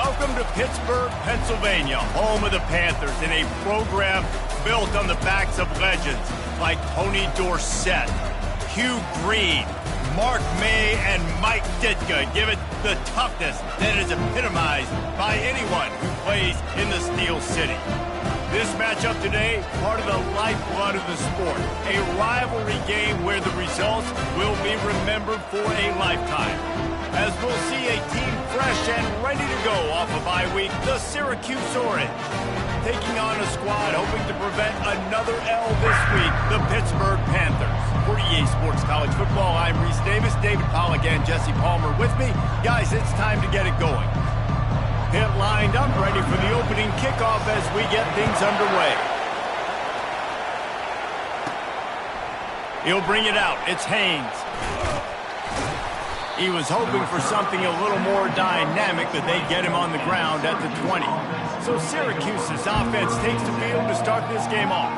Welcome to Pittsburgh, Pennsylvania, home of the Panthers, in a program built on the backs of legends like Tony Dorsett, Hugh Green, Mark May, and Mike Ditka. Give it the toughness that is epitomized by anyone who plays in the Steel City. This matchup today, part of the lifeblood of the sport, a rivalry game where the results will be remembered for a lifetime. As we'll see a team fresh and ready to go off a bye week, the Syracuse Orange, taking on a squad hoping to prevent another L this week, the Pittsburgh Panthers. For EA Sports College Football, I'm Reese Davis, David Pollack, and Jesse Palmer with me. Guys, it's time to get it going. Pit lined up, ready for the opening kickoff as we get things underway. He'll bring it out. It's Haynes. He was hoping for something a little more dynamic, but they get him on the ground at the 20. So Syracuse's offense takes the field to start this game off.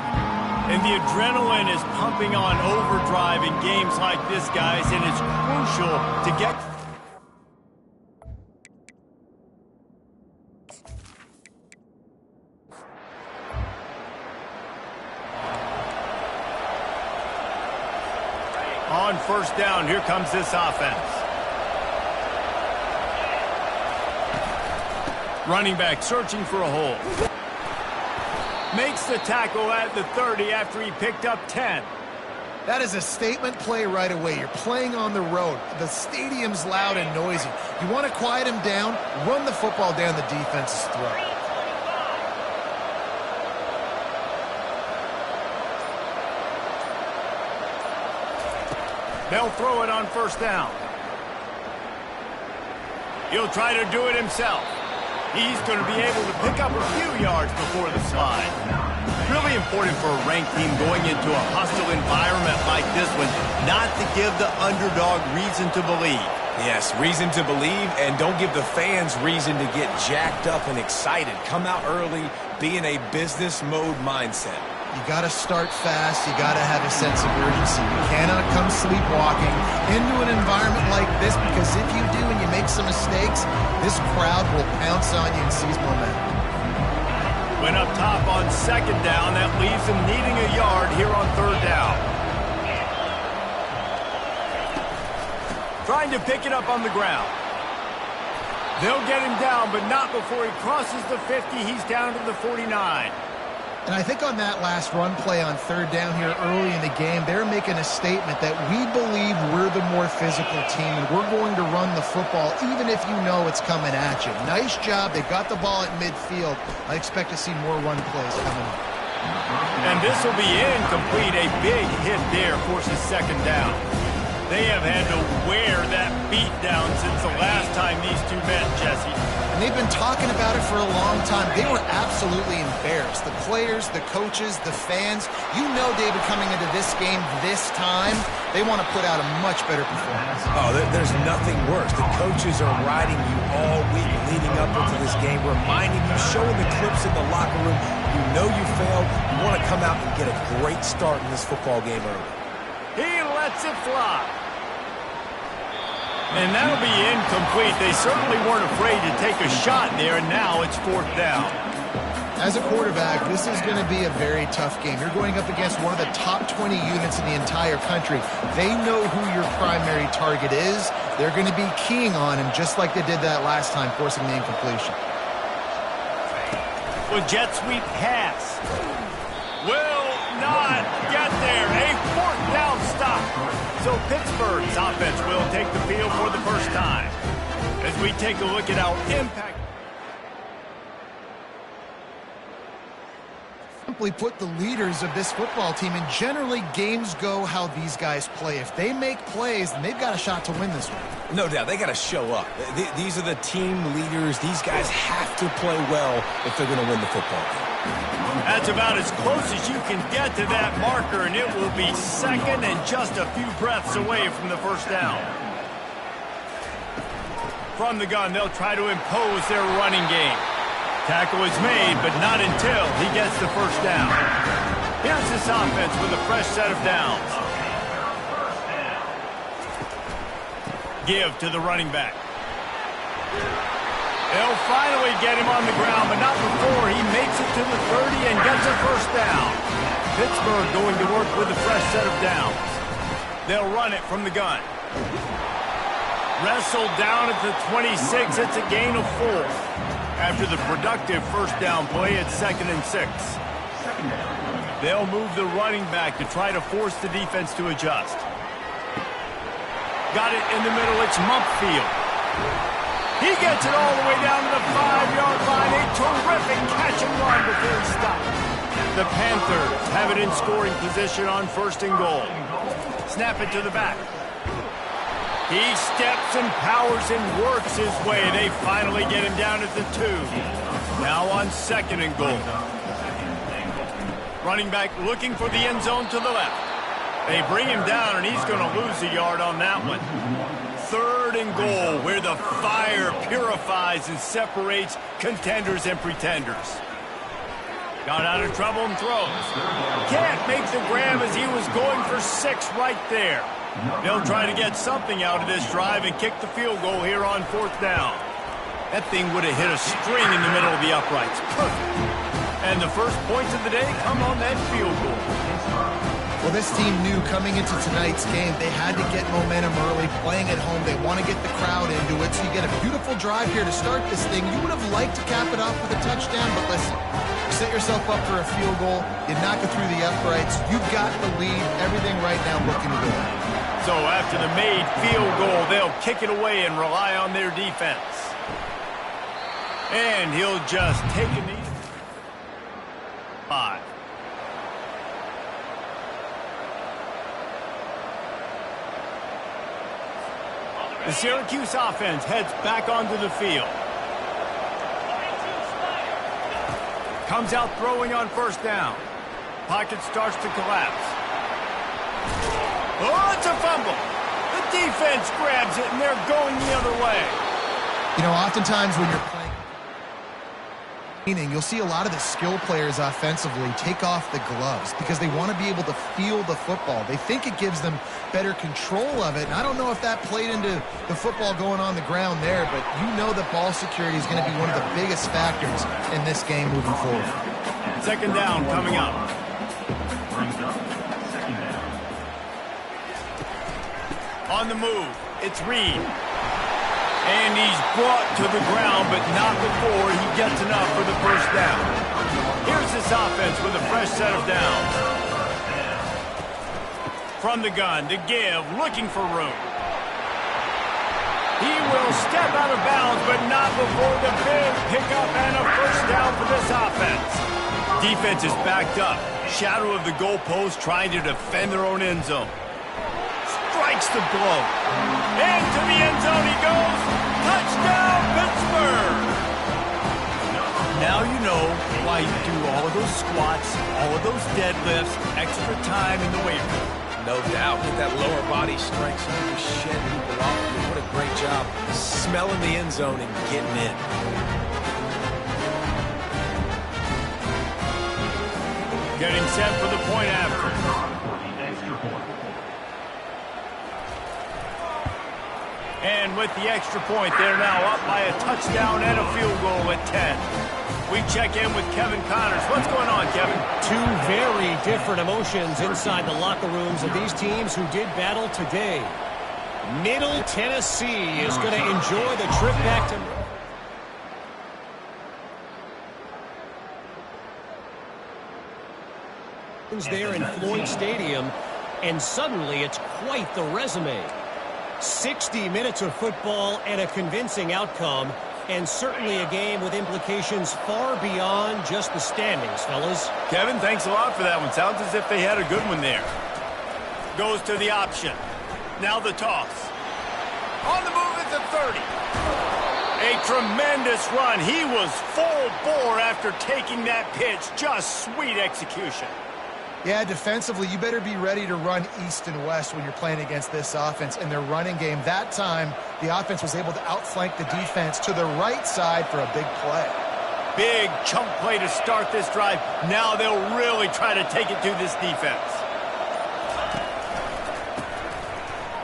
And the adrenaline is pumping on overdrive in games like this, guys, and it's crucial to get... On first down, here comes this offense. Running back searching for a hole. Makes the tackle at the 30 after he picked up 10. That is a statement play right away. You're playing on the road. The stadium's loud and noisy. You want to quiet him down, run the football down the defense's throat. They'll throw it on first down. He'll try to do it himself. He's going to be able to pick up a few yards before the slide. Really important for a ranked team going into a hostile environment like this one, not to give the underdog reason to believe. Yes, reason to believe, and don't give the fans reason to get jacked up and excited. Come out early, be in a business mode mindset. You got to start fast. You got to have a sense of urgency. You cannot come sleepwalking into an environment like this, because if you do and you make some mistakes, this crowd will pounce on you and seize momentum. Went up top on second down. That leaves him needing a yard here on third down. Trying to pick it up on the ground. They'll get him down, but not before he crosses the 50. He's down to the 49. And I think on that last run play on third down here early in the game, they're making a statement that we believe we're the more physical team and we're going to run the football even if you know it's coming at you. Nice job. They got the ball at midfield. I expect to see more run plays coming up. And this will be incomplete. A big hit there forces second down. They have had to wear that beat down since the last time these two met, Jesse. And they've been talking about it for a long time. They were absolutely embarrassed. The players, the coaches, the fans. You know, David, coming into this game this time, they want to put out a much better performance. Oh, there's nothing worse. The coaches are riding you all week leading up into this game, reminding you, showing the clips in the locker room. You know you failed. You want to come out and get a great start in this football game early. He lets it fly. And that'll be incomplete. They certainly weren't afraid to take a shot there, and now it's fourth down. As a quarterback, this is going to be a very tough game. You're going up against one of the top 20 units in the entire country. They know who your primary target is. They're going to be keying on him, just like they did that last time, forcing the incompletion. Well, jet sweep pass. Will not get there. A fourth down stop. So Pittsburgh's offense will take the field for the first time. As we take a look at our impact. Simply put, the leaders of this football team, and generally games go how these guys play. If they make plays, then they've got a shot to win this one. No doubt, they got to show up. These are the team leaders. These guys have to play well if they're going to win the football game. That's about as close as you can get to that marker, and it will be second and just a few breaths away from the first down. From the gun, they'll try to impose their running game. Tackle is made, but not until he gets the first down. Here's this offense with a fresh set of downs. Give to the running back. They'll finally get him on the ground, but not before he makes it to the 30 and gets a first down. Pittsburgh going to work with a fresh set of downs. They'll run it from the gun. Wrestled down at the 26. It's a gain of 4. After the productive first down play, it's 2nd and 6. They'll move the running back to try to force the defense to adjust. Got it in the middle. It's Mumpfield. He gets it all the way down to the 5-yard line. A terrific catch and run before he stopped. The Panthers have it in scoring position on 1st and goal. Snap it to the back. He steps and powers and works his way. They finally get him down at the 2. Now on 2nd and goal. Running back looking for the end zone to the left. They bring him down, and he's going to lose a yard on that one. 3rd and goal, where the fire purifies and separates contenders and pretenders. Got out of trouble and throws. Can't make the grab as he was going for 6 right there. They'll try to get something out of this drive and kick the field goal here on 4th down. That thing would have hit a string in the middle of the uprights. Perfect. And the first points of the day come on that field goal. Well, this team knew coming into tonight's game they had to get momentum early, playing at home. They want to get the crowd into it, so you get a beautiful drive here to start this thing. You would have liked to cap it off with a touchdown, but listen, you set yourself up for a field goal, you knock it through the uprights, you've got the lead, everything right now looking good. So after the made field goal, they'll kick it away and rely on their defense. And he'll just take a knee. 5. The Syracuse offense heads back onto the field. Comes out throwing on 1st down. Pocket starts to collapse. Oh, it's a fumble. The defense grabs it, and they're going the other way. You know, oftentimes when you're playing, you'll see a lot of the skill players offensively take off the gloves because they want to be able to feel the football. They think it gives them better control of it. And I don't know if that played into the football going on the ground there, but you know that ball security is going to be one of the biggest factors in this game moving forward. 2nd down coming up. On the move, it's Reed. And he's brought to the ground, but not before he gets enough for the first down. Here's this offense with a fresh set of downs. From the gun, to give, looking for room. He will step out of bounds, but not before the big pickup and a first down for this offense. Defense is backed up. Shadow of the goalpost trying to defend their own end zone. Strikes the blow. Into the end zone he goes. Touchdown, Pittsburgh! Now you know why you do all of those squats, all of those deadlifts, extra time in the weight room. No doubt. Get that lower body strength so you can shed people off. What a great job smelling the end zone and getting in. Getting set for the point after. And with the extra point, they're now up by a touchdown and a field goal at 10. We check in with Kevin Connors. What's going on, Kevin? 2 very different emotions inside the locker rooms of these teams who did battle today. Middle Tennessee is going to enjoy the trip back to... there in Floyd Stadium, and suddenly it's quite the resume. 60 minutes of football and a convincing outcome, and certainly a game with implications far beyond just the standings, fellas. Kevin, thanks a lot for that one. Sounds as if they had a good one there. Goes to the option. Now the toss. On the move at the 30. A tremendous run. He was full bore after taking that pitch. Just sweet execution. Yeah, defensively, you better be ready to run east and west when you're playing against this offense in their running game. That time, the offense was able to outflank the defense to the right side for a big play. Big chunk play to start this drive. Now they'll really try to take it to this defense.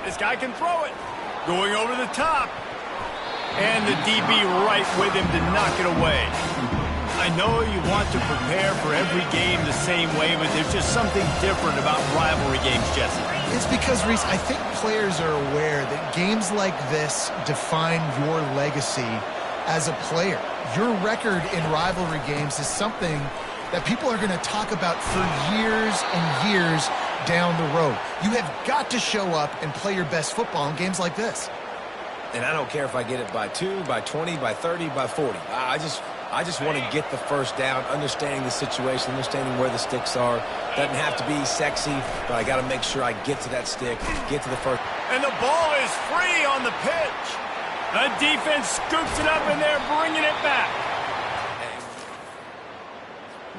This guy can throw it. Going over the top. And the DB right with him to knock it away. I know you want to prepare for every game the same way, but there's just something different about rivalry games, Jesse. It's because, Reese, I think players are aware that games like this define your legacy as a player. Your record in rivalry games is something that people are going to talk about for years and years down the road. You have got to show up and play your best football in games like this. And I don't care if I get it by 2, by 20, by 30, by 40. I just want to get the first down, understanding the situation, understanding where the sticks are. Doesn't have to be sexy, but I got to make sure I get to that stick, get to the first. And the ball is free on the pitch. The defense scoops it up, and they're bringing it back.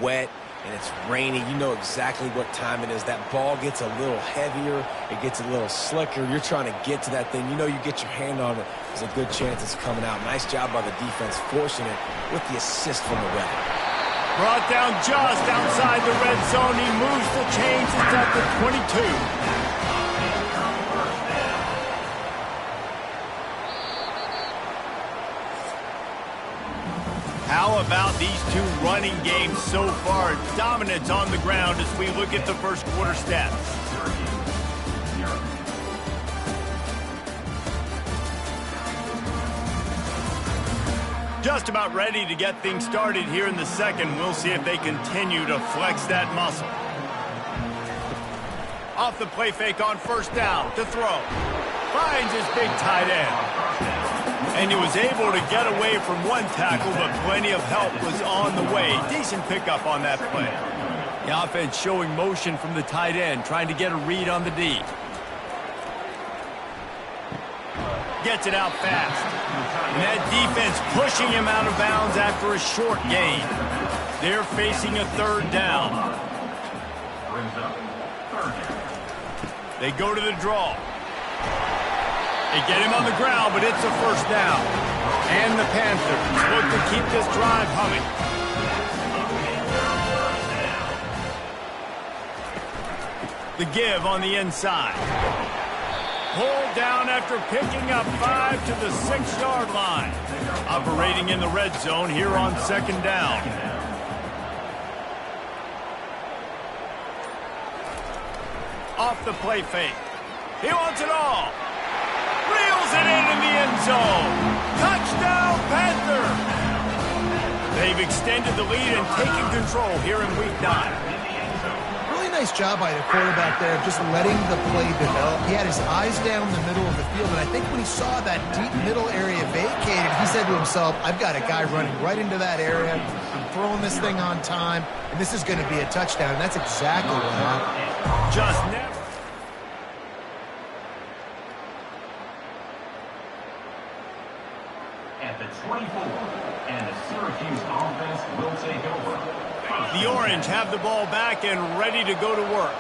Wet, and it's rainy. You know exactly what time it is. That ball gets a little heavier. It gets a little slicker. You're trying to get to that thing. You know you get your hand on it. There's a good chance it's coming out. Nice job by the defense forcing it with the assist from the ref. Brought down just outside the red zone. He moves the chains. It's at the 22. How about these two running games so far? Dominance on the ground as we look at the first quarter stats. Just about ready to get things started here in the second. We'll see if they continue to flex that muscle. Off the play fake on first down to throw. Finds his big tight end. And he was able to get away from one tackle, but plenty of help was on the way. Decent pickup on that play. The offense showing motion from the tight end, trying to get a read on the D. Gets it out fast. And that defense pushing him out of bounds after a short gain. They're facing a third down. They go to the draw. They get him on the ground, but it's a first down. And the Panthers look to keep this drive humming. The give on the inside. Pulled down after picking up 5 to the 6-yard line. Operating in the red zone here on second down. Off the play fake. He wants it all. Reels it in the end zone. Touchdown, Panther! They've extended the lead and taken control here in Week 9. Really nice job by the quarterback there of just letting the play develop. He had his eyes down the middle of the field, and I think when he saw that deep middle area vacated, he said to himself, I've got a guy running right into that area. I'm throwing this thing on time, and this is going to be a touchdown, and that's exactly what happened. Just never. At the 24, and the Syracuse offense will take over. The Orange have the ball back and ready to go to work.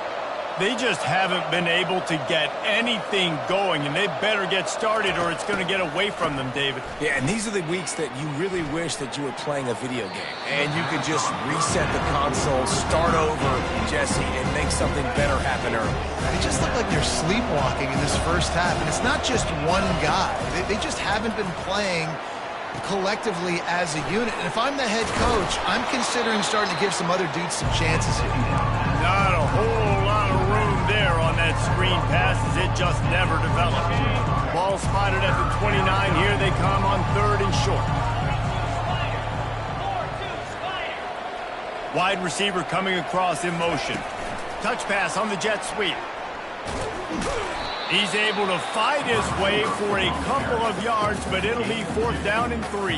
They just haven't been able to get anything going, and they better get started or it's going to get away from them, David. Yeah, and these are the weeks that you really wish that you were playing a video game. And you could just reset the console, start over, Jesse, and make something better happen early. They just look like they're sleepwalking in this first half, and it's not just one guy. They just haven't been playing collectively as a unit. And if I'm the head coach, I'm considering starting to give some other dudes some chances here. Not a whole lot of room there on that screen pass as it just never developed. Ball spotted at the 29. Here they come on third and short. Wide receiver coming across in motion. Touch pass on the jet sweep. He's able to fight his way for a couple of yards, but it'll be 4th down and 3.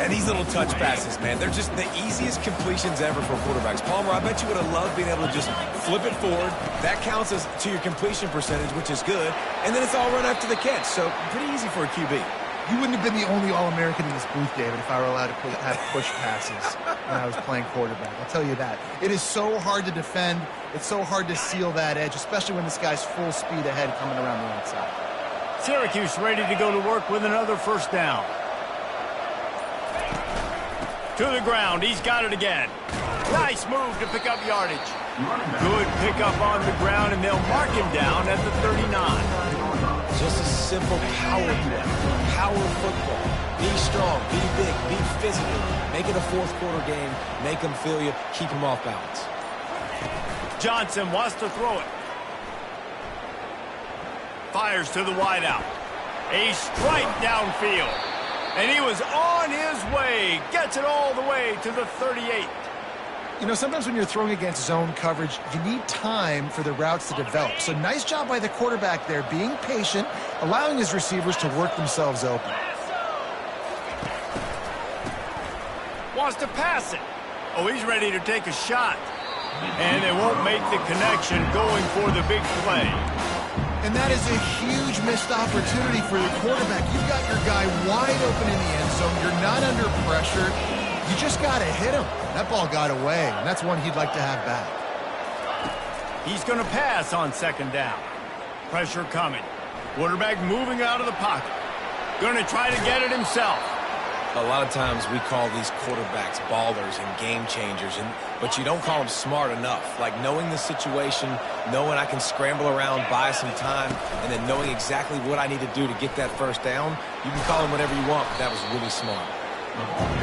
And these little touch passes, man, they're just the easiest completions ever for quarterbacks. Palmer, I bet you would have loved being able to just flip it forward. That counts as to your completion percentage, which is good. And then it's all run after the catch, so pretty easy for a QB. You wouldn't have been the only All-American in this booth, David, if I were allowed to have push passes when I was playing quarterback. I'll tell you that. It is so hard to defend. It's so hard to seal that edge, especially when this guy's full speed ahead coming around the outside. Syracuse ready to go to work with another first down. To the ground. He's got it again. Nice move to pick up yardage. Good pickup on the ground, and they'll mark him down at the 39. Just a simple power play. power football. Be strong, be big, be physical. Make it a fourth quarter game. Make them feel you. Keep them off balance. Johnson wants to throw it. Fires to the wideout. A strike downfield. And he was on his way. Gets it all the way to the 38. You know, sometimes when you're throwing against zone coverage, you need time for the routes to develop. So nice job by the quarterback there, being patient, allowing his receivers to work themselves open. Wants to pass it. Oh, he's ready to take a shot. And they won't make the connection going for the big play. And that is a huge missed opportunity for your quarterback. You've got your guy wide open in the end zone. You're not under pressure. You just got to hit him. That ball got away, and that's one he'd like to have back. He's going to pass on second down. Pressure coming. Quarterback moving out of the pocket. Going to try to get it himself. A lot of times we call these quarterbacks ballers and game changers, but you don't call them smart enough. Like knowing the situation, knowing I can scramble around, buy some time, and then knowing exactly what I need to do to get that first down. You can call them whatever you want, but that was really smart.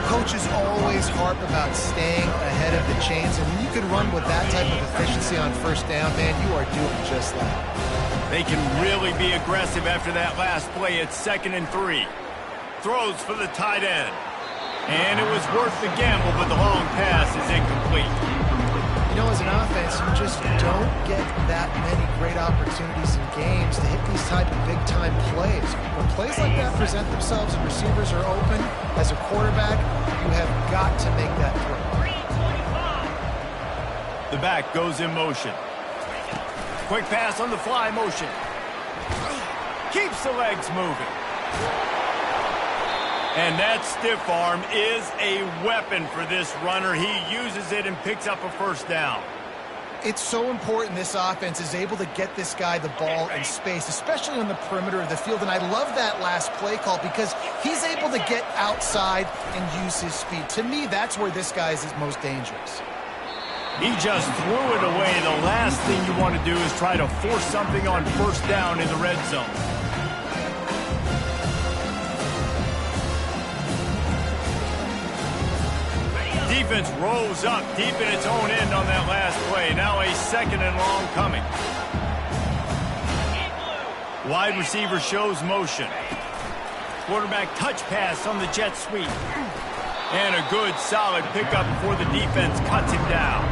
Coaches always harp about staying ahead of the chains, and when you can run with that type of efficiency on first down, man, you are doing just that. They can really be aggressive after that last play. It's 2nd and 3. Throws for the tight end. And it was worth the gamble, but the long pass is incomplete. You know, as an offense, you just don't get that many great opportunities in games to hit these type of big-time plays. When plays like that present themselves and receivers are open, as a quarterback, you have got to make that throw. The back goes in motion. Quick pass on the fly motion. Keeps the legs moving. And that stiff arm is a weapon for this runner. He uses it and picks up a first down. It's so important this offense is able to get this guy the ball in space, especially on the perimeter of the field. And I love that last play call because he's able to get outside and use his speed. To me, that's where this guy is most dangerous. He just threw it away. The last thing you want to do is try to force something on first down in the red zone. Defense rolls up deep in its own end on that last play. Now a 2nd and long coming. Wide receiver shows motion. Quarterback touch pass on the jet sweep. And a good solid pickup before the defense cuts him down.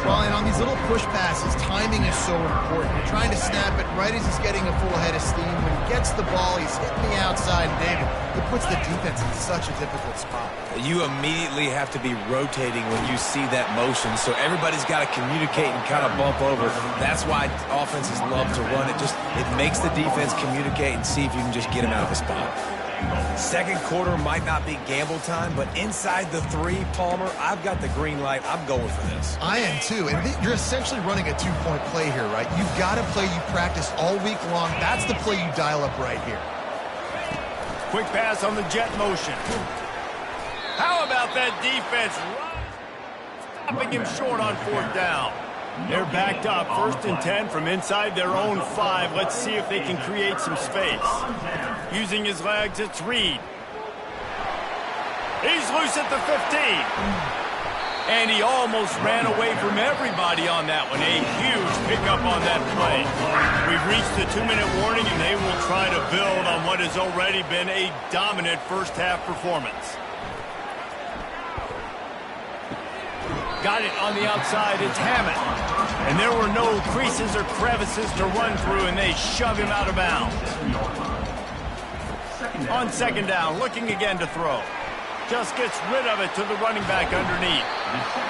Well, and on these little push passes, timing is so important. You're trying to snap it right as he's getting a full head of steam. When he gets the ball, he's hitting the outside. And David, it puts the defense in such a difficult spot. You immediately have to be rotating when you see that motion, so everybody's got to communicate and kind of bump over. That's why offenses love to run it. It makes the defense communicate and see if you can just get him out of the spot. Second quarter might not be gamble time, but inside the 3, Palmer, I've got the green light. I'm going for this. I am too. And you're essentially running a 2-point play here, right? You've got a play you practice all week long. That's the play you dial up right here. Quick pass on the jet motion. How about that defense stopping him short on 4th down? They're backed up, 1st and 10 from inside their own 5. Let's see if they can create some space. Using his legs, it's Reed. He's loose at the 15. And he almost ran away from everybody on that one. A huge pickup on that play. We've reached the 2-minute warning, and they will try to build on what has already been a dominant first-half performance. Got it on the outside, it's Hammond. And there were no creases or crevices to run through, and they shove him out of bounds. On 2nd down, looking again to throw. Just gets rid of it to the running back underneath.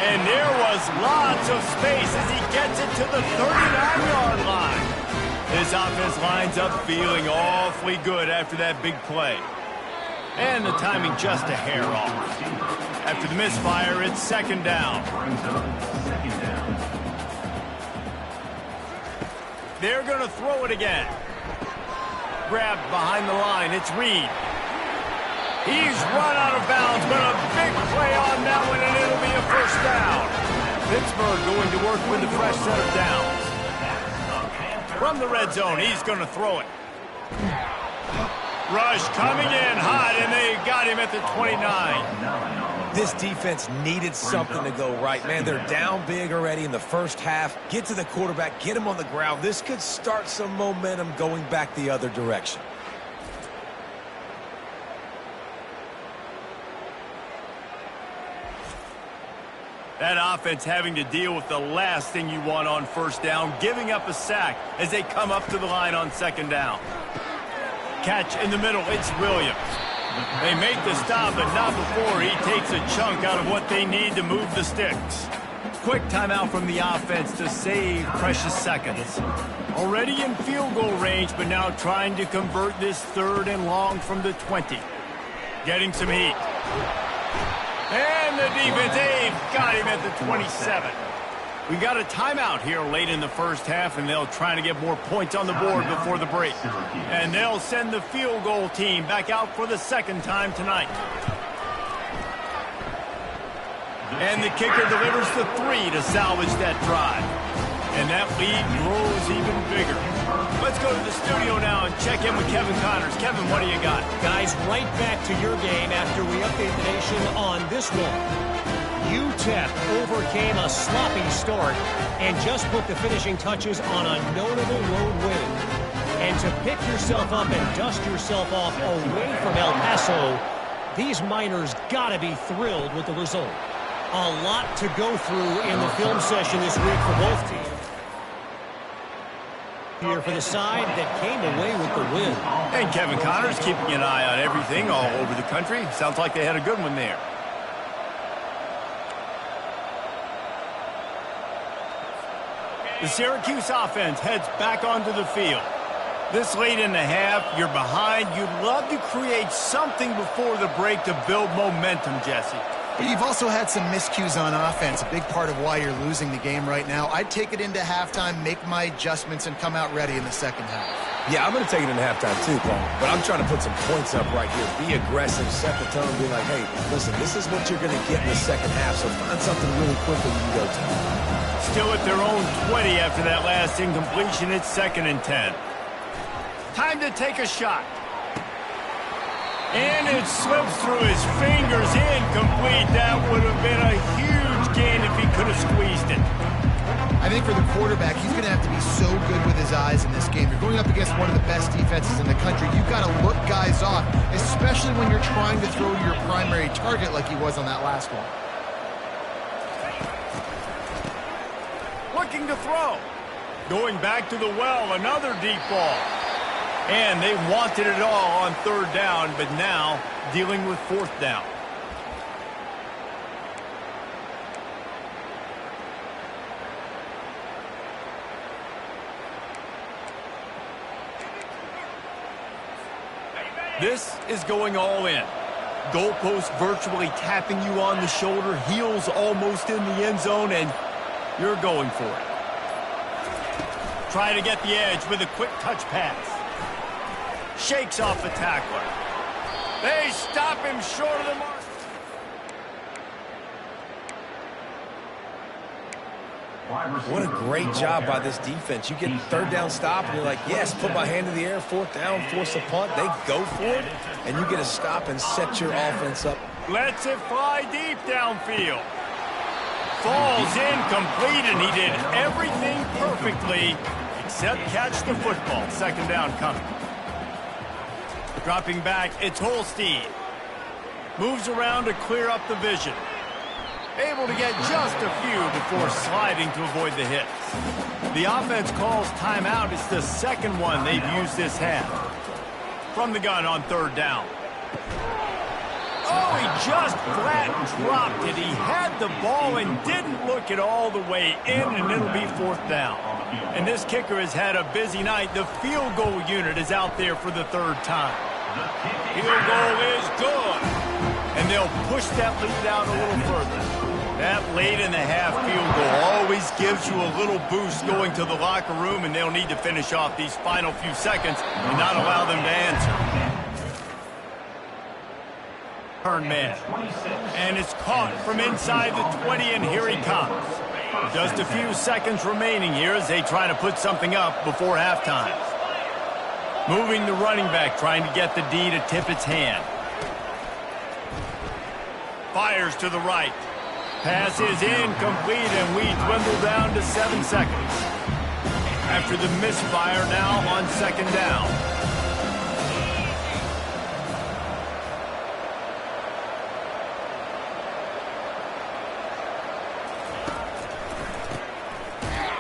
And there was lots of space as he gets it to the 39-yard line. This offense lines up feeling awfully good after that big play. And the timing just a hair off. After the misfire, it's 2nd down. They're going to throw it again. Grabbed behind the line, it's Reed. He's run out of bounds, but a big play on that one, and it'll be a first down. Pittsburgh going to work with a fresh set of downs. From the red zone, he's going to throw it. Rush coming in hot, and they got him at the 29. This defense needed something to go right. Man, they're down big already in the first half. Get to the quarterback, get him on the ground. This could start some momentum going back the other direction. That offense having to deal with the last thing you want on first down, giving up a sack as they come up to the line on second down. Catch in the middle, it's Williams. They make the stop, but not before he takes a chunk out of what they need to move the sticks. Quick timeout from the offense to save precious seconds. Already in field goal range, but now trying to convert this 3rd and long from the 20. Getting some heat. And the defense, they've got him at the 27. We got a timeout here late in the first half, and they'll try to get more points on the board before the break. And they'll send the field goal team back out for the 2nd time tonight. And the kicker delivers the 3 to salvage that drive. And that lead grows even bigger. Let's go to the studio now and check in with Kevin Connors. Kevin, what do you got? Guys, right back to your game after we update the nation on this one. UTEP overcame a sloppy start and just put the finishing touches on a notable road win. And to pick yourself up and dust yourself off away from El Paso, these Miners gotta be thrilled with the result. A lot to go through in the film session this week for both teams. Here for the side that came away with the win. And Kevin Connors keeping an eye on everything all over the country. Sounds like they had a good one there. The Syracuse offense heads back onto the field. This late in the half, you're behind. You'd love to create something before the break to build momentum, Jesse. But you've also had some miscues on offense, a big part of why you're losing the game right now. I'd take it into halftime, make my adjustments, and come out ready in the second half. Yeah, I'm going to take it in halftime too, Paul. But I'm trying to put some points up right here. Be aggressive, set the tone, be like, hey, listen, this is what you're going to get in the second half, so find something really quickly you can go to. Still at their own 20 after that last incompletion. It's 2nd and 10. Time to take a shot. And it slips through his fingers, incomplete. That would have been a huge gain if he could have squeezed it. I think for the quarterback, he's going to have to be so good with his eyes in this game. You're going up against one of the best defenses in the country. You've got to look guys off, especially when you're trying to throw to your primary target like he was on that last one. Looking to throw. Going back to the well, another deep ball. And they wanted it all on 3rd down, but now dealing with 4th down. This is going all in. Goalpost virtually tapping you on the shoulder, heels almost in the end zone, and you're going for it. Try to get the edge with a quick touch pass. Shakes off the tackler. They stop him short of the mark. What a great job by this defense. You get 3rd down stop, and you're like, yes, put my hand in the air, 4th down, force a punt. They go for it, and you get a stop and set your offense up. Lets it fly deep downfield. Falls incomplete, and he did everything perfectly except catch the football. 2nd down coming. Dropping back, it's Holstein. Moves around to clear up the vision. Able to get just a few before sliding to avoid the hits. The offense calls timeout. It's the 2nd one they've used this half. From the gun on 3rd down. Oh, he just flat dropped it. He had the ball and didn't look it all the way in, and it'll be 4th down. And this kicker has had a busy night. The field goal unit is out there for the 3rd time. Field goal is good. And they'll push that lead out a little further. That late in the half field goal always gives you a little boost going to the locker room, and they'll need to finish off these final few seconds and not allow them to answer. Turn man. And it's caught from inside the 20, and here he comes. Just a few seconds remaining here as they try to put something up before halftime. Moving the running back, trying to get the D to tip its hand. Fires to the right. Pass is incomplete, and we dwindle down to 7 seconds. After the misfire, now on 2nd down.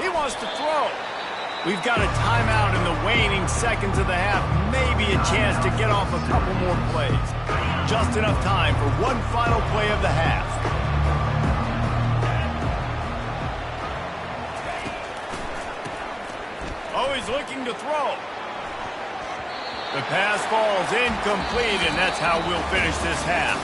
He wants to throw. We've got a timeout in the waning seconds of the half. Maybe a chance to get off a couple more plays. Just enough time for one final play of the half. Oh, he's looking to throw. The pass falls incomplete, and that's how we'll finish this half.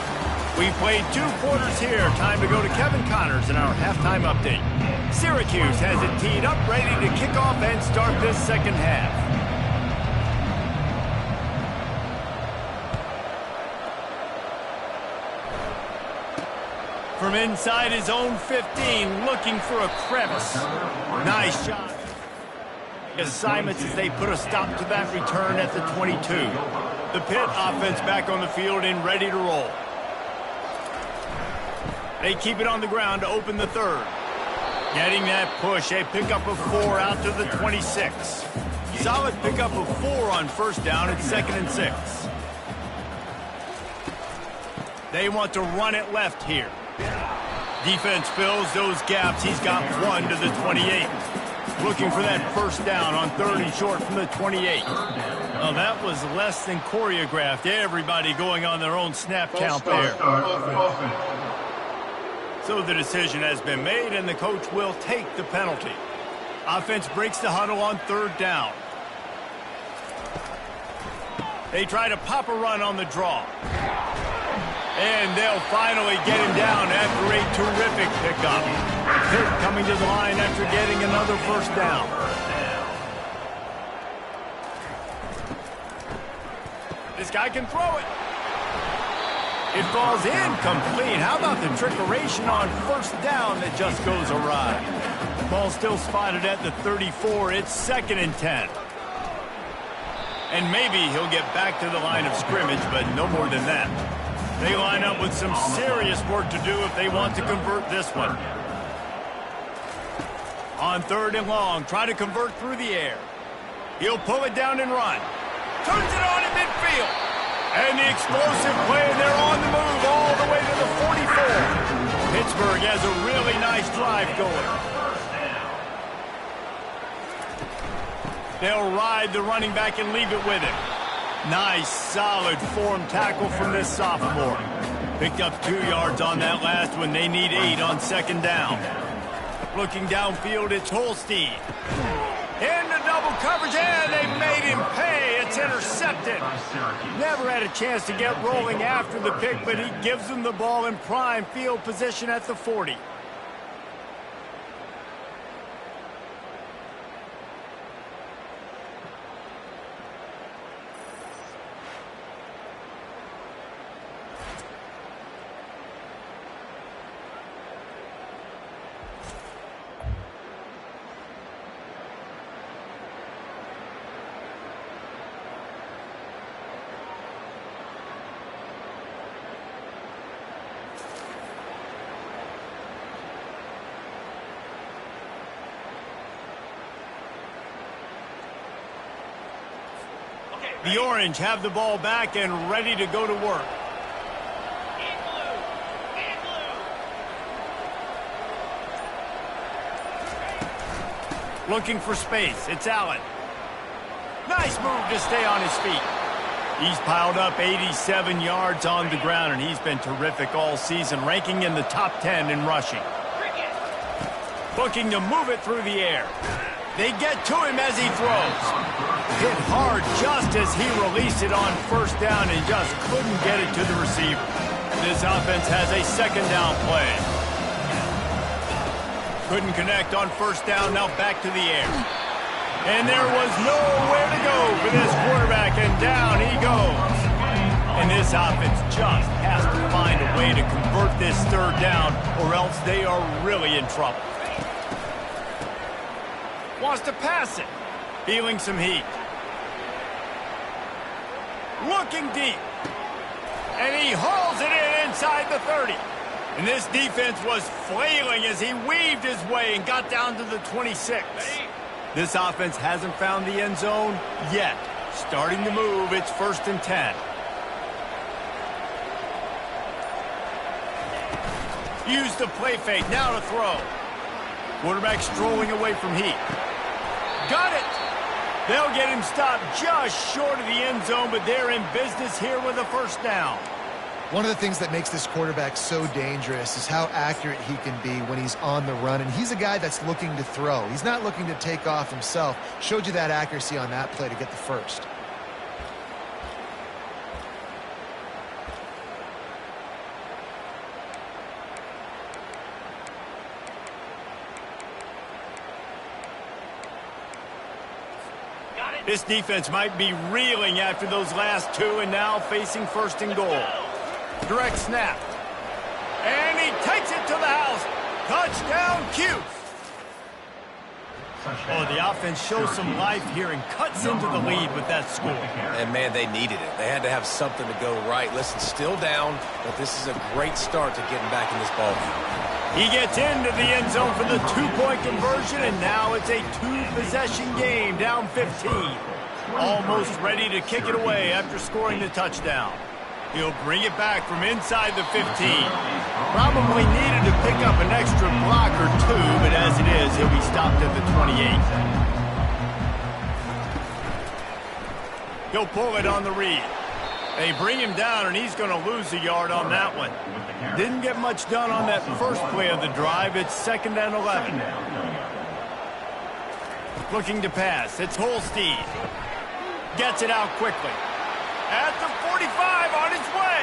We played 2 quarters here. Time to go to Kevin Connors in our halftime update. Syracuse has it teed up, ready to kick off and start this second half. From inside his own 15, looking for a crevice. Nice shot. Assignments as they put a stop to that return at the 22. The Pitt offense back on the field and ready to roll. They keep it on the ground to open the 3rd. Getting that push, a pickup of 4 out to the 26. Solid pickup of 4 on 1st down at 2nd and 6. They want to run it left here. Defense fills those gaps. He's got 1 to the 28. Looking for that 1st down on 3rd and short from the 28. Well, that was less than choreographed. Everybody going on their own snap count there. So the decision has been made, and the coach will take the penalty. Offense breaks the huddle on 3rd down. They try to pop a run on the draw. And they'll finally get him down after a terrific pickup. Pitt coming to the line after getting another 1st down. This guy can throw it. It falls incomplete. How about the trickeration on 1st down that just goes awry? Ball still spotted at the 34. It's 2nd and 10. And maybe he'll get back to the line of scrimmage, but no more than that. They line up with some serious work to do if they want to convert this one. On 3rd and long, try to convert through the air. He'll pull it down and run. Turns it on in midfield. And the explosive play, and they're on the move all the way to the 44. Pittsburgh has a really nice drive going. They'll ride the running back and leave it with him. Nice, solid form tackle from this sophomore. Picked up 2 yards on that last one. They need 8 on 2nd down. Looking downfield, it's Holstein. Into double coverage, and they made him pay. It's intercepted. Never had a chance to get rolling after the pick, but he gives them the ball in prime field position at the 40. The Orange have the ball back and ready to go to work. Looking for space. It's Allen. Nice move to stay on his feet. He's piled up 87 yards on the ground, and he's been terrific all season, ranking in the top 10 in rushing. Looking to move it through the air. They get to him as he throws. Hit hard just as he released it on 1st down and just couldn't get it to the receiver. This offense has a 2nd down play. Couldn't connect on 1st down, now back to the air. And there was nowhere to go for this quarterback, and down he goes. And this offense just has to find a way to convert this 3rd down, or else they are really in trouble. Wants to pass it. Feeling some heat. looking deep. And he hauls it in inside the 30. And this defense was flailing as he weaved his way and got down to the 26. This offense hasn't found the end zone yet. Starting to move, it's 1st and 10. Use the play fake, now to throw. Quarterback strolling away from heat. Got it! They'll get him stopped just short of the end zone, but they're in business here with a 1st down. One of the things that makes this quarterback so dangerous is how accurate he can be when he's on the run. And he's a guy that's looking to throw. He's not looking to take off himself. Showed you that accuracy on that play to get the 1st. This defense might be reeling after those last 2 and now facing 1st and goal. Direct snap. And he takes it to the house. Touchdown, Cuse. Oh, the offense shows some life here and cuts into the lead with that score. And, man, they needed it. They had to have something to go right. Listen, still down, but this is a great start to getting back in this ballgame. He gets into the end zone for the 2-point conversion, and now it's a 2-possession game, down 15. Almost ready to kick it away after scoring the touchdown. He'll bring it back from inside the 15. Probably needed to pick up an extra block or 2, but as it is, he'll be stopped at the 28. He'll pull it on the read. They bring him down, and he's going to lose a yard on that one. Didn't get much done on that first play of the drive. It's 2nd and 11. Looking to pass. It's Holstein. Gets it out quickly. At the 45 on his way.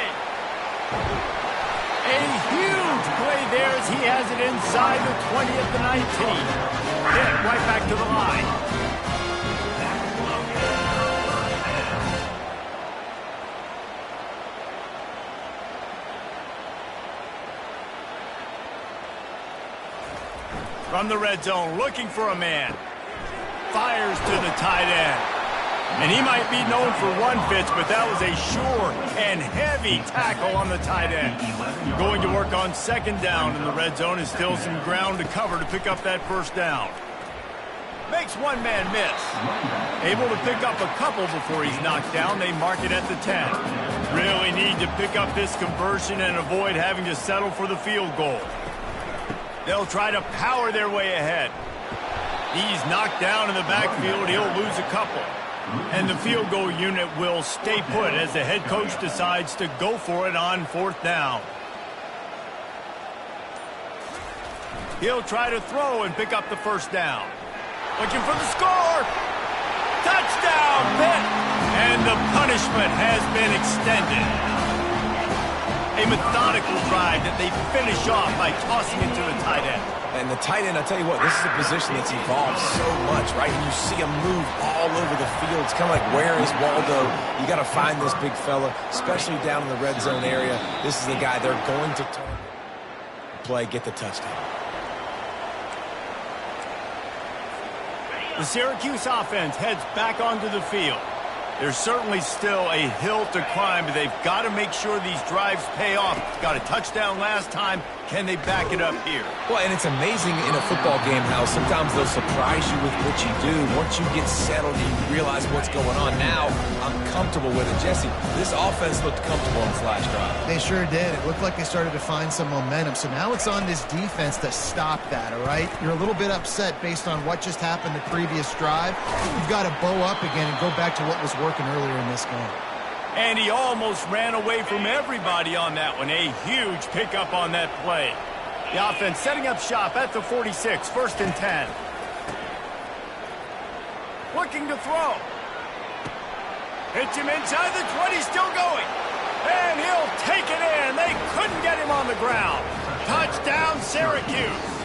A huge play there as he has it inside the 20 at the 19. Hit right back to the line. From the red zone, looking for a man. Fires to the tight end. And he might be known for run fits, but that was a sure and heavy tackle on the tight end. Going to work on 2nd down in the red zone is still some ground to cover to pick up that 1st down. Makes one man miss. Able to pick up a couple before he's knocked down. They mark it at the 10. Really need to pick up this conversion and avoid having to settle for the field goal. They'll try to power their way ahead. He's knocked down in the backfield. He'll lose a couple. And the field goal unit will stay put as the head coach decides to go for it on 4th down. He'll try to throw and pick up the 1st down. Looking for the score. Touchdown, Pitt. And the punishment has been extended. A methodical drive that they finish off by tossing it to the tight end. And the tight end, I tell you what, this is a position that's evolved so much, right? And you see him move all over the field. It's kind of like, where is Waldo? You got to find this big fella, especially down in the red zone area. This is the guy they're going to play, get the touchdown. The Syracuse offense heads back onto the field. There's certainly still a hill to climb, but they've got to make sure these drives pay off. Got a touchdown last time. Can they back it up here? Well, and it's amazing in a football game how sometimes they'll surprise you with what you do. Once you get settled and you realize what's going on, now I'm comfortable with it. Jesse, this offense looked comfortable on this last drive. They sure did. It looked like they started to find some momentum. So now it's on this defense to stop that, all right? You're a little bit upset based on what just happened the previous drive. You've got to bow up again and go back to what was working earlier in this game. And he almost ran away from everybody on that one. A huge pickup on that play. The offense setting up shop at the 46, 1st and 10. Looking to throw. Hits him inside the 20, still going. And he'll take it in. They couldn't get him on the ground. Touchdown, Syracuse.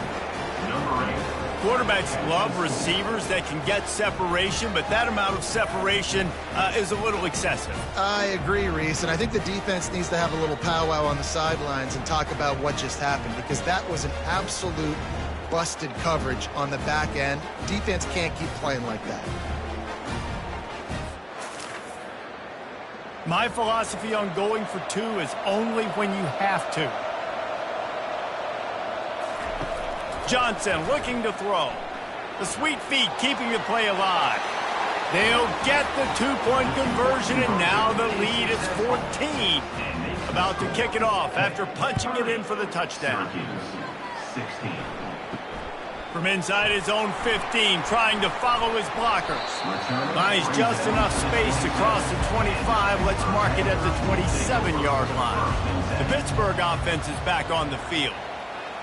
Quarterbacks love receivers that can get separation, but that amount of separation is a little excessive. I agree, Reese, and I think the defense needs to have a little powwow on the sidelines and talk about what just happened, because that was an absolute busted coverage on the back end. Defense can't keep playing like that. My philosophy on going for 2 is only when you have to. Johnson looking to throw. The sweet feet keeping the play alive. They'll get the 2-point conversion, and now the lead is 14. About to kick it off after punching it in for the touchdown. 16. From inside his own 15, trying to follow his blockers. Finds just enough space to cross the 25. Let's mark it at the 27-yard line. The Pittsburgh offense is back on the field.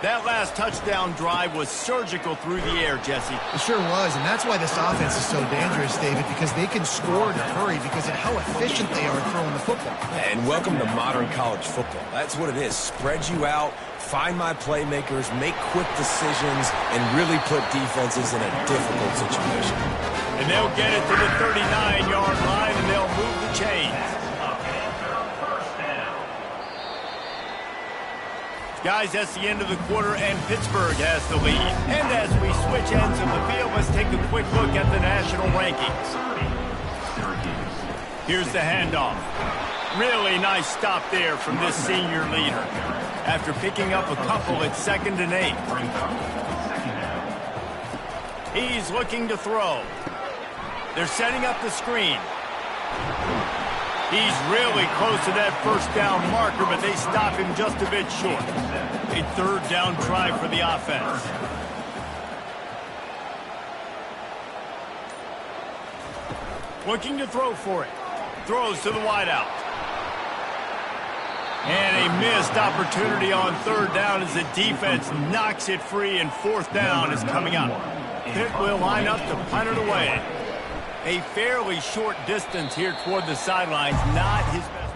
That last touchdown drive was surgical through the air, Jesse. It sure was, and that's why this offense is so dangerous, David, because they can score in a hurry because of how efficient they are throwing the football. And welcome to modern college football. That's what it is. Spread you out, find my playmakers, make quick decisions, and really put defenses in a difficult situation. And they'll get it to the 39-yard line, and they'll move the chains. Guys, that's the end of the quarter, and Pittsburgh has the lead. And as we switch ends of the field, let's take a quick look at the national rankings. Here's the handoff. Really nice stop there from this senior leader. After picking up a couple, it's 2nd and 8. He's looking to throw. They're setting up the screen. He's really close to that first down marker, but they stop him just a bit short. A 3rd down try for the offense. Looking to throw for it. Throws to the wideout. And a missed opportunity on 3rd down as the defense knocks it free, and 4th down is coming up. Pitt will line up to punt it away. A fairly short distance here toward the sidelines, not his best.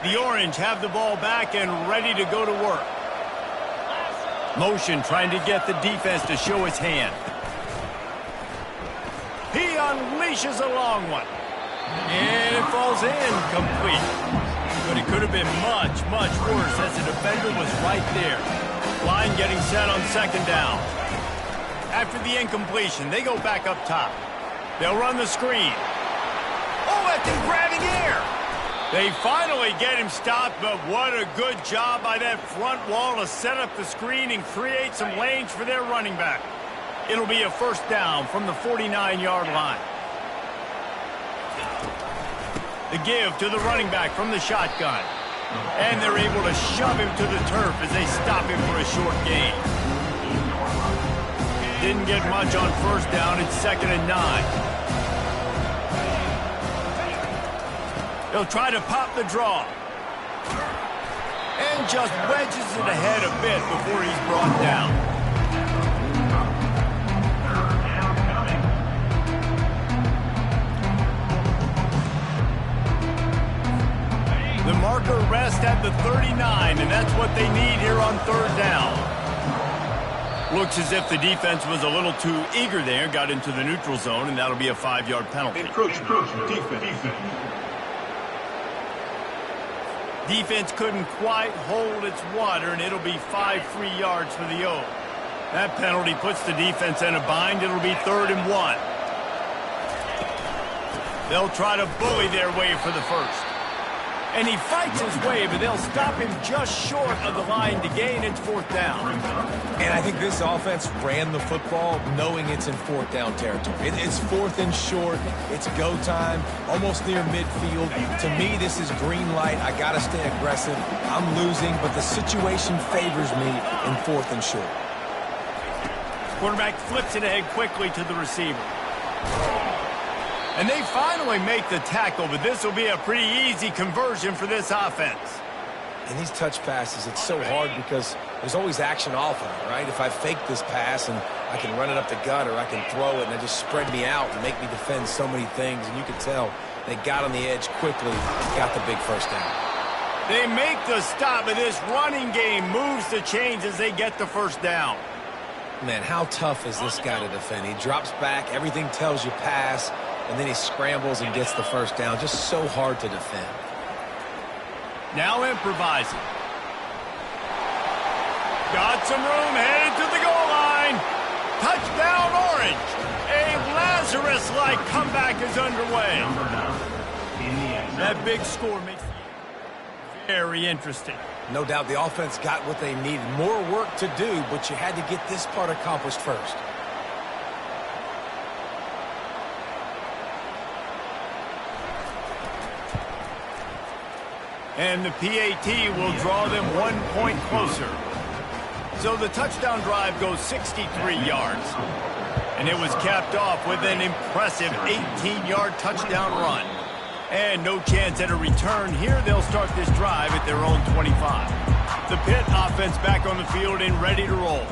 The Orange have the ball back and ready to go to work. Motion trying to get the defense to show his hand. He unleashes a long one. And it falls in complete. But it could have been much, much worse as the defender was right there. Line getting set on 2nd down. After the incompletion, they go back up top. They'll run the screen. Oh, that thing grabbing air. They finally get him stopped, but what a good job by that front wall to set up the screen and create some lanes for their running back. It'll be a 1st down from the 49-yard line. The give to the running back from the shotgun. And they're able to shove him to the turf as they stop him for a short gain. Didn't get much on 1st down. It's 2nd and 9. They'll try to pop the draw. And just wedges it ahead a bit before he's brought down. The marker rests at the 39, and that's what they need here on 3rd down. Looks as if the defense was a little too eager there, got into the neutral zone, and that'll be a 5-yard penalty. Defense couldn't quite hold its water, and it'll be 5 free yards for the O. That penalty puts the defense in a bind. It'll be 3rd and 1. They'll try to bully their way for the 1st. And he fights his way, but they'll stop him just short of the line to gain. It's 4th down. And I think this offense ran the football knowing it's in 4th down territory. It's 4th and short. It's go time, almost near midfield. To me, this is green light. I got to stay aggressive. I'm losing, but the situation favors me in 4th and short. Quarterback flips it ahead quickly to the receiver. And they finally make the tackle, but this will be a pretty easy conversion for this offense. In these touch passes, it's so hard because there's always action off of it, right? If I fake this pass and I can run it up the gut or I can throw it and they just spread me out and make me defend so many things, and you can tell they got on the edge quickly, got the big 1st down. They make the stop, but this running game moves the chains as they get the 1st down. Man, how tough is this guy to defend? He drops back, everything tells you pass, and then he scrambles and gets the 1st down. Just so hard to defend. Now improvising. Got some room, headed to the goal line. touchdown Orange. A Lazarus-like comeback is underway. That big score makes it very interesting. No doubt the offense got what they needed. More work to do, but you had to get this part accomplished first. And the PAT will draw them 1 point closer. So the touchdown drive goes 63 yards. And it was capped off with an impressive 18-yard touchdown run. And no chance at a return. Here they'll start this drive at their own 25. The Pitt offense back on the field and ready to roll.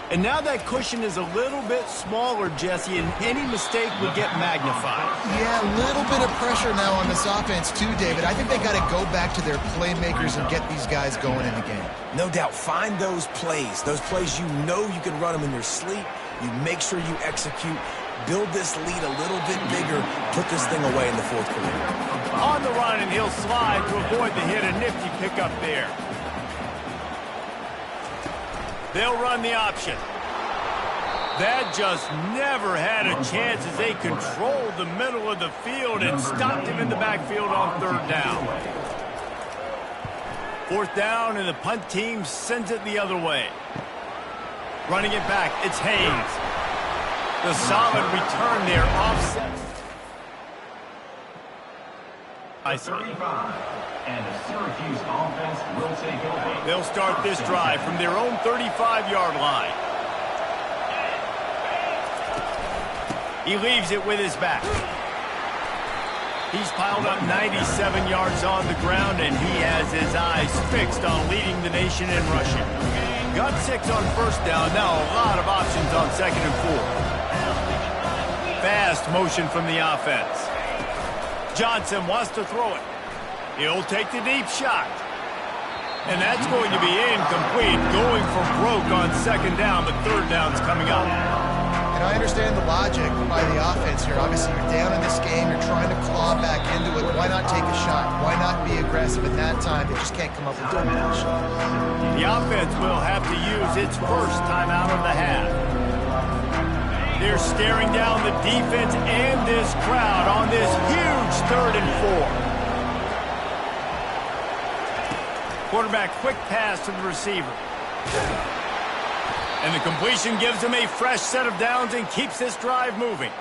And now that cushion is a little bit smaller, Jesse, and any mistake would get magnified. Yeah, a little bit of pressure now on this offense too, David. I think they got to go back to their playmakers and get these guys going in the game. No doubt, find those plays you know you can run them in your sleep. You make sure you execute, build this lead a little bit bigger, put this thing away in the fourth quarter. On the run, and he'll slide to avoid the hit. A nifty pickup there. They'll run the option. That just never had a chance as they controlled the middle of the field and stopped him in the backfield on third down. Fourth down, and the punt team sends it the other way. Running it back, it's Haynes. The solid return there, offset. 35, and the Syracuse offense will take over. They'll start this drive from their own 35-yard line. He leaves it with his back. He's piled up 97 yards on the ground, and he has his eyes fixed on leading the nation in rushing. Got 6 on first down, now a lot of options on second and 4. Fast motion from the offense. Johnson wants to throw it. He'll take the deep shot. And that's going to be incomplete. Going for broke on second down, but third down's coming up. And I understand the logic by the offense here. Obviously, you're down in this game. You're trying to claw back into it. Why not take a shot? Why not be aggressive at that time? They just can't come up with the finish. The offense will have to use its first timeout of the half. They're staring down the defense and this crowd on this huge 3rd and 4. Quarterback quick pass to the receiver. And the completion gives him a fresh set of downs and keeps this drive moving.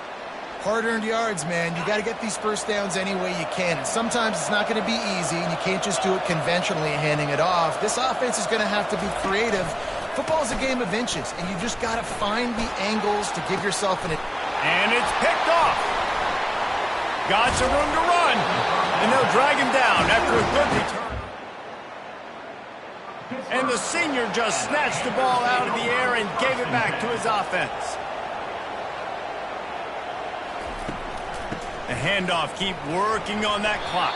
Hard-earned yards, man. You got to get these first downs any way you can. Sometimes it's not going to be easy, and you can't just do it conventionally handing it off. This offense is going to have to be creative. Football is a game of inches, and you just got to find the angles to give yourself an... And it's picked off. Got some room to run, and they'll drag him down after a good return. And the senior just snatched the ball out of the air and gave it back to his offense. The handoff, keep working on that clock.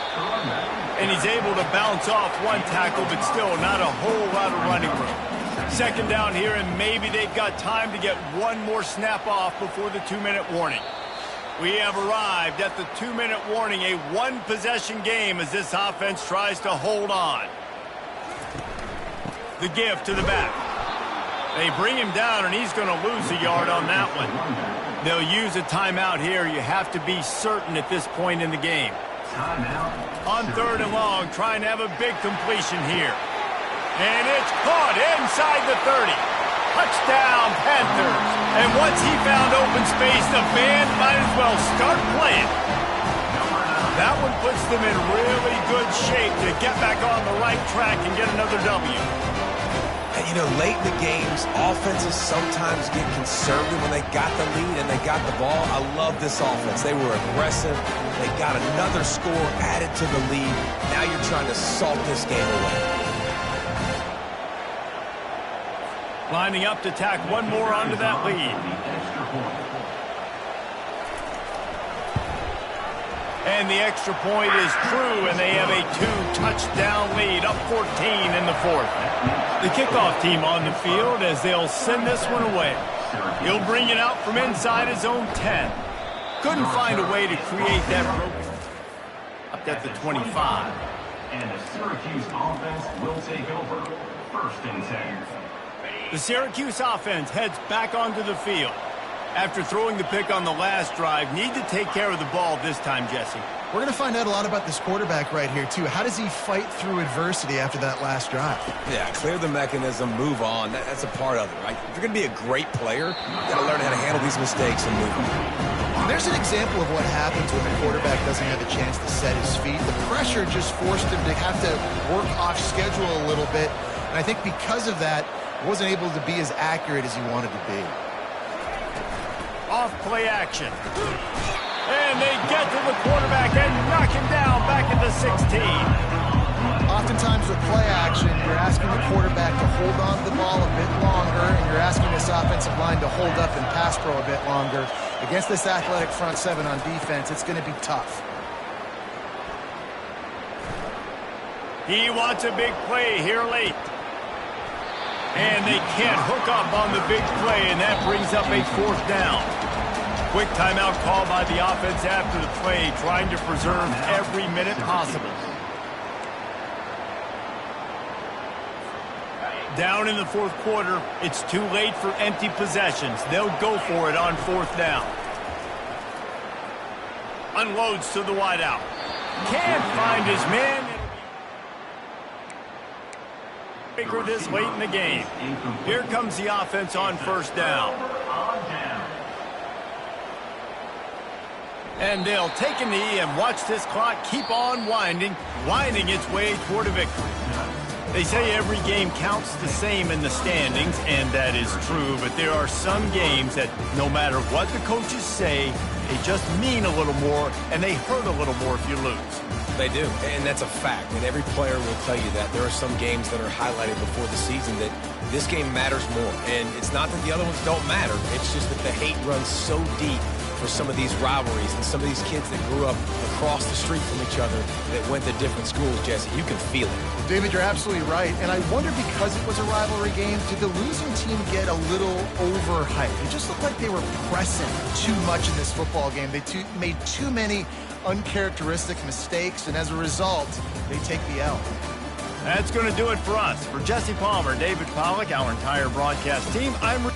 And he's able to bounce off one tackle, but still not a whole lot of running room. Second down here, and maybe they've got time to get one more snap off before the 2-minute warning. We have arrived at the 2-minute warning, a one-possession game as this offense tries to hold on. The give to the back. They bring him down, and he's going to lose a yard on that one. They'll use a timeout here. You have to be certain at this point in the game. On 3rd and long, trying to have a big completion here. And it's caught inside the 30. Touchdown, Panthers. And once he found open space, the band might as well start playing. That one puts them in really good shape to get back on the right track and get another W. And, you know, late in the games, offenses sometimes get conservative when they got the lead and they got the ball. I love this offense. They were aggressive. They got another score added to the lead. Now you're trying to salt this game away. Lining up to tack one more onto that lead. And the extra point is true, and they have a 2-touchdown lead, up 14 in the 4th. The kickoff team on the field as they'll send this one away. He'll bring it out from inside his own 10. Couldn't find a way to create that broken. Up at the 25. And the Syracuse offense will take over. 1st and 10. The Syracuse offense heads back onto the field. After throwing the pick on the last drive, need to take care of the ball this time, Jesse. We're going to find out a lot about this quarterback right here, too. How does he fight through adversity after that last drive? Yeah, clear the mechanism, move on. That's a part of it, right? If you're going to be a great player, you got to learn how to handle these mistakes and move on. There's an example of what happens when the quarterback doesn't have a chance to set his feet. The pressure just forced him to have to work off schedule a little bit. And I think because of that, wasn't able to be as accurate as he wanted to be. Off play action. And they get to the quarterback and knock him down back at the 16. Oftentimes with play action, you're asking the quarterback to hold on to the ball a bit longer, and you're asking this offensive line to hold up and pass pro a bit longer. Against this athletic front seven on defense, it's going to be tough. He wants a big play here late. And they can't hook up on the big play, and that brings up a 4th down. Quick timeout call by the offense after the play, trying to preserve every minute possible. Down in the 4th quarter, it's too late for empty possessions. They'll go for it on 4th down. Unloads to the wideout. Can't find his man. This late in the game. Here comes the offense on 1st down. And they'll take a knee and watch this clock keep on winding its way toward a victory. They say every game counts the same in the standings, and that is true, but there are some games that no matter what the coaches say, they just mean a little more, and they hurt a little more if you lose. They do, and that's a fact, and every player will tell you that. There are some games that are highlighted before the season that this game matters more, and it's not that the other ones don't matter. It's just that the hate runs so deep for some of these rivalries and some of these kids that grew up across the street from each other that went to different schools, Jesse. You can feel it. David, you're absolutely right, and I wonder because it was a rivalry game, did the losing team get a little overhyped? It just looked like they were pressing too much in this football game. They made too many uncharacteristic mistakes, and as a result, they take the L. That's going to do it for us. For Jesse Palmer, David Pollack, our entire broadcast team, I'm...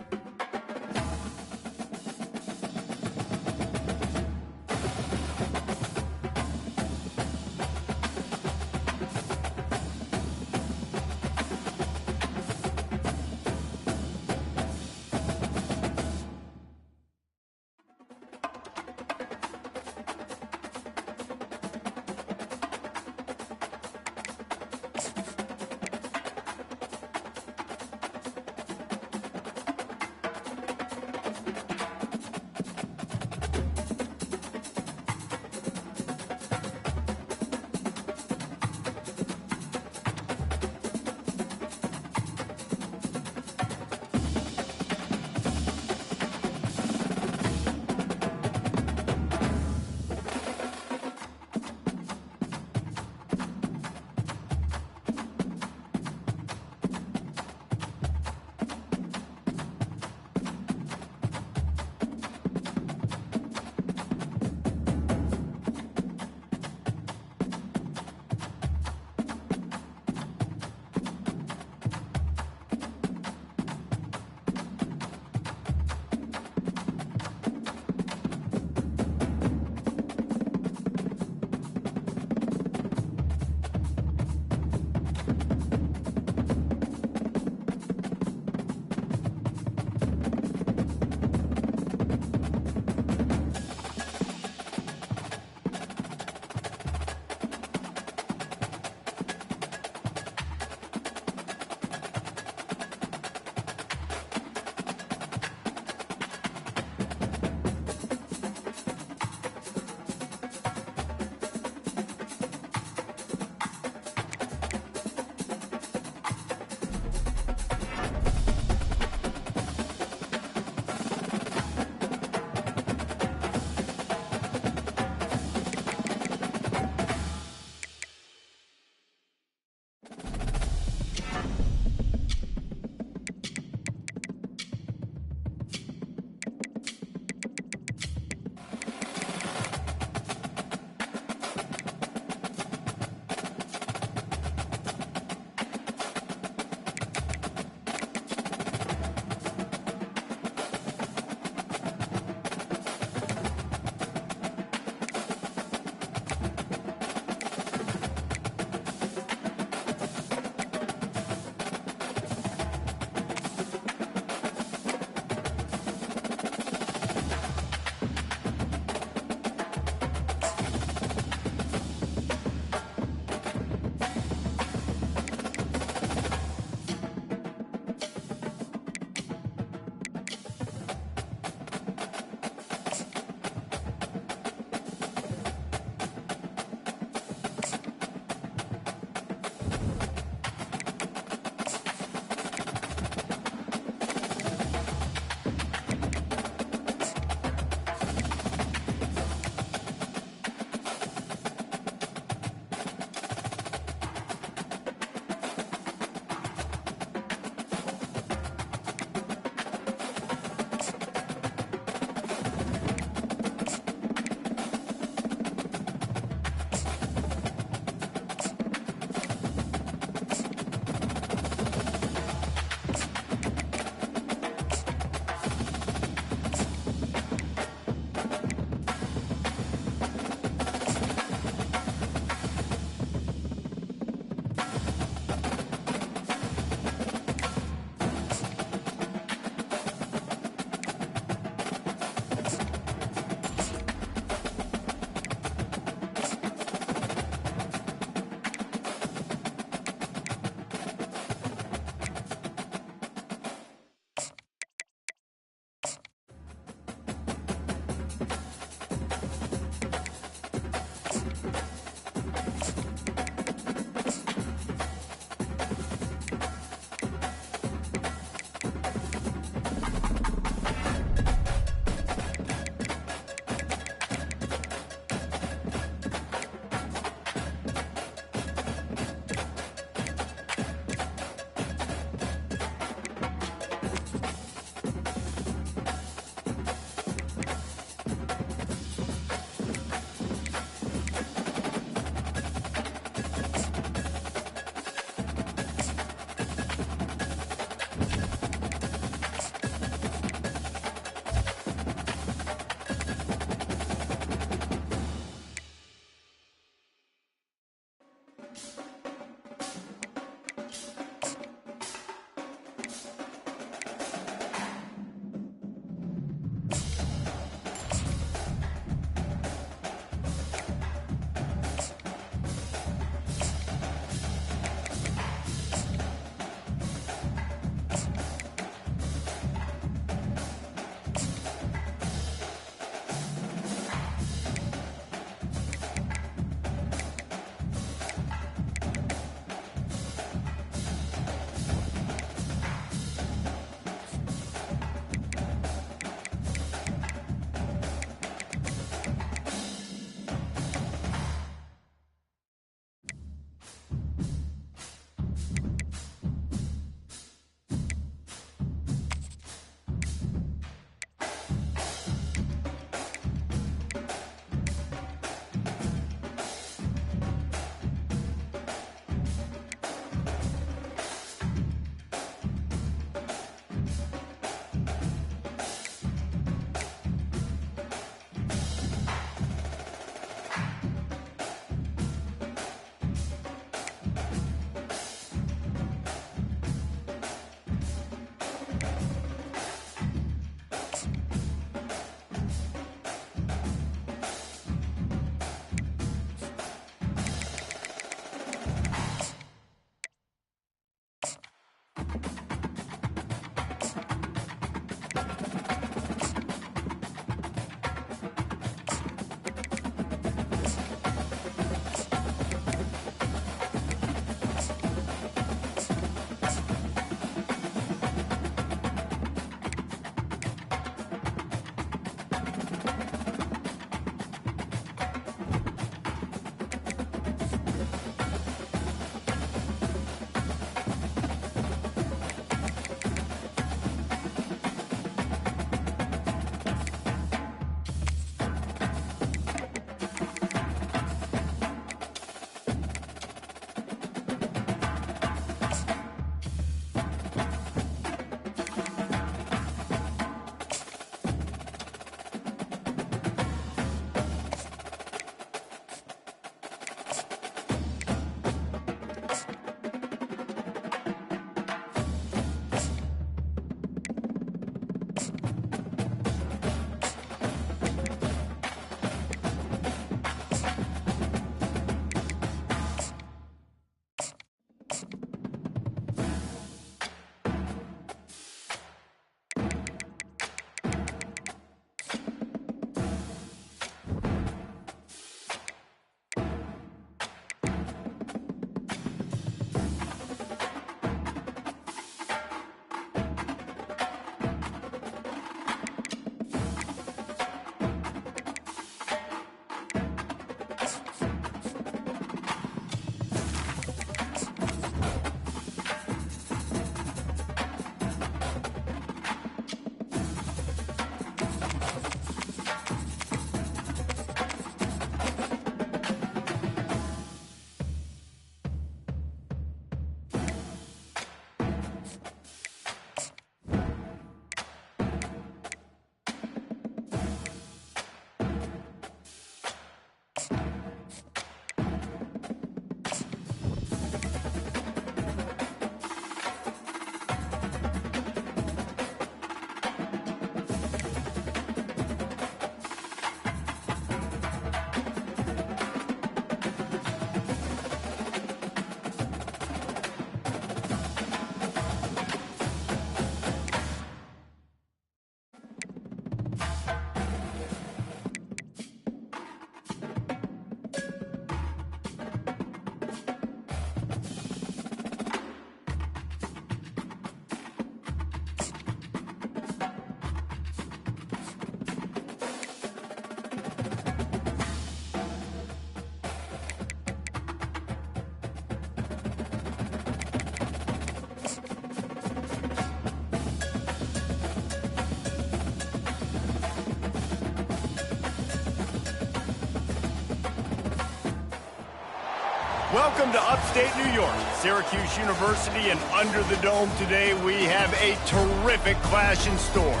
Welcome to upstate New York, Syracuse University, and under the dome today we have a terrific clash in store.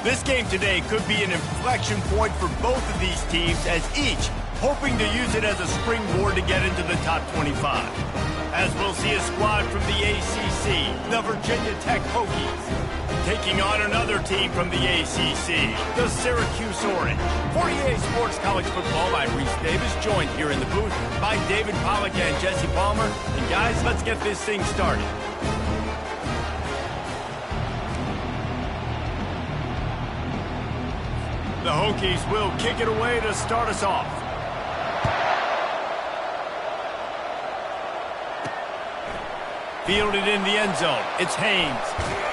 This game today could be an inflection point for both of these teams, as each hoping to use it as a springboard to get into the top 25. As we'll see a squad from the ACC, the Virginia Tech Hokies, taking on another team from the ACC, the Syracuse Orange. For EA Sports College Football, I'm Reese Davis, joined here in the booth by David Pollack and Jesse Palmer. And guys, let's get this thing started. The Hokies will kick it away to start us off. Fielded in the end zone. It's Haynes.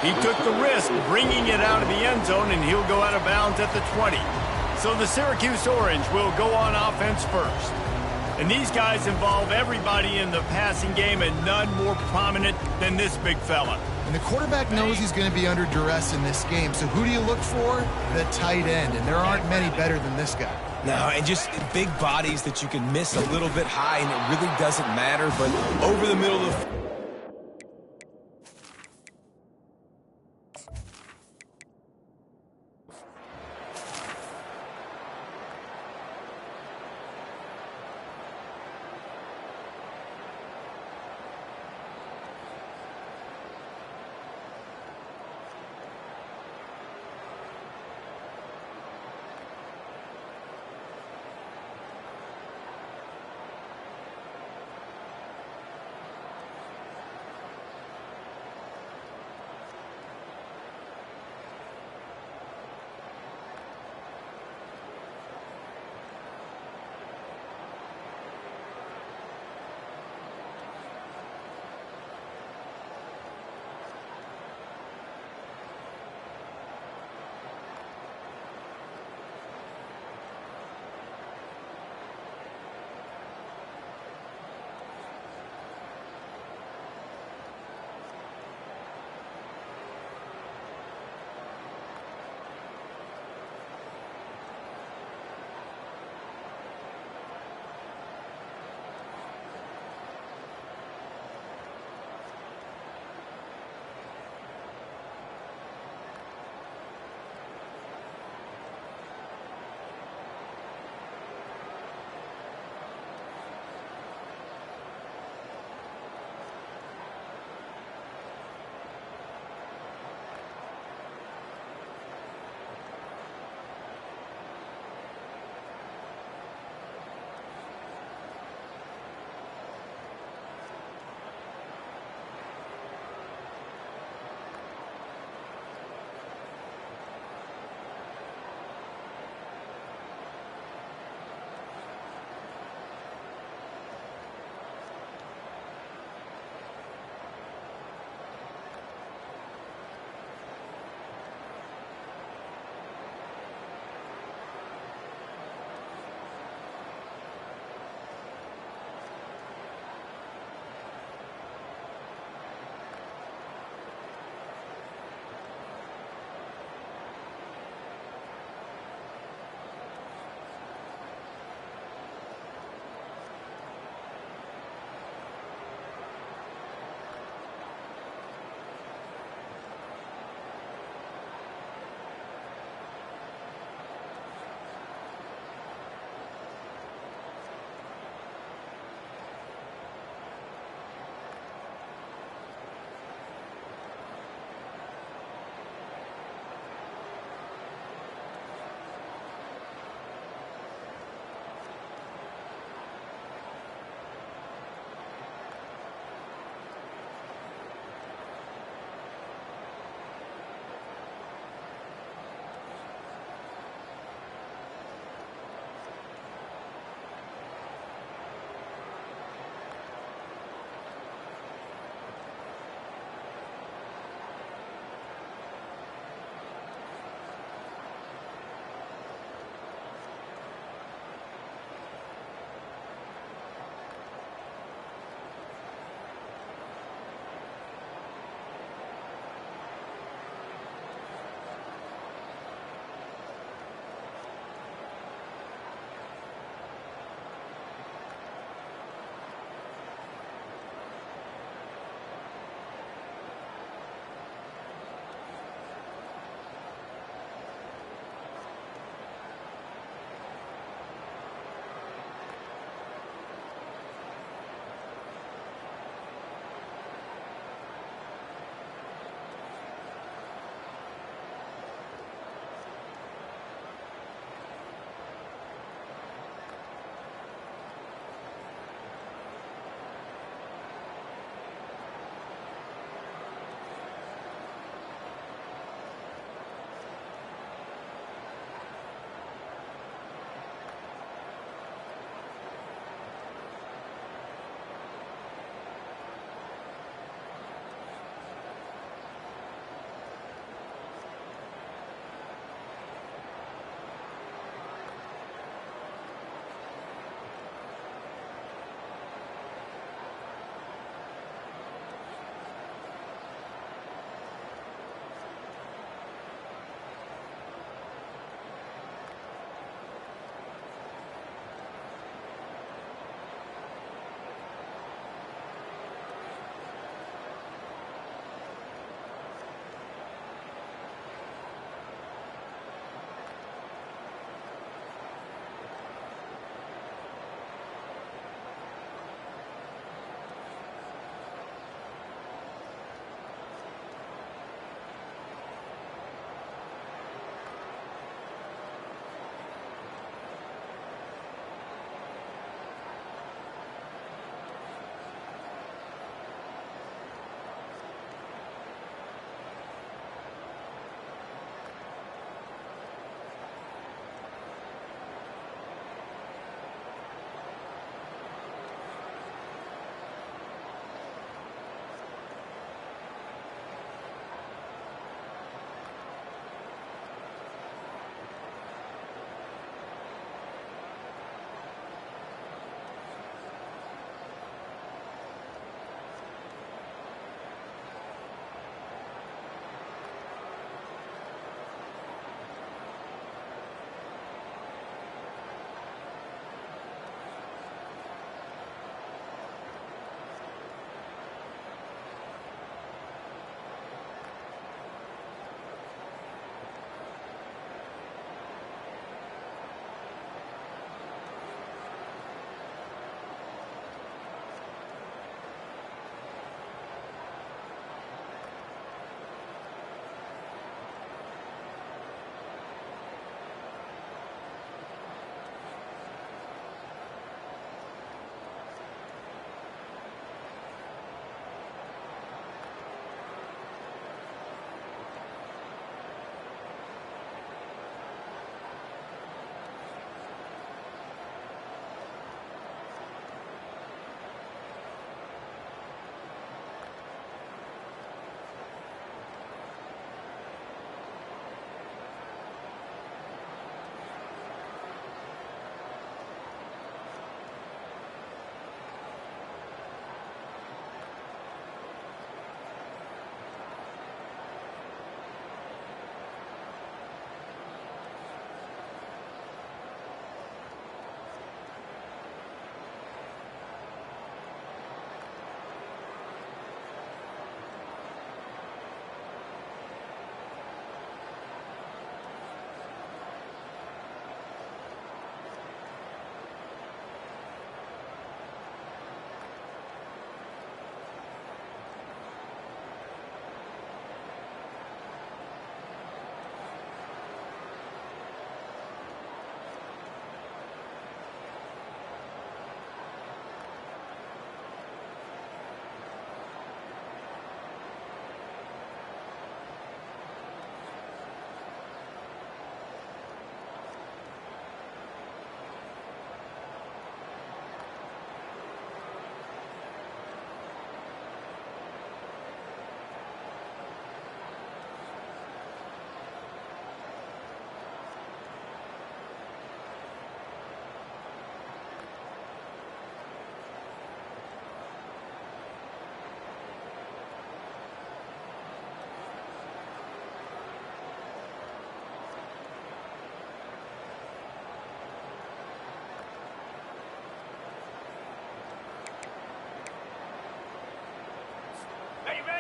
He took the risk bringing it out of the end zone, and he'll go out of bounds at the 20. So the Syracuse Orange will go on offense first. And these guys involve everybody in the passing game, and none more prominent than this big fella. And the quarterback knows he's going to be under duress in this game. So who do you look for? The tight end. And there aren't many better than this guy. No, and just big bodies that you can miss a little bit high, and it really doesn't matter. But over the middle of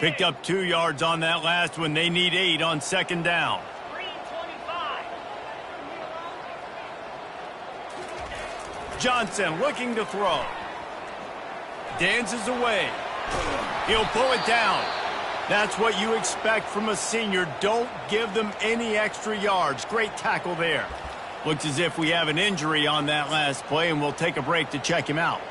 Picked up 2 yards on that last one. They need 8 on second down. Johnson looking to throw. Dances away. He'll pull it down. That's what you expect from a senior. Don't give them any extra yards. Great tackle there. Looks as if we have an injury on that last play, and we'll take a break to check him out.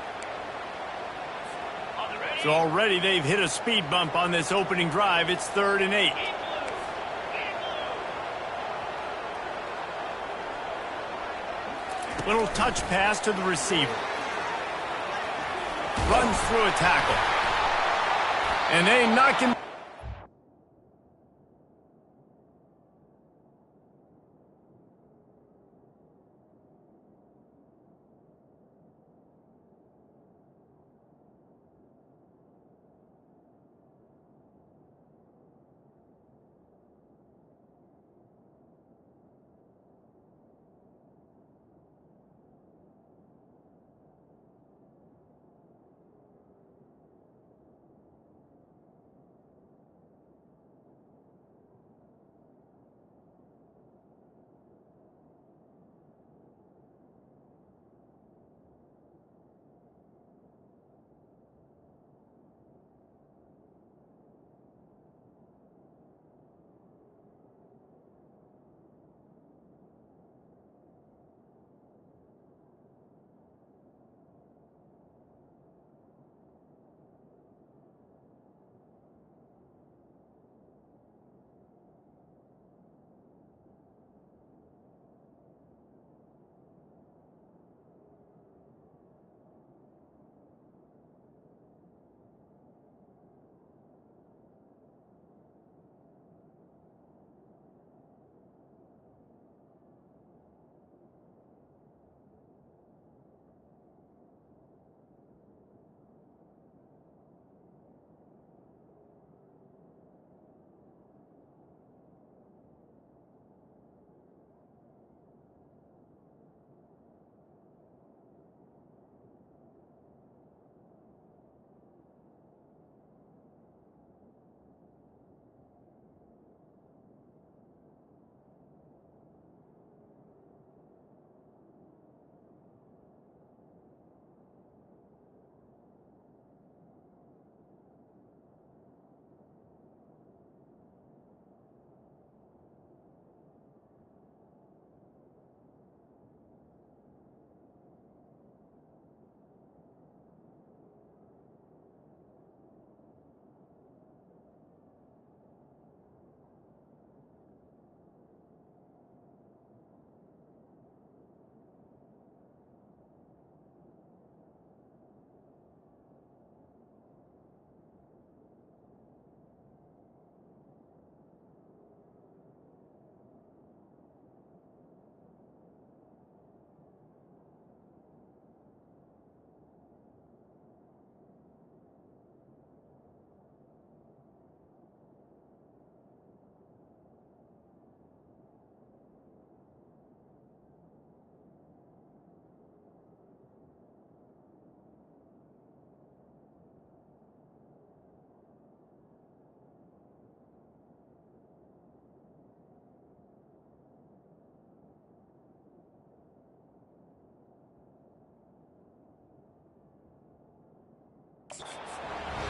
So already they've hit a speed bump on this opening drive. It's 3rd and 8. Little touch pass to the receiver. Runs through a tackle. And they knock him.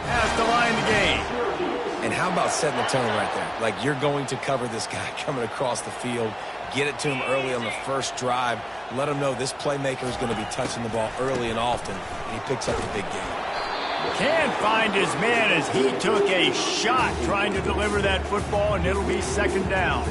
Has to line the game. And how about setting the tone right there? Like, you're going to cover this guy coming across the field, get it to him early on the first drive, let him know this playmaker is going to be touching the ball early and often, and he picks up the big game. Can't find his man as he took a shot trying to deliver that football, and it'll be second down.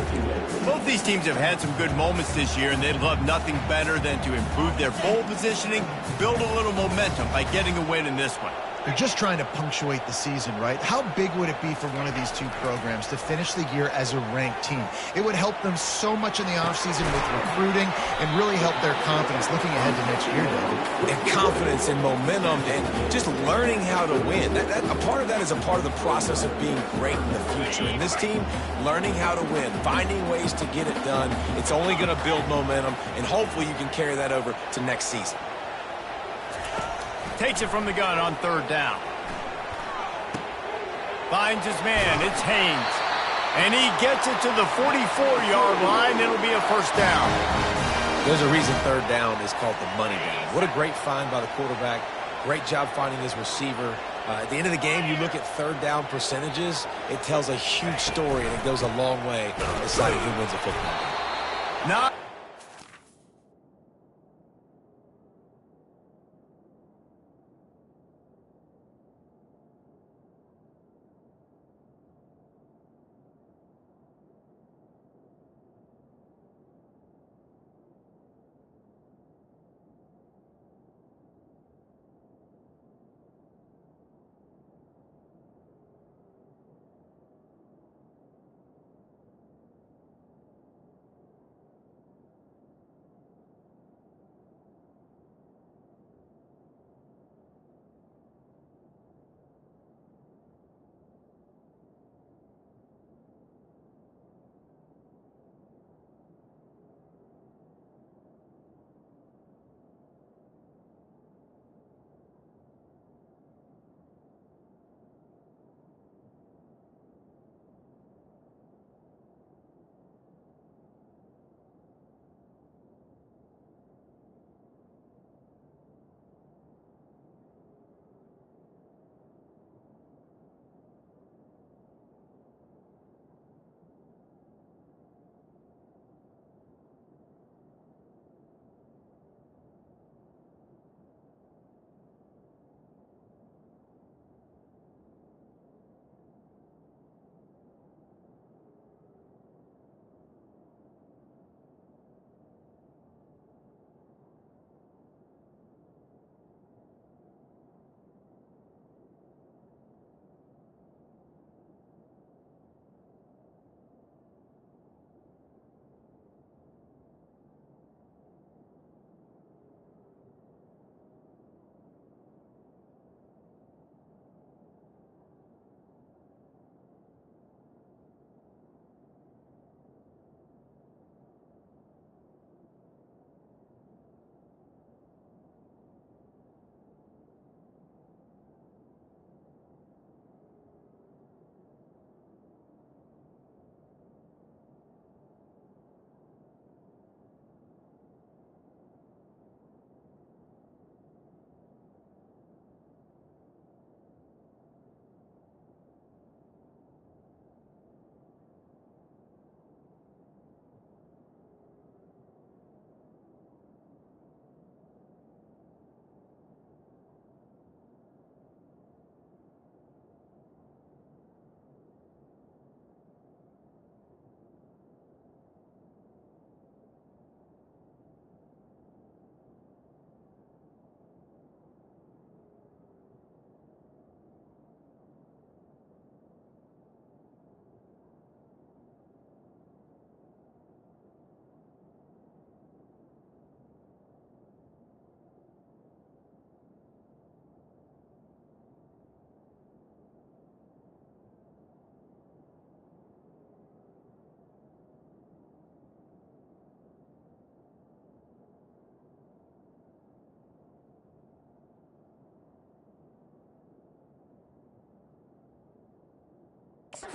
Both these teams have had some good moments this year, and they'd love nothing better than to improve their bowl positioning, build a little momentum by getting a win in this one. They're just trying to punctuate the season, right? How big would it be for one of these two programs to finish the year as a ranked team? It would help them so much in the offseason with recruiting and really help their confidence looking ahead to next year, David. And confidence and momentum and just learning how to win. A part of that is a part of the process of being great in the future. And this team, learning how to win, finding ways to get it done, it's only going to build momentum, and hopefully you can carry that over to next season. Takes it from the gun on third down. Finds his man. It's Haynes. And he gets it to the 44-yard line. It'll be a first down. There's a reason third down is called the money down. What a great find by the quarterback. Great job finding his receiver. At the end of the game, you look at third down percentages. It tells a huge story, and it goes a long way in deciding who wins a football game. Not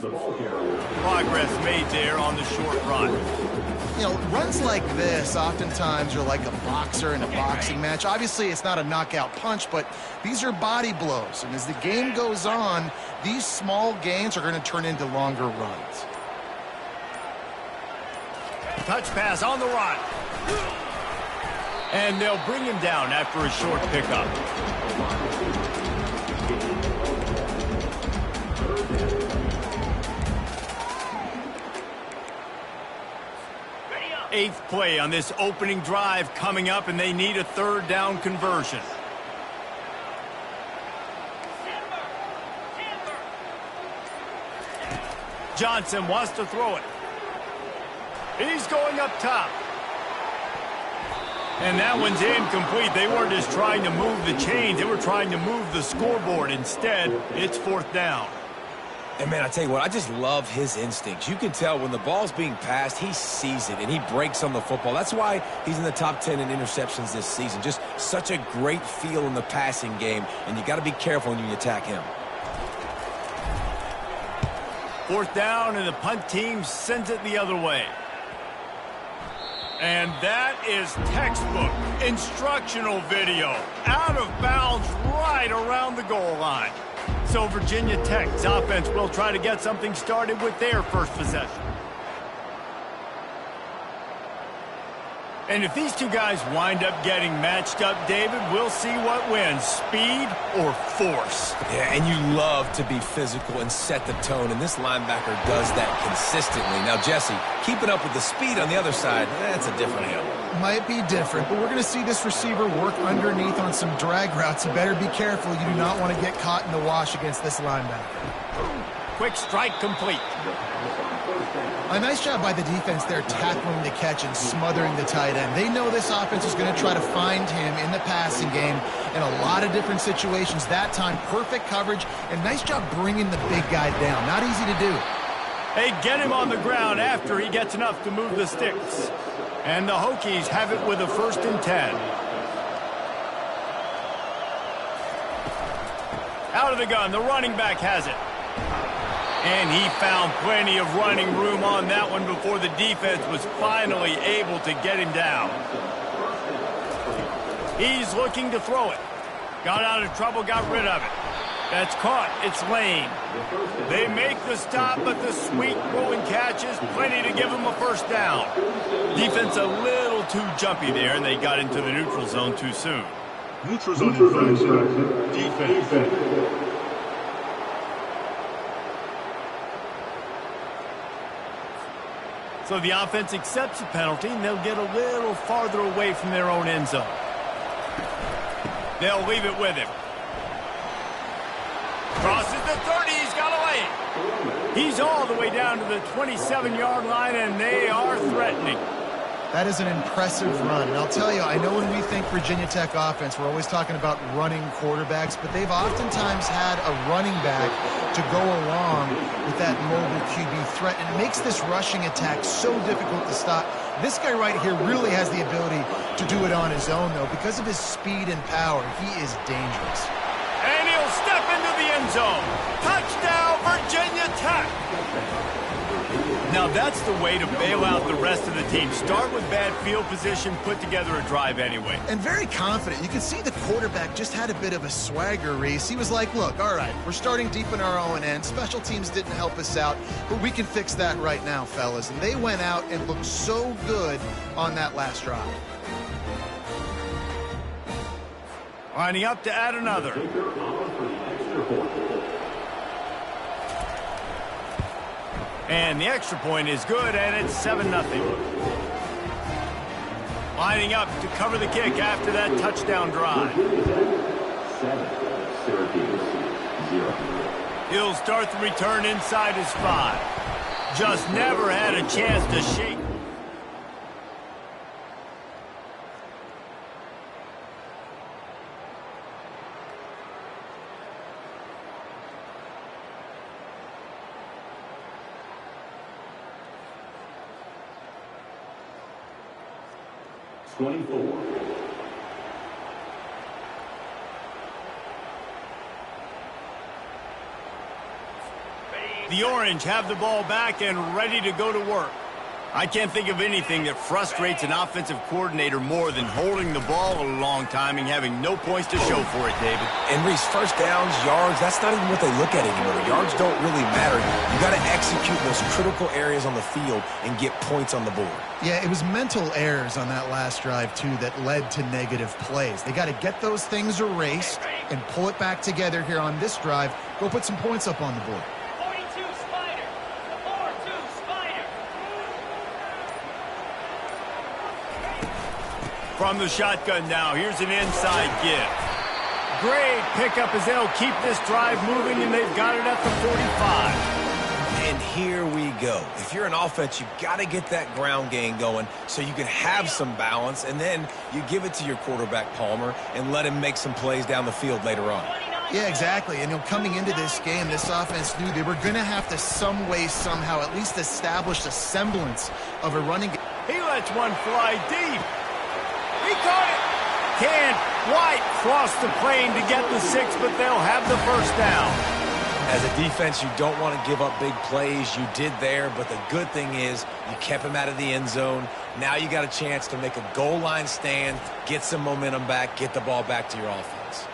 The ball carrier. progress made there on the short run. You know, runs like this oftentimes are like a boxer in a boxing match. Obviously, it's not a knockout punch, but these are body blows. And as the game goes on, these small gains are going to turn into longer runs. Touch pass on the run. And they'll bring him down after a short pickup. Eighth play on this opening drive coming up, and they need a third down conversion. Johnson wants to throw it. He's going up top. And that one's incomplete. They weren't just trying to move the chains. They were trying to move the scoreboard. Instead, it's fourth down. And, man, I tell you what, I just love his instincts. You can tell when the ball's being passed, he sees it, and he breaks on the football. That's why he's in the top 10 in interceptions this season. Just such a great feel in the passing game, and you got to be careful when you attack him. Fourth down, and the punt team sends it the other way. And that is textbook instructional video. Out of bounds right around the goal line. So Virginia Tech's offense will try to get something started with their first possession. And if these two guys wind up getting matched up, David, we'll see what wins, speed or force. Yeah, and you love to be physical and set the tone, and this linebacker does that consistently. Now, Jesse, keeping up with the speed on the other side, that's a different animal. Might be different, but we're going to see this receiver work underneath on some drag routes. You better be careful. You do not want to get caught in the wash against this linebacker. Quick strike complete. A nice job by the defense there tackling the catch and smothering the tight end. They know this offense is going to try to find him in the passing game in a lot of different situations. That time, perfect coverage, and nice job bringing the big guy down. Not easy to do. They get him on the ground after he gets enough to move the sticks. And the Hokies have it with a 1st and 10. Out of the gun, the running back has it. And he found plenty of running room on that one before the defense was finally able to get him down. He's looking to throw it. Got out of trouble, got rid of it. That's caught. It's Lane. They make the stop, but the sweet rolling catch is plenty to give them a 1st down. Defense a little too jumpy there, and they got into the neutral zone too soon. Neutral zone infraction. Defense. So the offense accepts the penalty, and they'll get a little farther away from their own end zone. They'll leave it with him. Crosses the 30, he's got a lane. He's all the way down to the 27-yard line, and they are threatening. That is an impressive run. And I'll tell you, I know when we think Virginia Tech offense, we're always talking about running quarterbacks, but they've oftentimes had a running back to go along with that mobile QB threat. And it makes this rushing attack so difficult to stop. This guy right here really has the ability to do it on his own, though. Because of his speed and power, he is dangerous. And he'll step into the end zone. Touchdown, Virginia Tech. Now that's the way to bail out the rest of the team. Start with bad field position, put together a drive anyway. And very confident. You can see the quarterback just had a bit of a swagger, Reese. He was like, look, all right, we're starting deep in our own end. Special teams didn't help us out, but we can fix that right now, fellas. And they went out and looked so good on that last drive. Lining up to add another. And the extra point is good, and it's 7-0. Lining up to cover the kick after that touchdown drive. 7, Syracuse, 0. He'll start the return inside his 5. Just never had a chance to shake. The Orange have the ball back and ready to go to work. I can't think of anything that frustrates an offensive coordinator more than holding the ball a long time and having no points to show for it, David. And Reese, 1st downs, yards, that's not even what they look at anymore. Yards don't really matter. You got to execute those critical areas on the field and get points on the board. Yeah, it was mental errors on that last drive, too, that led to negative plays. They got to get those things erased and pull it back together here on this drive. Go put some points up on the board. From the shotgun now, here's an inside give. Great pickup as they'll keep this drive moving, and they've got it at the 45. And here we go. If you're an offense, you've got to get that ground game going so you can have some balance, and then you give it to your quarterback, Palmer, and let him make some plays down the field later on. Yeah, exactly. And coming into this game, this offense knew they were going to have to some way, somehow, at least establish a semblance of a running game. He lets one fly deep. He caught it. Can't quite cross the plane to get the 6, but they'll have the 1st down. As a defense, you don't want to give up big plays. You did there, but the good thing is you kept him out of the end zone. Now you got a chance to make a goal line stand, get some momentum back, get the ball back to your offense.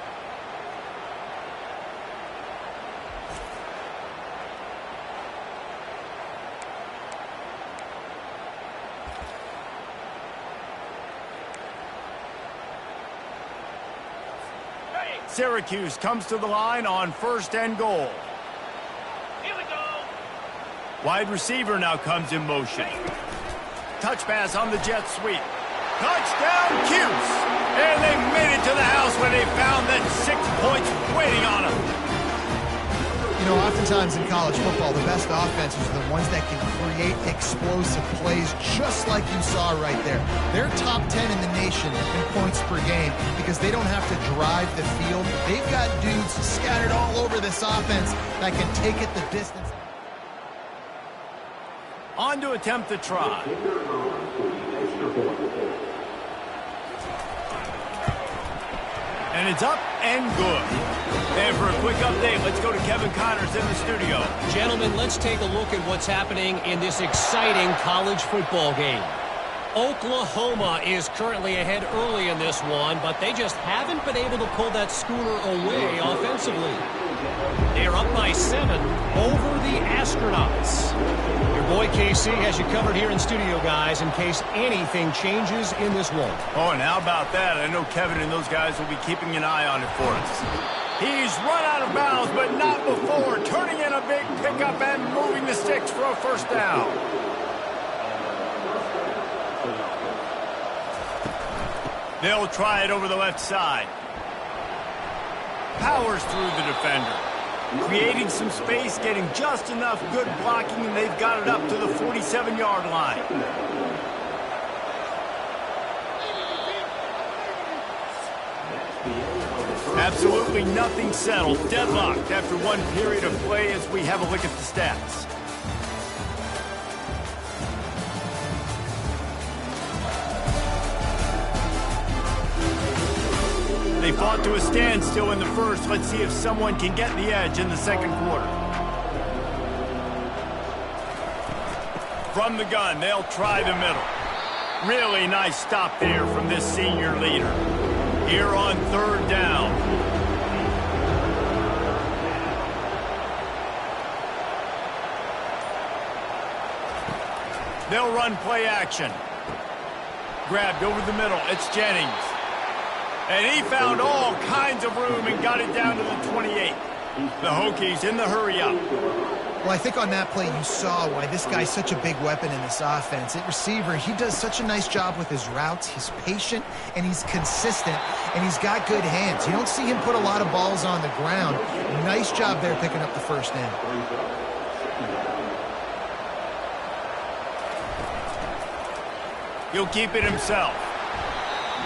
Syracuse comes to the line on 1st and goal. Here we go. Wide receiver now comes in motion. Touch pass on the jet sweep. Touchdown, Cuse! And they made it to the house when they found that 6 points waiting on them. You know, oftentimes in college football, the best offenses are the ones that can create explosive plays, just like you saw right there. They're top 10 in the nation in points per game because they don't have to drive the field. They've got dudes scattered all over this offense that can take it the distance. On to attempt the try. And it's up and good. And for a quick update, let's go to Kevin Connors in the studio. Gentlemen, let's take a look at what's happening in this exciting college football game. Oklahoma is currently ahead early in this one, but they just haven't been able to pull that schooner away offensively. They are up by 7 over the Astronauts. Your boy KC has you covered here in studio, guys, in case anything changes in this one. Oh, and how about that? I know Kevin and those guys will be keeping an eye on it for us. He's run out of bounds, but not before. Turning in a big pickup and moving the sticks for a 1st down. They'll try it over the left side. Powers through the defender. Creating some space, getting just enough good blocking, and they've got it up to the 47-yard line. Absolutely nothing settled. Deadlocked after one period of play as we have a look at the stats. They fought to a standstill in the first. Let's see if someone can get the edge in the 2nd quarter. From the gun, they'll try the middle. Really nice stop there from this senior leader. Here on 3rd down. They'll run play action. Grabbed over the middle. It's Jennings. And he found all kinds of room and got it down to the 28. The Hokies in the hurry-up. Well, I think on that play you saw why this guy's such a big weapon in this offense. At receiver, he does such a nice job with his routes. He's patient, and he's consistent, and he's got good hands. You don't see him put a lot of balls on the ground. Nice job there picking up the 1st down. He'll keep it himself.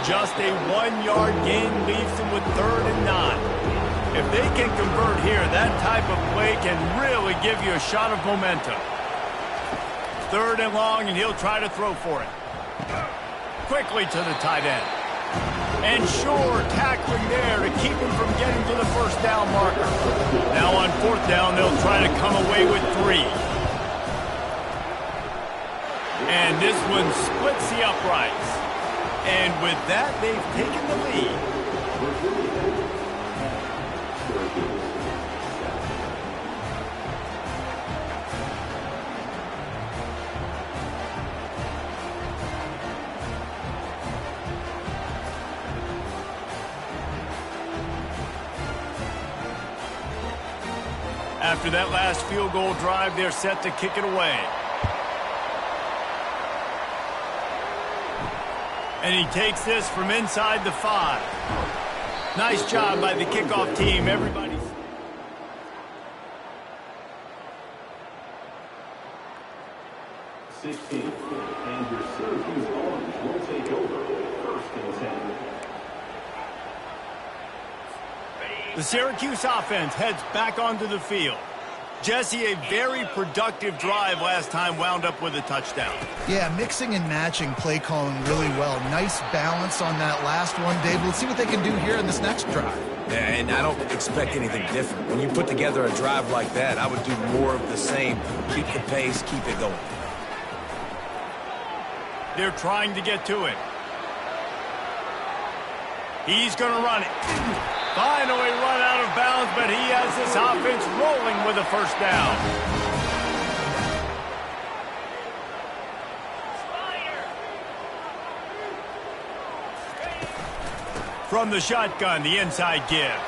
Just a 1-yard gain leaves him with 3rd and 9. If they can convert here, that type of play can really give you a shot of momentum. 3rd and long, and he'll try to throw for it. Quickly to the tight end. And sure, tackling there to keep him from getting to the 1st down marker. Now on 4th down, they'll try to come away with 3. And this one splits the uprights. And with that, they've taken the lead. After that last field goal drive, they're set to kick it away. And he takes this from inside the 5. Nice job by the kickoff team. Everybody's... And your Syracuse Orange will take over 1st and 10. The Syracuse offense heads back onto the field. Jesse, a very productive drive last time wound up with a touchdown. Yeah, mixing and matching play calling really well. Nice balance on that last one, Dave. Let's see what they can do here in this next drive. And I don't expect anything different. When you put together a drive like that, I would do more of the same. Keep the pace, keep it going. They're trying to get to it. He's going to run it. Finally run out of bounds, but he has this offense rolling with a first down. From the shotgun, the inside give.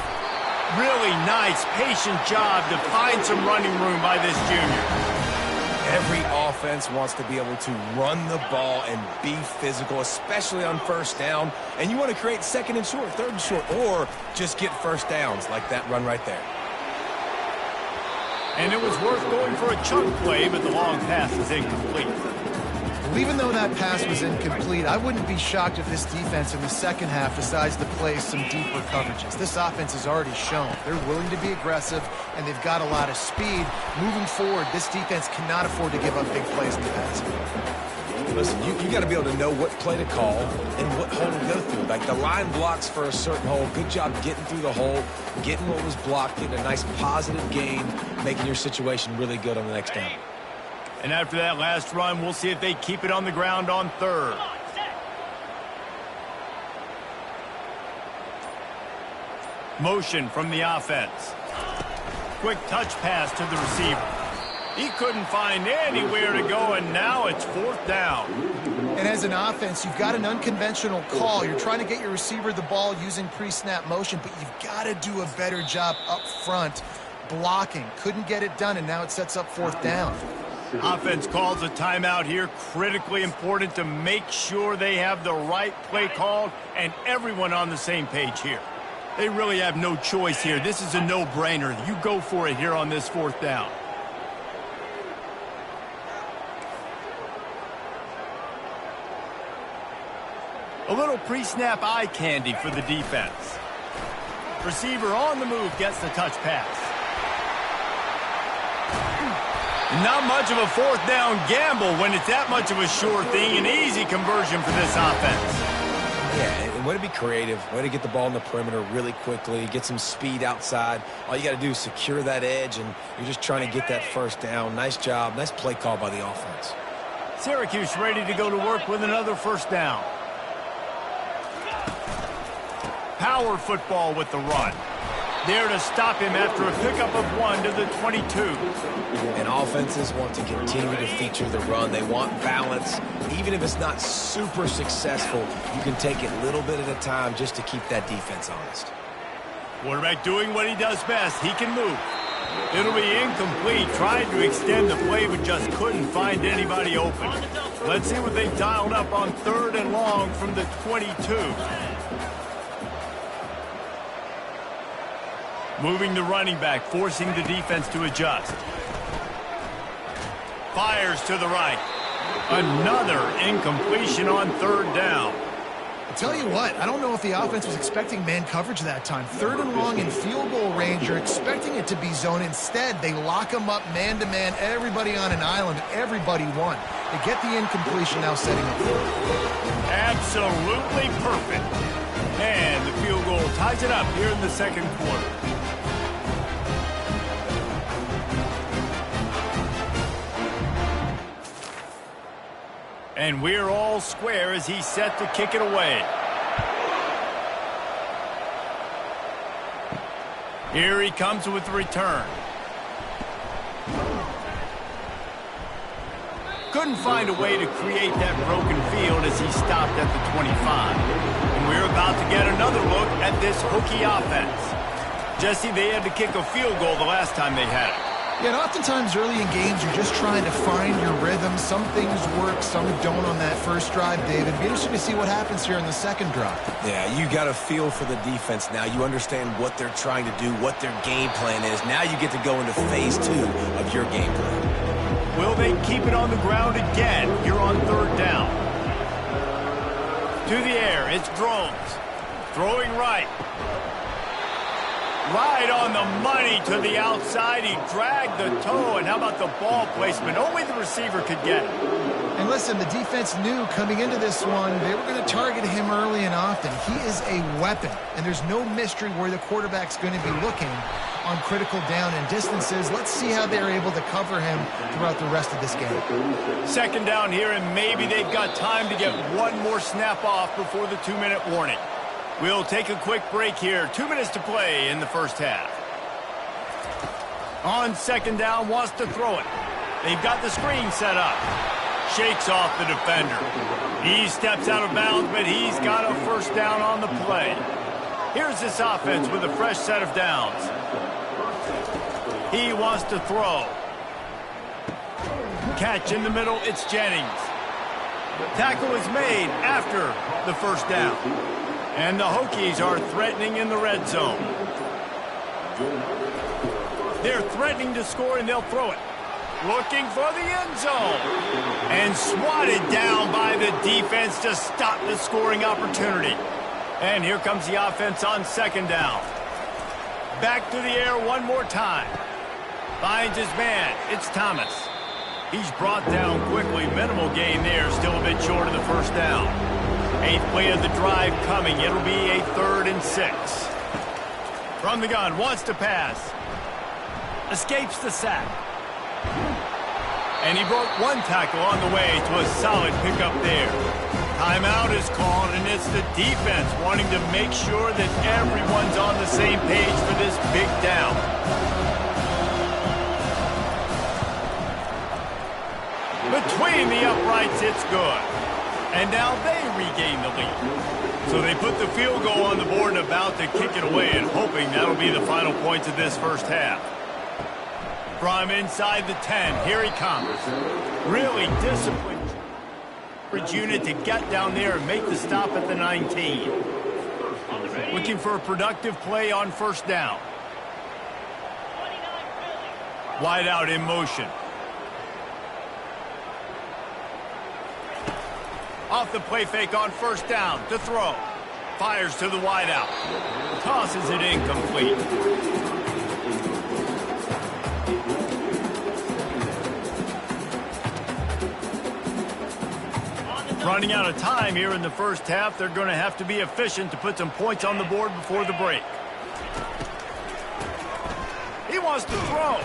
Really nice, patient job to find some running room by this junior. Every offense wants to be able to run the ball and be physical, especially on first down. And you want to create second and short, third and short, or just get first downs like that run right there. And it was worth going for a chunk play, but the long pass is incomplete. Well, even though that pass was incomplete, I wouldn't be shocked if this defense in the second half decides to play some deeper coverages. This offense has already shown they're willing to be aggressive, and they've got a lot of speed. Moving forward, this defense cannot afford to give up big plays in the pass. Listen, you got to be able to know what play to call and what hole to go through. Like the line blocks for a certain hole. Good job getting through the hole, getting what was blocked, getting a nice positive gain, making your situation really good on the next down. And after that last run, we'll see if they keep it on the ground on third. Motion from the offense. Quick touch pass to the receiver. He couldn't find anywhere to go, and now it's fourth down. And as an offense, you've got an unconventional call. You're trying to get your receiver the ball using pre-snap motion, but you've got to do a better job up front blocking. Couldn't get it done, and now it sets up fourth down. Offense calls a timeout here. Critically important to make sure they have the right play called and everyone on the same page here. They really have no choice here. This is a no-brainer. You go for it here on this fourth down. A little pre-snap eye candy for the defense. Receiver on the move gets the touch pass. Not much of a fourth down gamble when it's that much of a sure thing. An easy conversion for this offense. Yeah, and way to be creative, way to get the ball in the perimeter really quickly, get some speed outside. All you got to do is secure that edge, and you're just trying to get that first down. Nice job, nice play call by the offense. Syracuse ready to go to work with another first down. Power football with the run. There to stop him after a pickup of 1 to the 22. And offenses want to continue to feature the run. They want balance. Even if it's not super successful, you can take it little bit at a time just to keep that defense honest. Quarterback doing what he does best. He can move. It'll be incomplete. Trying to extend the play, but just couldn't find anybody open. Let's see what they've dialed up on third and long from the 22. Moving the running back, forcing the defense to adjust. Fires to the right. Another incompletion on third down. I'll tell you what, I don't know if the offense was expecting man coverage that time. Third and long in field goal range, you're expecting it to be zone. Instead, they lock them up man-to-man, everybody on an island, everybody won. They get the incompletion, now setting up third. Absolutely perfect. And the field goal ties it up here in the second quarter. And we're all square as he's set to kick it away. Here he comes with the return. Couldn't find a way to create that broken field as he stopped at the 25. And we're about to get another look at this hooky offense. Jesse, they had to kick a field goal the last time they had it. Yeah, and oftentimes early in games, you're just trying to find your rhythm. Some things work, some don't on that first drive, David. It'd be interesting to see what happens here in the second drive. Yeah, you got a feel for the defense now. You understand what they're trying to do, what their game plan is. Now you get to go into phase 2 of your game plan. Will they keep it on the ground again? You're on third down. To the air, it's Drones. Throwing right. Right on the money to the outside. He dragged the toe, and how about the ball placement? Only the receiver could get it. And listen, the defense knew coming into this one, they were going to target him early and often. He is a weapon, and there's no mystery where the quarterback's going to be looking on critical down and distances. Let's see how they're able to cover him throughout the rest of this game. Second down here, and maybe they've got time to get one more snap off before the 2-minute warning. We'll take a quick break here. 2 minutes to play in the first half. On second down, wants to throw it. They've got the screen set up. Shakes off the defender. He steps out of bounds, but he's got a first down on the play. Here's this offense with a fresh set of downs. He wants to throw. Catch in the middle, it's Jennings. Tackle is made after the first down. And the Hokies are threatening in the red zone. They're threatening to score, and they'll throw it. Looking for the end zone. And swatted down by the defense to stop the scoring opportunity. And here comes the offense on second down. Back to the air one more time. Finds his man. It's Thomas. He's brought down quickly. Minimal gain there. Still a bit short of the first down. 8th play of the drive coming. It'll be a 3rd and 6. From the gun. Wants to pass. Escapes the sack. And he broke one tackle on the way to a solid pickup there. Timeout is called, and it's the defense wanting to make sure that everyone's on the same page for this big down. Between the uprights, it's good. And now they regain the lead. So they put the field goal on the board and about to kick it away, and hoping that'll be the final points of this first half. From inside the 10, here he comes. Really disciplined unit to get down there and make the stop at the 19. Looking for a productive play on first down. Wide out in motion. Off the play fake on first down to throw. Fires to the wide out. Tosses it incomplete. Running out of time here in the first half. They're going to have to be efficient to put some points on the board before the break. He wants to throw.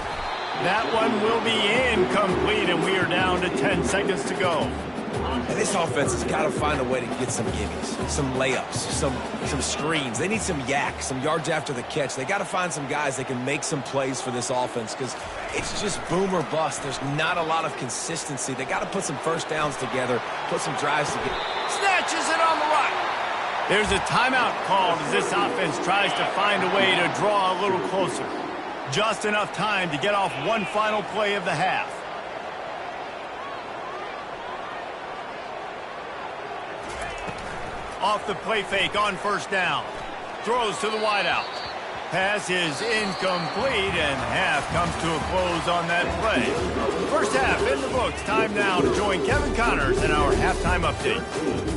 That one will be incomplete, and we are down to 10 seconds to go. And this offense has got to find a way to get some gimmies, some layups, some screens. They need some yak, some yards after the catch. They got to find some guys that can make some plays for this offense because it's just boom or bust. There's not a lot of consistency. They got to put some first downs together, put some drives together. Snatches it on the right. There's a timeout called as this offense tries to find a way to draw a little closer. Just enough time to get off one final play of the half. Off the play fake on first down. Throws to the wideout. Pass is incomplete, and half comes to a close on that play. First half in the books. Time now to join Kevin Connors in our halftime update.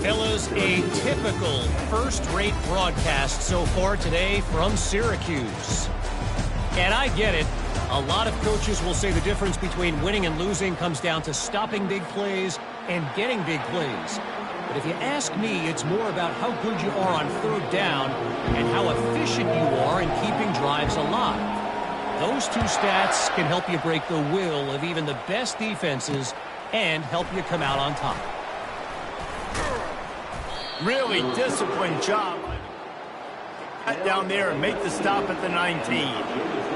Fellas, a typical first-rate broadcast so far today from Syracuse. And I get it. A lot of coaches will say the difference between winning and losing comes down to stopping big plays and getting big plays. But if you ask me, it's more about how good you are on third down and how efficient you are in keeping drives alive. Those two stats can help you break the will of even the best defenses and help you come out on top. Really disciplined job. Cut down there and make the stop at the 19.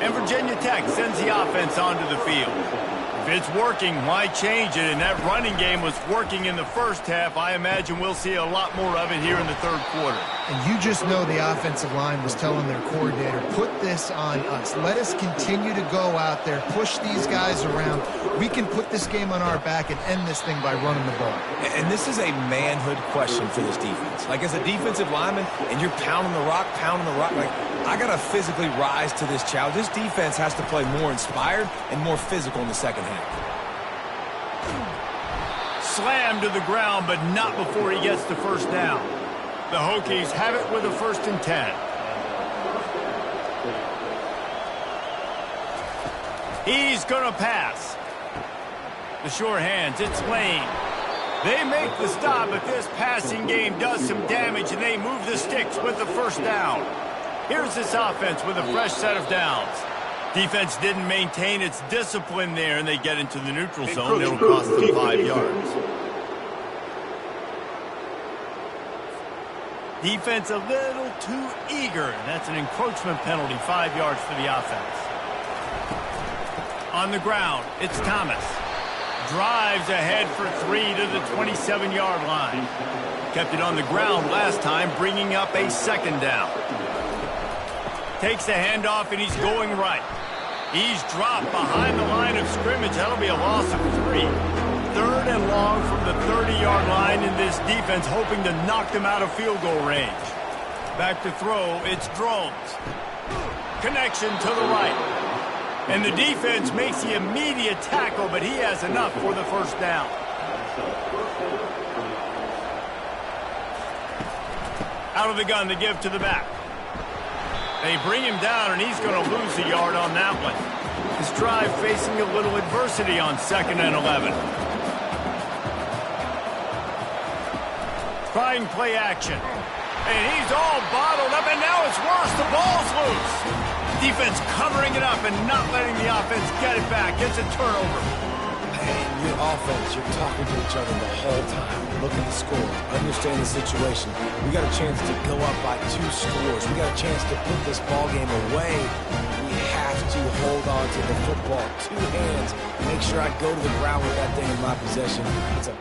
And Virginia Tech sends the offense onto the field. If it's working, why change it? And that running game was working in the first half. I imagine we'll see a lot more of it here in the third quarter. And you just know the offensive line was telling their coordinator, put this on us. Let us continue to go out there, push these guys around. We can put this game on our back and end this thing by running the ball. And this is a manhood question for this defense. Like, as a defensive lineman, and you're pounding the rock, like, I got to physically rise to this challenge. This defense has to play more inspired and more physical in the second half. Slammed to the ground, but not before he gets the first down. The Hokies have it with a 1st and 10. He's going to pass. The sure hands, it's Lane. They make the stop, but this passing game does some damage, and they move the sticks with the first down. Here's this offense with a fresh set of downs. Defense didn't maintain its discipline there, and they get into the neutral zone. It'll cost them 5 yards. Defense a little too eager, and that's an encroachment penalty, 5 yards for the offense. On the ground, it's Thomas. Drives ahead for 3 to the 27-yard line. Kept it on the ground last time, bringing up a second down. Takes the handoff, and he's going right. He's dropped behind the line of scrimmage. That'll be a loss of 3. 3rd and long from the 30-yard line in this defense, hoping to knock them out of field goal range. Back to throw, it's Drones. Connection to the right. And the defense makes the immediate tackle, but he has enough for the first down. Out of the gun to give to the back. They bring him down, and he's going to lose a yard on that one. His drive facing a little adversity on 2nd and 11. Trying play action. And he's all bottled up, and now it's worse. The ball's loose. Defense covering it up and not letting the offense get it back. It's a turnover. And your offense, you're talking to each other the whole time. Look at the score. Understand the situation. We got a chance to go up by 2 scores. We got a chance to put this ball game away. We have to hold on to the football. 2 hands. Make sure I go to the ground with that thing in my possession. It's a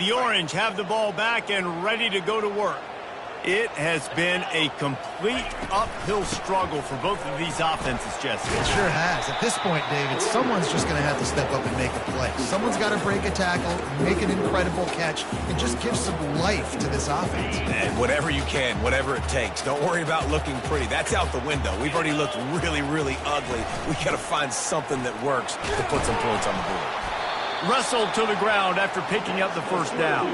The Orange have the ball back and ready to go to work. It has been a complete uphill struggle for both of these offenses, Jesse. It sure has. At this point, David, someone's just going to have to step up and make a play. Someone's got to break a tackle, make an incredible catch, and just give some life to this offense. And whatever you can, whatever it takes. Don't worry about looking pretty. That's out the window. We've already looked really, really ugly. We got to find something that works to put some points on the board. Wrestled to the ground after picking up the first down.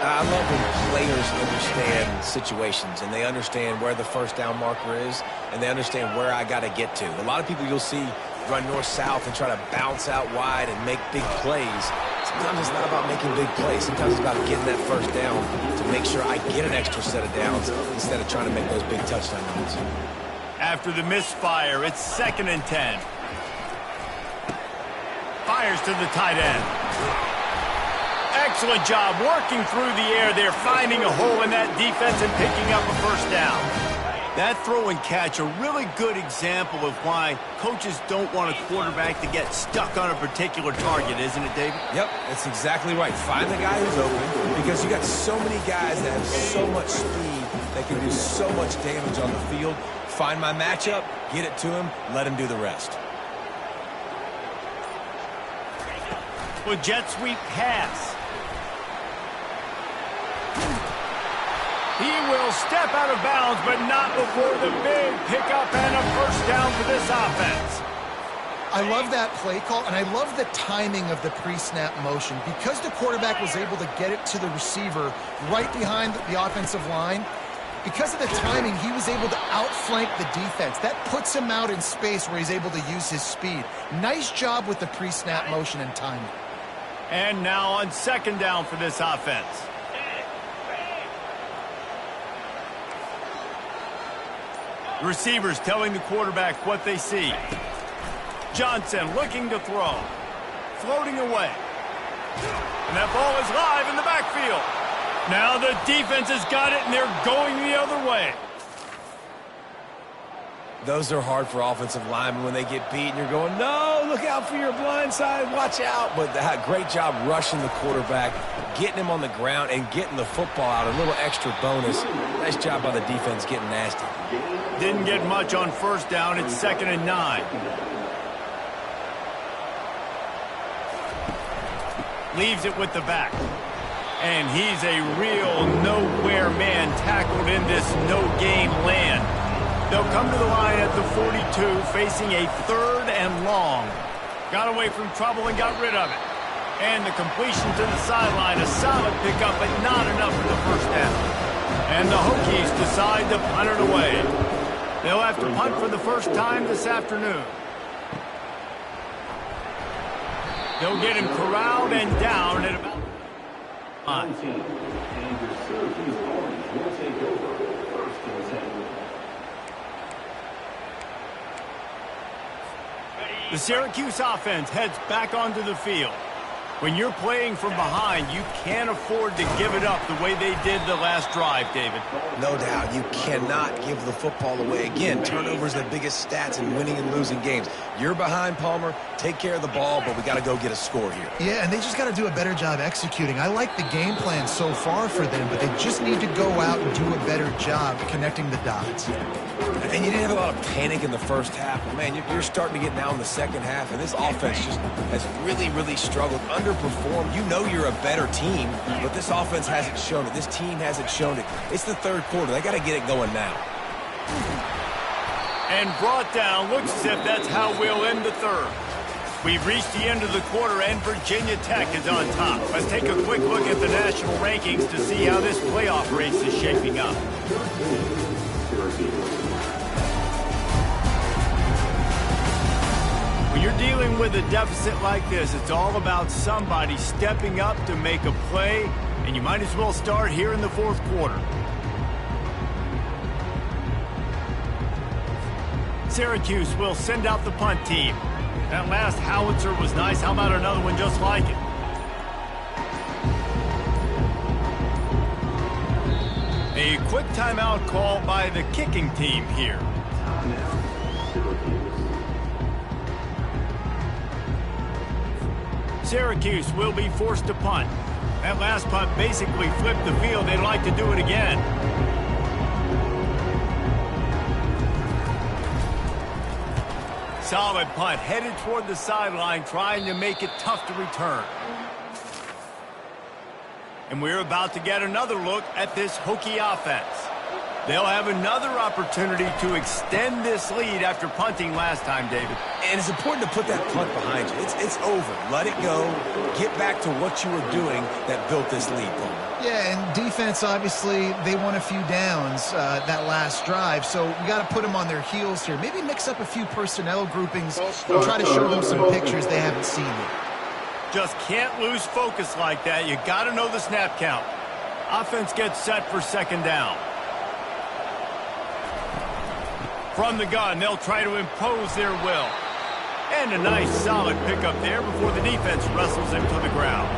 I love when players understand situations and they understand where the first down marker is and they understand where I got to get to. A lot of people you'll see run north-south and try to bounce out wide and make big plays. Sometimes it's not about making big plays. Sometimes it's about getting that first down to make sure I get an extra set of downs instead of trying to make those big touchdown runs. After the misfire, it's 2nd and 10. Fires to the tight end. Excellent job working through the air there, finding a hole in that defense and picking up a first down. That throw and catch, a really good example of why coaches don't want a quarterback to get stuck on a particular target, isn't it, David? Yep, that's exactly right. Find the guy who's open because you got so many guys that have so much speed that can do so much damage on the field. Find my matchup, get it to him, let him do the rest. With jet sweep pass. He will step out of bounds, but not before the big pickup and a first down for this offense. I love that play call, and I love the timing of the pre-snap motion. Because the quarterback was able to get it to the receiver right behind the offensive line, because of the timing, he was able to outflank the defense. That puts him out in space where he's able to use his speed. Nice job with the pre-snap motion and timing. And now on 2nd down for this offense. The receivers telling the quarterback what they see. Johnson looking to throw. Floating away. And that ball is live in the backfield. Now the defense has got it, and they're going the other way. Those are hard for offensive linemen when they get beat and you're going, no, look out for your blind side, watch out. But great job rushing the quarterback, getting him on the ground and getting the football out, a little extra bonus. Nice job by the defense getting nasty. Didn't get much on first down. It's 2nd and 9. Leaves it with the back. And he's a real nowhere man tackled in this no-game land. They'll come to the line at the 42, facing a 3rd and long. Got away from trouble and got rid of it. And the completion to the sideline, a solid pickup, but not enough for the first down. And the Hokies decide to punt it away. They'll have to punt for the first time this afternoon. They'll get him corralled and down at about 9. And your Syracuse Orange will take over 1st and 10. The Syracuse offense heads back onto the field. When you're playing from behind, you can't afford to give it up the way they did the last drive, David. No doubt. You cannot give the football away. Again, turnovers are the biggest stats in winning and losing games. You're behind, Palmer. Take care of the ball, but we got to go get a score here. Yeah, and they just got to do a better job executing. I like the game plan so far for them, but they just need to go out and do a better job connecting the dots. And you didn't have a lot of panic in the first half. Man, you're starting to get now in the second half, and this offense just has really, really struggled, underperformed. You know you're a better team, but this offense hasn't shown it. This team hasn't shown it. It's the third quarter. They got to get it going now. And brought down. Looks as if that's how we'll end the third. We've reached the end of the quarter, and Virginia Tech is on top. Let's take a quick look at the national rankings to see how this playoff race is shaping up. When you're dealing with a deficit like this, it's all about somebody stepping up to make a play, and you might as well start here in the fourth quarter. Syracuse will send out the punt team. That last howitzer was nice. How about another one just like it? A quick timeout call by the kicking team here. Syracuse will be forced to punt. That last punt basically flipped the field. They'd like to do it again. Solid punt, headed toward the sideline, trying to make it tough to return. And we're about to get another look at this Hokie offense. They'll have another opportunity to extend this lead after punting last time, David. And it's important to put that punt behind you. It's over. Let it go. Get back to what you were doing that built this lead, Palmer. Yeah, and defense, obviously, they won a few downs that last drive, so you got to put them on their heels here. Maybe mix up a few personnel groupings and try to show them some pictures they haven't seen yet. Just can't lose focus like that. You got to know the snap count. Offense gets set for second down. From the gun, they'll try to impose their will. And a nice solid pickup there before the defense wrestles him to the ground.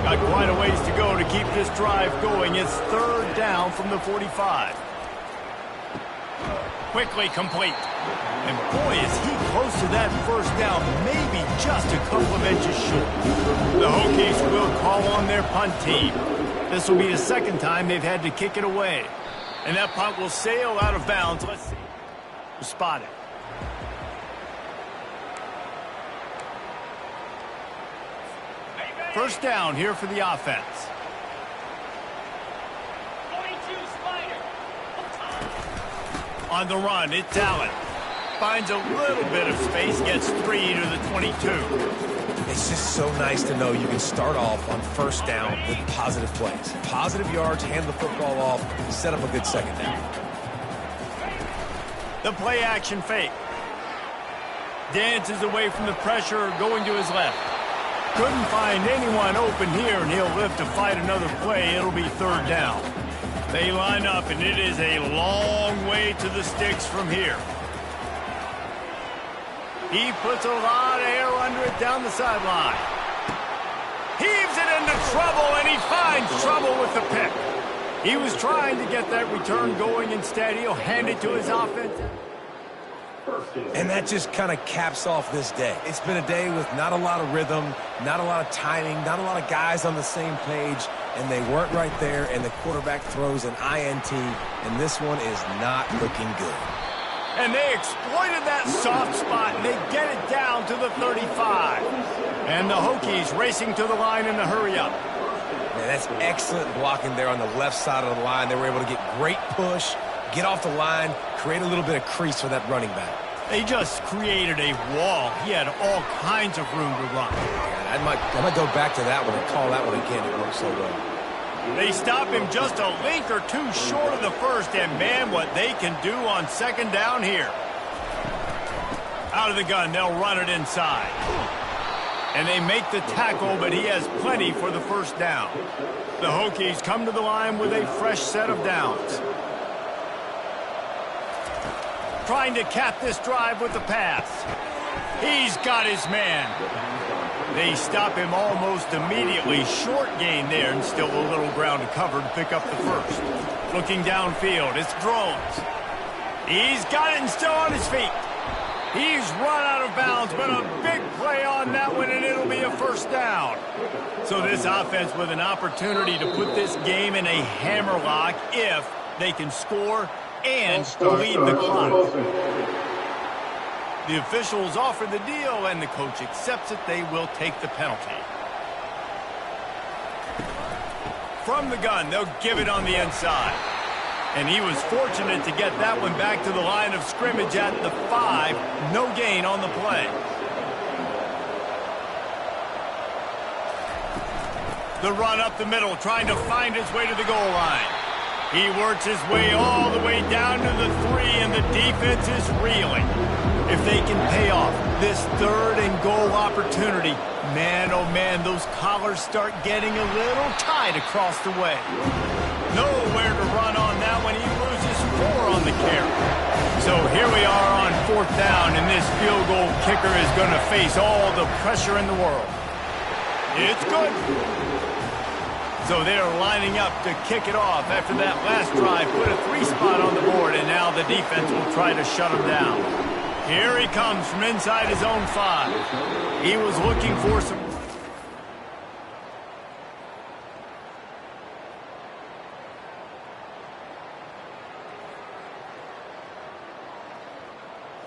Got quite a ways to go to keep this drive going. It's third down from the 45. Quickly complete. And boy, is he close to that first down, maybe just a couple of inches short. The Hokies will call on their punt team. This will be the second time they've had to kick it away. And that punt will sail out of bounds. Let's see. Spotted. First down here for the offense. On the run, it's Allen. Finds a little bit of space, gets 3 to the 22. It's just so nice to know you can start off on first down with positive plays. Positive yards, hand the football off, set up a good second down. The play action fake. Dances away from the pressure, going to his left. Couldn't find anyone open here, and he'll live to fight another play. It'll be third down. They line up, and it is a long way to the sticks from here. He puts a lot of air under it down the sideline. Heaves it into trouble, and he finds trouble with the pick. He was trying to get that return going. Instead, he'll hand it to his offense. And that just kind of caps off this day. It's been a day with not a lot of rhythm, not a lot of timing, not a lot of guys on the same page, and they weren't right there, and the quarterback throws an INT, and this one is not looking good. And they exploited that soft spot, and they get it down to the 35. And the Hokies racing to the line in the hurry-up. Man, that's excellent blocking there on the left side of the line. They were able to get great push, get off the line, create a little bit of crease for that running back. They just created a wall. He had all kinds of room to run. I might go back to that one and call that one again. It worked so well. They stop him just a link or two short of the first, and man, what they can do on second down here. Out of the gun, they'll run it inside. And they make the tackle, but he has plenty for the first down. The Hokies come to the line with a fresh set of downs. Trying to cap this drive with the pass. He's got his man. They stop him almost immediately. Short gain there, and still a little ground to cover to pick up the first. Looking downfield, it's Drones. He's got it and still on his feet. He's run out of bounds, but a big play on that one, and it'll be a first down. So this offense with an opportunity to put this game in a hammerlock if they can score and lead the clock. The officials offer the deal, and the coach accepts it. They will take the penalty. From the gun, they'll give it on the inside. And he was fortunate to get that one back to the line of scrimmage at the 5. No gain on the play. The run up the middle, trying to find his way to the goal line. He works his way all the way down to the 3, and the defense is reeling. If they can pay off this 3rd and goal opportunity, man, oh man, those collars start getting a little tight across the way. Nowhere to run on that one. He loses 4 on the carry. So here we are on 4th down, and this field goal kicker is going to face all the pressure in the world. It's good. So they're lining up to kick it off after that last drive. Put a 3 spot on the board, and now the defense will try to shut him down. Here he comes from inside his own 5. He was looking for some...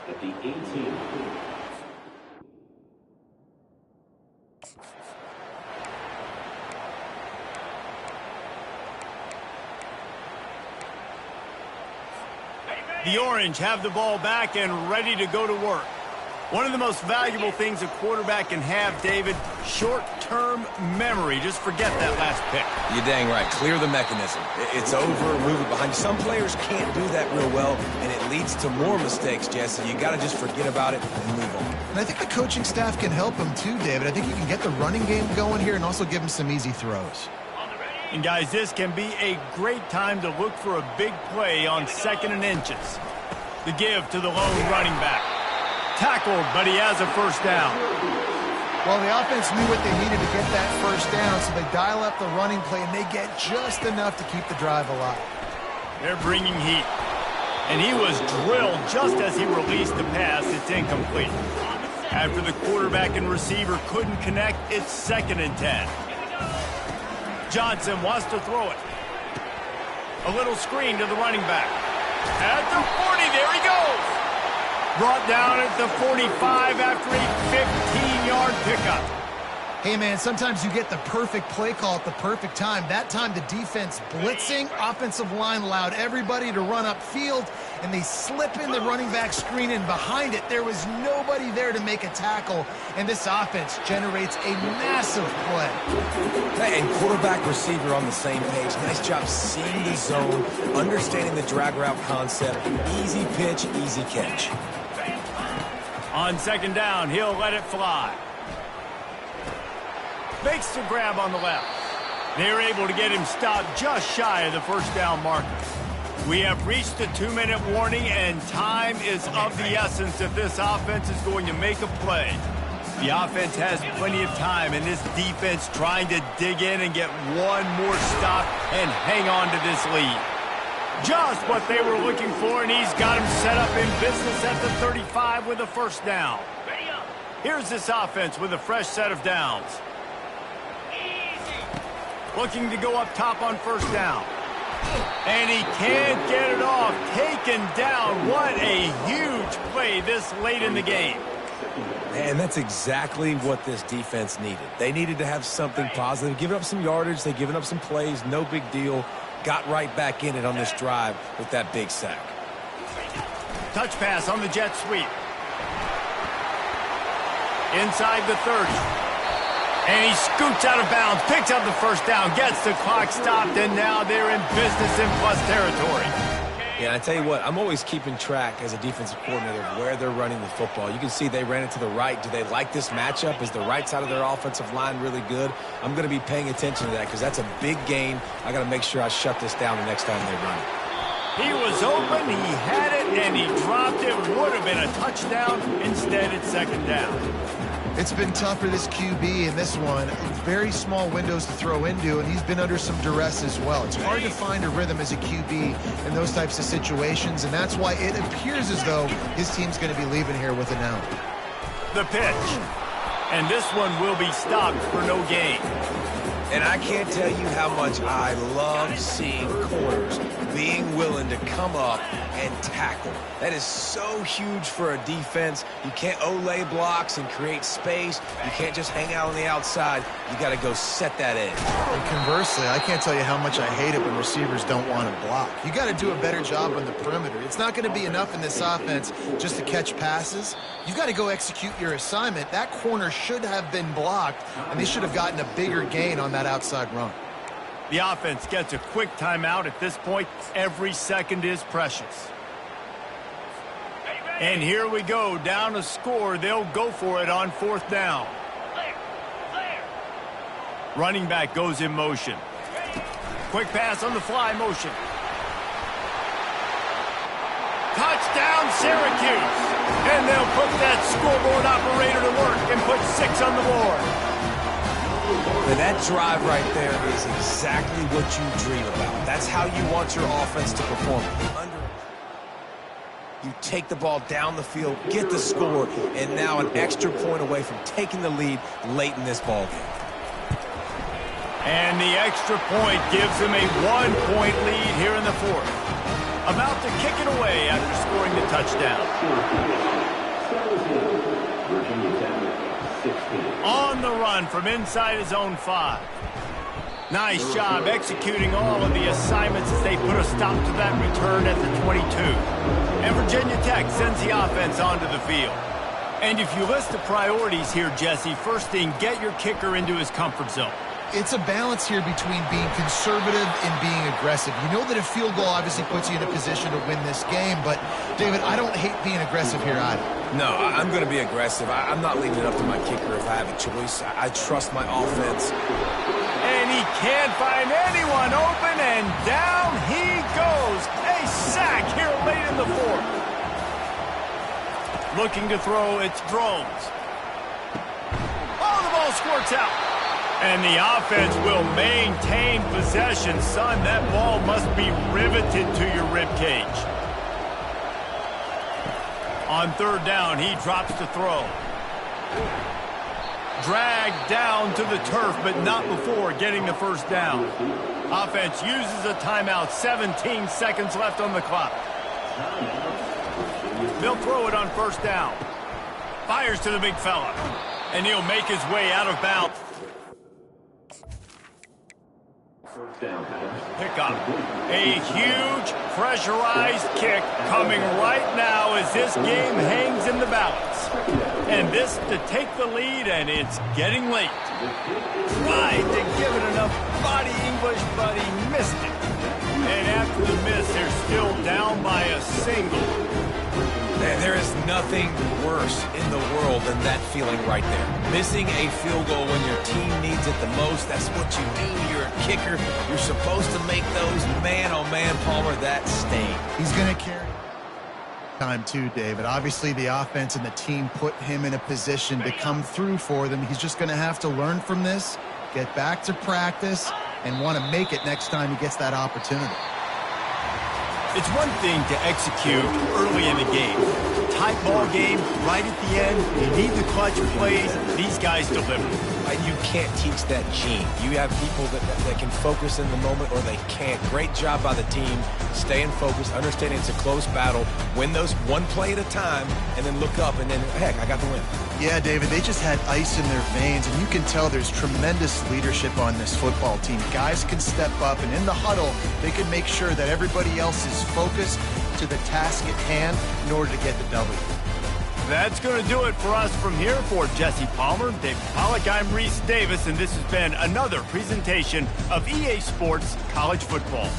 At the 18. The Orange have the ball back and ready to go to work. One of the most valuable things a quarterback can have, David, short-term memory. Just forget that last pick. You're dang right. Clear the mechanism. It's over, move it behind you. Some players can't do that real well, and it leads to more mistakes, Jesse. You got to just forget about it and move on. And I think the coaching staff can help him too, David. I think you can get the running game going here and also give him some easy throws. And guys, this can be a great time to look for a big play on 2nd and inches. The give to the lone running back. Tackled, but he has a first down. Well, the offense knew what they needed to get that first down, so they dial up the running play, and they get just enough to keep the drive alive. They're bringing heat. And he was drilled just as he released the pass. It's incomplete. After the quarterback and receiver couldn't connect, it's 2nd and 10. Johnson wants to throw it. A little screen to the running back. At the 40, there he goes. Brought down at the 45 after a 15-yard pickup. Hey, man, sometimes you get the perfect play call at the perfect time. That time, the defense blitzing, offensive line allowed everybody to run upfield, and they slip in the running back screen, and behind it, there was nobody there to make a tackle, and this offense generates a massive play. And quarterback, receiver on the same page. Nice job seeing the zone, understanding the drag route concept. Easy pitch, easy catch. On 2nd down, he'll let it fly. Makes the grab on the left. They're able to get him stopped just shy of the first down marker. We have reached the 2-minute warning, and time is of the essence if this offense is going to make a play. The offense has plenty of time, and this defense trying to dig in and get one more stop and hang on to this lead. Just what they were looking for, and he's got him set up in business at the 35 with a first down. Here's this offense with a fresh set of downs. Looking to go up top on first down. And he can't get it off. Taken down. What a huge play this late in the game. And that's exactly what this defense needed. They needed to have something positive. Giving up some yardage, they've given up some plays, no big deal. Got right back in it on this drive with that big sack. Touch pass on the jet sweep. Inside the 30. And he scoots out of bounds, picks up the first down, gets the clock stopped, and now they're in business in plus territory. Yeah, I tell you what, I'm always keeping track as a defensive coordinator of where they're running the football. You can see they ran it to the right. Do they like this matchup? Is the right side of their offensive line really good? I'm going to be paying attention to that because that's a big gain. I got to make sure I shut this down the next time they run it. He was open, he had it, and he dropped it. Would have been a touchdown. Instead, it's second down. It's been tough for this QB in this one. Very small windows to throw into, and he's been under some duress as well. It's hard to find a rhythm as a QB in those types of situations, and that's why it appears as though his team's going to be leaving here with an out. The pitch. And this one will be stopped for no gain. And I can't tell you how much I love seeing corners being willing to come up and tackle. That is so huge for a defense. You can't Olay blocks and create space. You can't just hang out on the outside. You got to go set that edge. And conversely, I can't tell you how much I hate it when receivers don't want to block. You got to do a better job on the perimeter. It's not going to be enough in this offense just to catch passes. You've got to go execute your assignment. That corner should have been blocked, and they should have gotten a bigger gain on that outside run. The offense gets a quick timeout at this point. Every second is precious. And here we go, down a score. They'll go for it on fourth down. Running back goes in motion. Quick pass on the fly motion. Touchdown, Syracuse. And they'll put that scoreboard operator to work and put 6 on the board. And that drive right there is exactly what you dream about. That's how you want your offense to perform. You take the ball down the field, get the score, and now an extra point away from taking the lead late in this ball game. And the extra point gives them a 1-point lead here in the fourth. About to kick it away after scoring the touchdown. On the run from inside his own 5. Nice job executing all of the assignments as they put a stop to that return at the 22. And Virginia Tech sends the offense onto the field. And if you list the priorities here, Jesse, first thing, get your kicker into his comfort zone. It's a balance here between being conservative and being aggressive. You know that a field goal obviously puts you in a position to win this game, but, David, I don't hate being aggressive here either. No, I'm going to be aggressive. I'm not leaving it up to my kicker if I have a choice. I trust my offense. And he can't find anyone open, and down he goes. A sack here late in the fourth. Looking to throw, it's Drones. Oh, the ball squirts out. And the offense will maintain possession. Son, that ball must be riveted to your ribcage. On third down, he drops to throw. Dragged down to the turf, but not before getting the first down. Offense uses a timeout. 17 seconds left on the clock. They'll throw it on first down. Fires to the big fella. And he'll make his way out of bounds. Pick up. A huge pressurized kick coming right now as this game hangs in the balance. And this to take the lead, and it's getting late. Tried to give it enough body English, but he missed it. And after the miss, they're still down by a single. Man, there is nothing worse in the world than that feeling right there. Missing a field goal when your team needs it the most, that's what you do. You're a kicker. You're supposed to make those. Man, oh man, Palmer, that stain. He's going to carry time too, David. Obviously, the offense and the team put him in a position to come through for them. He's just going to have to learn from this, get back to practice, and want to make it next time he gets that opportunity. It's one thing to execute early in the game. Tight ball game, right at the end. You need the clutch plays. These guys deliver. You can't teach that gene. You have people that can focus in the moment or they can't. Great job by the team. Staying focused, understanding it's a close battle. Win those one play at a time, and then look up, and then, heck, I got the win. Yeah, David, they just had ice in their veins, and you can tell there's tremendous leadership on this football team. Guys can step up, and in the huddle, they can make sure that everybody else is focused to the task at hand in order to get the W. That's going to do it for us from here. For Jesse Palmer, David Pollack, I'm Reese Davis, and this has been another presentation of EA Sports College Football.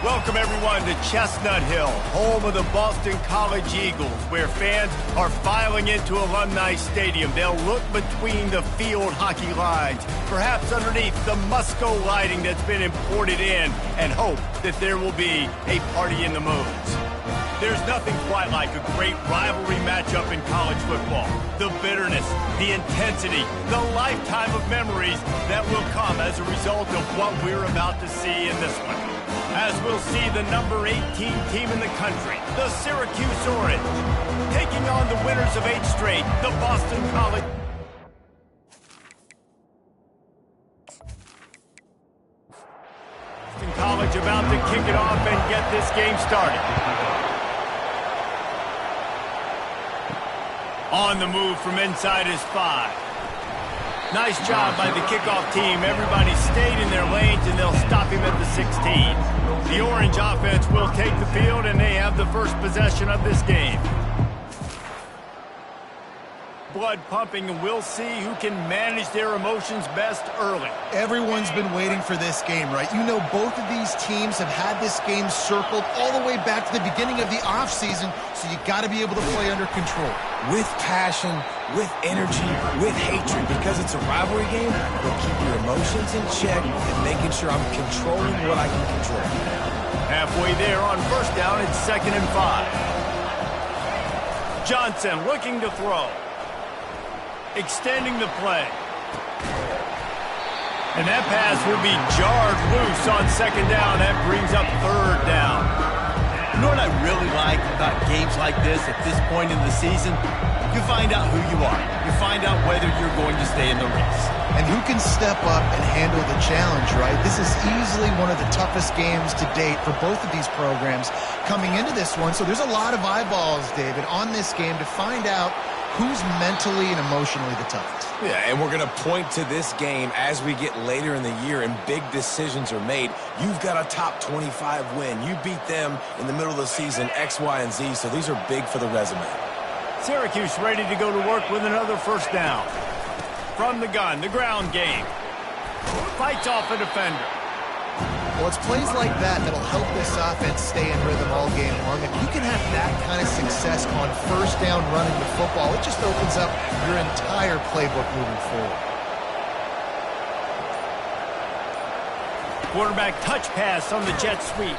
Welcome, everyone, to Chestnut Hill, home of the Boston College Eagles, where fans are filing into Alumni Stadium. They'll look between the field hockey lines, perhaps underneath the Musco lighting that's been imported in, and hope that there will be a party in the moons. There's nothing quite like a great rivalry matchup in college football. The bitterness, the intensity, the lifetime of memories that will come as a result of what we're about to see in this one. As we'll see the number 18 team in the country, the Syracuse Orange, taking on the winners of 8 straight, the Boston College. Boston College about to kick it off and get this game started. On the move from inside his 5. Nice job by the kickoff team. Everybody stayed in their lanes, and they'll stop him at the 16. The Orange offense will take the field, and they have the first possession of this game. Blood pumping, and we'll see who can manage their emotions best early. Everyone's been waiting for this game, right? You know, both of these teams have had this game circled all the way back to the beginning of the offseason, so you got to be able to play under control. With passion, with energy, with hatred, because it's a rivalry game, but keep your emotions in check and making sure I'm controlling what I can control. Halfway there on first down, it's 2nd and 5. Johnson looking to throw. Extending the play. And that pass will be jarred loose on 2nd down. That brings up 3rd down. You know what I really like about games like this at this point in the season? You find out who you are. You find out whether you're going to stay in the race. And who can step up and handle the challenge, right? This is easily one of the toughest games to date for both of these programs coming into this one. So there's a lot of eyeballs, David, on this game to find out who's mentally and emotionally the toughest. Yeah, and we're going to point to this game as we get later in the year and big decisions are made. You've got a top 25 win. You beat them in the middle of the season, X, Y, and Z, so these are big for the resume. Syracuse ready to go to work with another first down. From the gun, the ground game. Fights off a defender. Well, it's plays like that that'll help this offense stay in rhythm all game long. If you can have that kind of success on first down running the football, it just opens up your entire playbook moving forward. Quarterback touch pass on the jet sweep.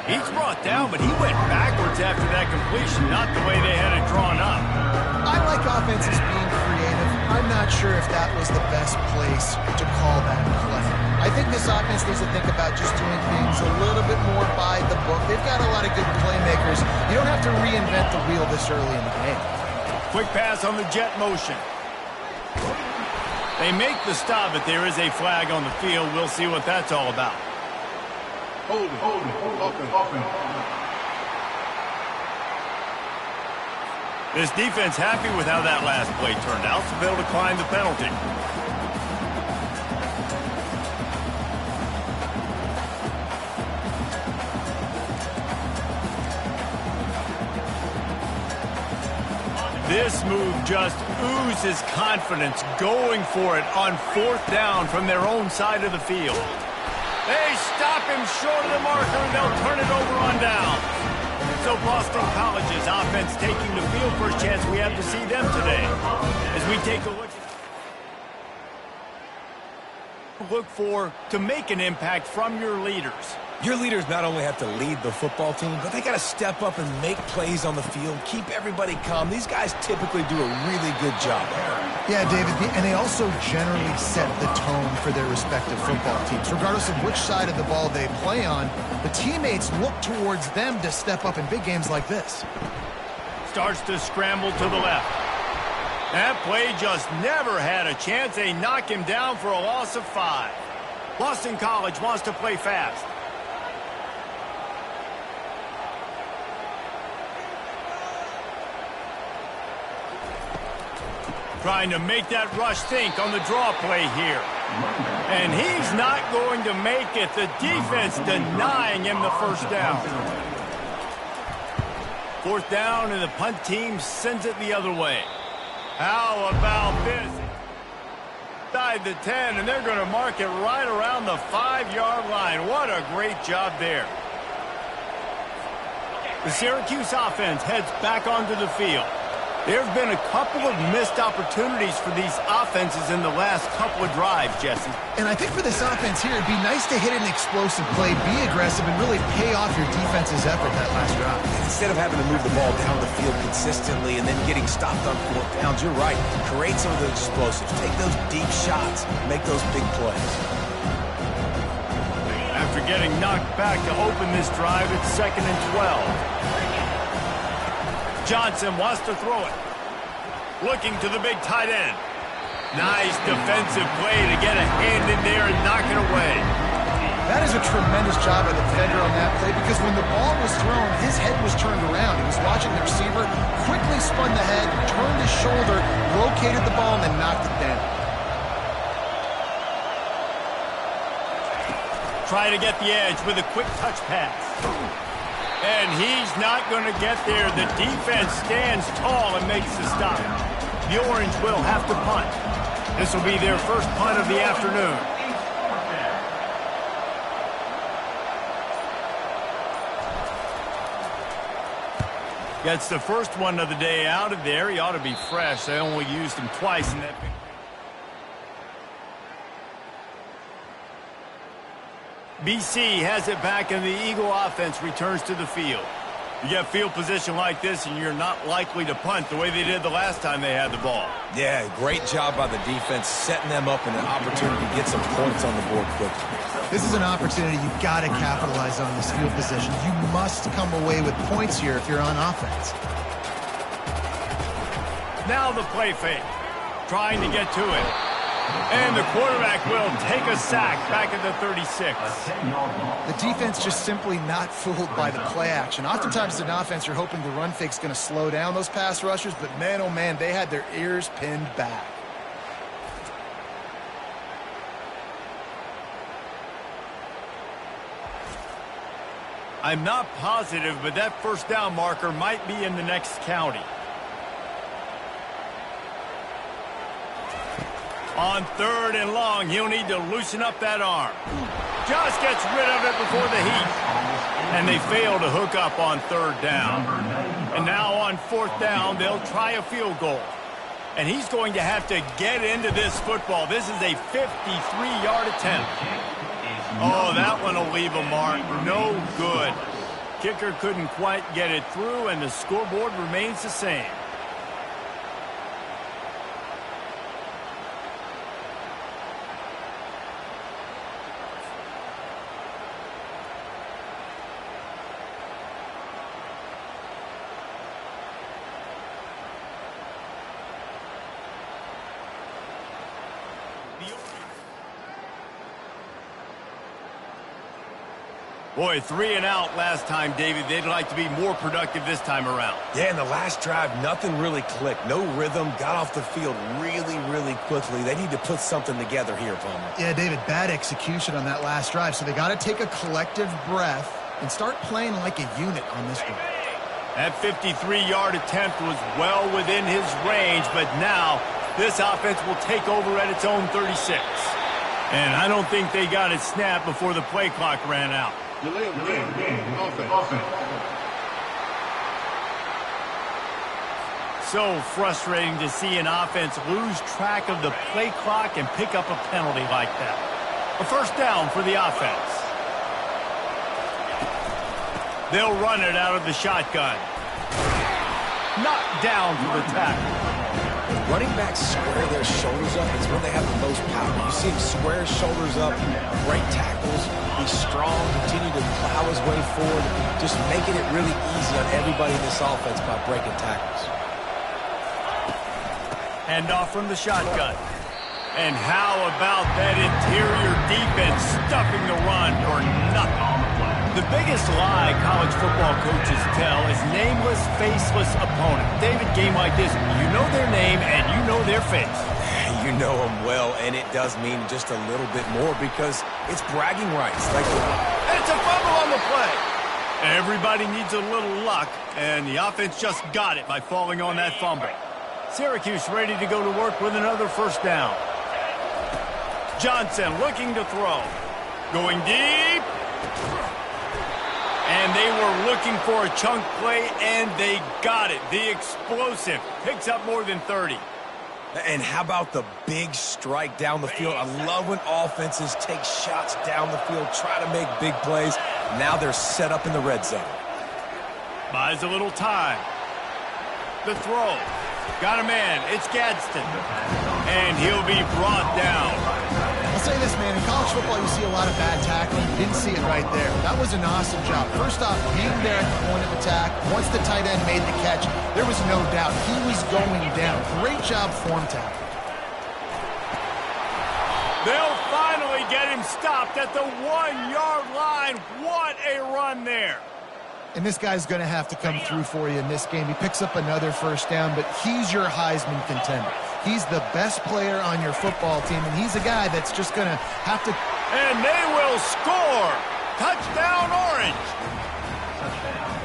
He's brought down, but he went backwards after that completion, not the way they had it drawn up. I like offenses being creative. I'm not sure if that was the best place to call that play. I think this offense needs to think about just doing things a little bit more by the book. They've got a lot of good playmakers. You don't have to reinvent the wheel this early in the game. Quick pass on the jet motion. They make the stop, but there is a flag on the field. We'll see what that's all about. Hold it. Offense. This defense happy with how that last play turned out, so they'll decline the penalty. This move just oozes confidence, going for it on 4th down from their own side of the field. They stop him short of the marker, and they'll turn it over on down. So Boston College's offense taking the field. First chance we have to see them today. As we take a look for to make an impact from your leaders. Your leaders not only have to lead the football team, but they got to step up and make plays on the field, keep everybody calm. These guys typically do a really good job there. Yeah, David, and they also generally set the tone for their respective football teams. Regardless of which side of the ball they play on, the teammates look towards them to step up in big games like this. Starts to scramble to the left. That play just never had a chance. They knock him down for a loss of 5. Boston College wants to play fast. Trying to make that rush think on the draw play here. And he's not going to make it. The defense denying him the first down. 4th down, and the punt team sends it the other way. How about this? Inside the 10, and they're going to mark it right around the 5-yard line. What a great job there. The Syracuse offense heads back onto the field. There have been a couple of missed opportunities for these offenses in the last couple of drives, Jesse. And I think for this offense here, it'd be nice to hit an explosive play, be aggressive, and really pay off your defense's effort that last drive. Instead of having to move the ball down the field consistently and then getting stopped on 4th downs, you're right. Create some of those explosives. Take those deep shots. Make those big plays. After getting knocked back to open this drive, it's 2nd and 12. Johnson wants to throw it. Looking to the big tight end. Nice defensive play to get a hand in there and knock it away. That is a tremendous job by the defender on that play, because when the ball was thrown, his head was turned around. He was watching the receiver, quickly spun the head, turned his shoulder, located the ball, and then knocked it down. Try to get the edge with a quick touch pass. And he's not going to get there. The defense stands tall and makes the stop. The Orange will have to punt. This will be their first punt of the afternoon. Gets the first one of the day out of there. He ought to be fresh. They only used him twice in that big. BC has it back, and the Eagle offense returns to the field. You get field position like this, and you're not likely to punt the way they did the last time they had the ball. Yeah, great job by the defense, setting them up in an opportunity to get some points on the board quickly. This is an opportunity you've got to capitalize on, this field position. You must come away with points here if you're on offense. Now the play fake, trying to get to it. And the quarterback will take a sack back at the 36. The defense just simply not fooled by the play action. Oftentimes as an offense, you're hoping the run fake's going to slow down those pass rushers, but man, oh man, they had their ears pinned back. I'm not positive, but that first down marker might be in the next county. On 3rd and long, he'll need to loosen up that arm. Just gets rid of it before the heat. And they fail to hook up on 3rd down. And now on 4th down, they'll try a field goal. And he's going to have to get into this football. This is a 53-yard attempt. Oh, that one will leave a mark. No good. Kicker couldn't quite get it through, and the scoreboard remains the same. Boy, 3 and out last time, David. They'd like to be more productive this time around. Yeah, in the last drive, nothing really clicked. No rhythm, got off the field really quickly. They need to put something together here, Palmer. Yeah, David, bad execution on that last drive, so they got to take a collective breath and start playing like a unit on this one. That 53-yard attempt was well within his range, but now this offense will take over at its own 36. And I don't think they got it snapped before the play clock ran out. Delay of game. Offense. So frustrating to see an offense lose track of the play clock and pick up a penalty like that. A first down for the offense. They'll run it out of the shotgun. Knocked down for the tackle. Running backs square their shoulders up is when they have the most power. You see him square his shoulders up, great tackles, be strong, continue to plow his way forward, just making it really easy on everybody in this offense by breaking tackles. Hand off from the shotgun. And how about that interior defense stuffing the run for nothing? The biggest lie college football coaches tell is nameless, faceless opponent. David, game like this, you know their name and you know their face. You know them well, and it does mean just a little bit more because it's bragging rights. It's a fumble on the play. Everybody needs a little luck, and the offense just got it by falling on that fumble. Syracuse ready to go to work with another first down. Johnson looking to throw. Going deep. And they were looking for a chunk play, and they got it. The explosive picks up more than 30. And how about the big strike down the field? I love when offenses take shots down the field, try to make big plays. Now they're set up in the red zone. Buys a little time. The throw. Got a man. It's Gadsden. And he'll be brought down. I'll say this, man, in college football you see a lot of bad tackling. You didn't see it right there. That was an awesome job. First off, being there at the point of attack, once the tight end made the catch, there was no doubt he was going down. Great job form tackle. They'll finally get him stopped at the 1-yard line. What a run there. And this guy's going to have to come through for you in this game. He picks up another first down, but he's your Heisman contender. He's the best player on your football team, and he's a guy that's just going to have to And they will score. Touchdown, Orange.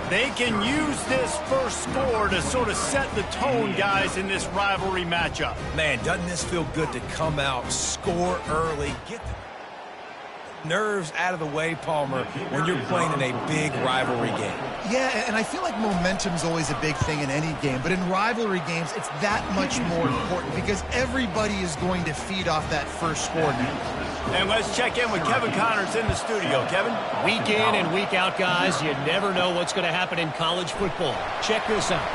They can use this first score to sort of set the tone, guys, in this rivalry matchup. Man, doesn't this feel good to come out, score early, get the nerves out of the way, Palmer, when you're playing in a big rivalry game? Yeah, and I feel like momentum's always a big thing in any game, but in rivalry games, it's that much more important because everybody is going to feed off that first score now. And let's check in with Kevin Connors in the studio. Kevin? Week in and week out, guys, you never know what's going to happen in college football. Check this out.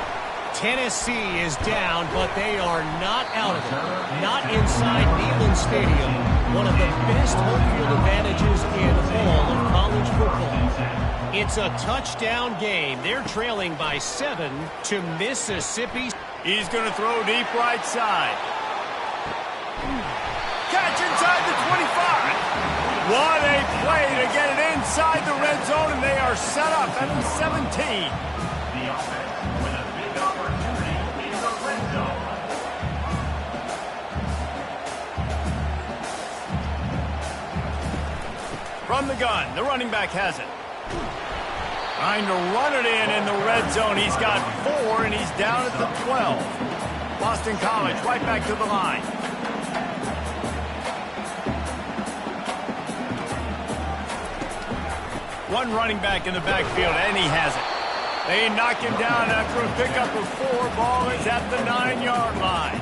Tennessee is down, but they are not out of it. Not inside Neyland Stadium, one of the best home field advantages in all of college football. It's a touchdown game. They're trailing by 7 to Mississippi. He's going to throw deep right side. Catch inside the 25. What a play to get it inside the red zone, and they are set up at the 17. The offense with a big opportunity in the red zone. From the gun, the running back has it. Trying to run it in the red zone. He's got 4, and he's down at the 12. Boston College right back to the line. One running back in the backfield, and he has it. They knock him down after a pickup of 4. Ball is at the 9-yard line.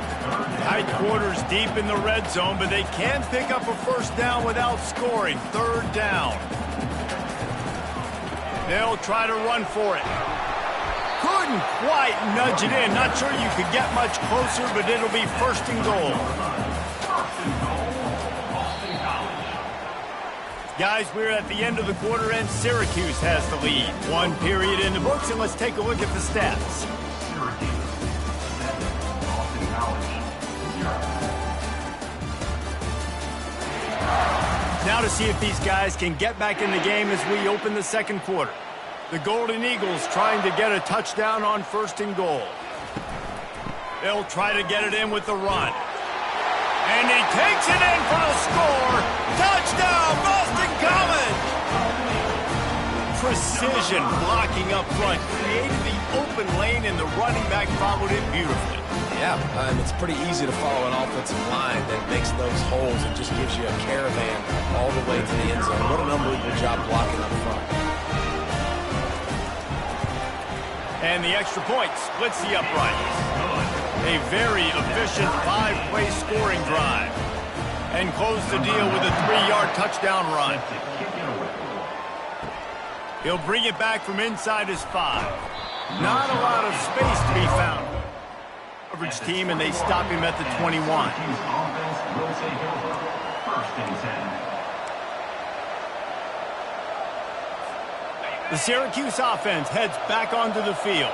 Tight quarters deep in the red zone, but they can pick up a first down without scoring. 3rd down. They'll try to run for it. Couldn't quite nudge it in. Not sure you could get much closer, but it'll be 1st and goal. Guys, we're at the end of the quarter, and Syracuse has the lead. 1 period in the books, and let's take a look at the stats. Syracuse 7, Boston College 0. Now to see if these guys can get back in the game as we open the second quarter. The Golden Eagles trying to get a touchdown on 1st and goal. They'll try to get it in with the run. And he takes it in for the score. Touchdown, Boston College! Precision blocking up front. Created the open lane, and the running back followed it beautifully. Yeah, it's pretty easy to follow an offensive line that makes those holes and just gives you a caravan all the way to the end zone. What an unbelievable job blocking up front. And the extra point splits the uprights. A very efficient 5-play scoring drive. And close the deal with a 3-yard touchdown run. He'll bring it back from inside his 5. Not a lot of space to be found. Coverage team, and they stop him at the 21. Syracuse offense will take over. 1st and 10. The Syracuse offense heads back onto the field.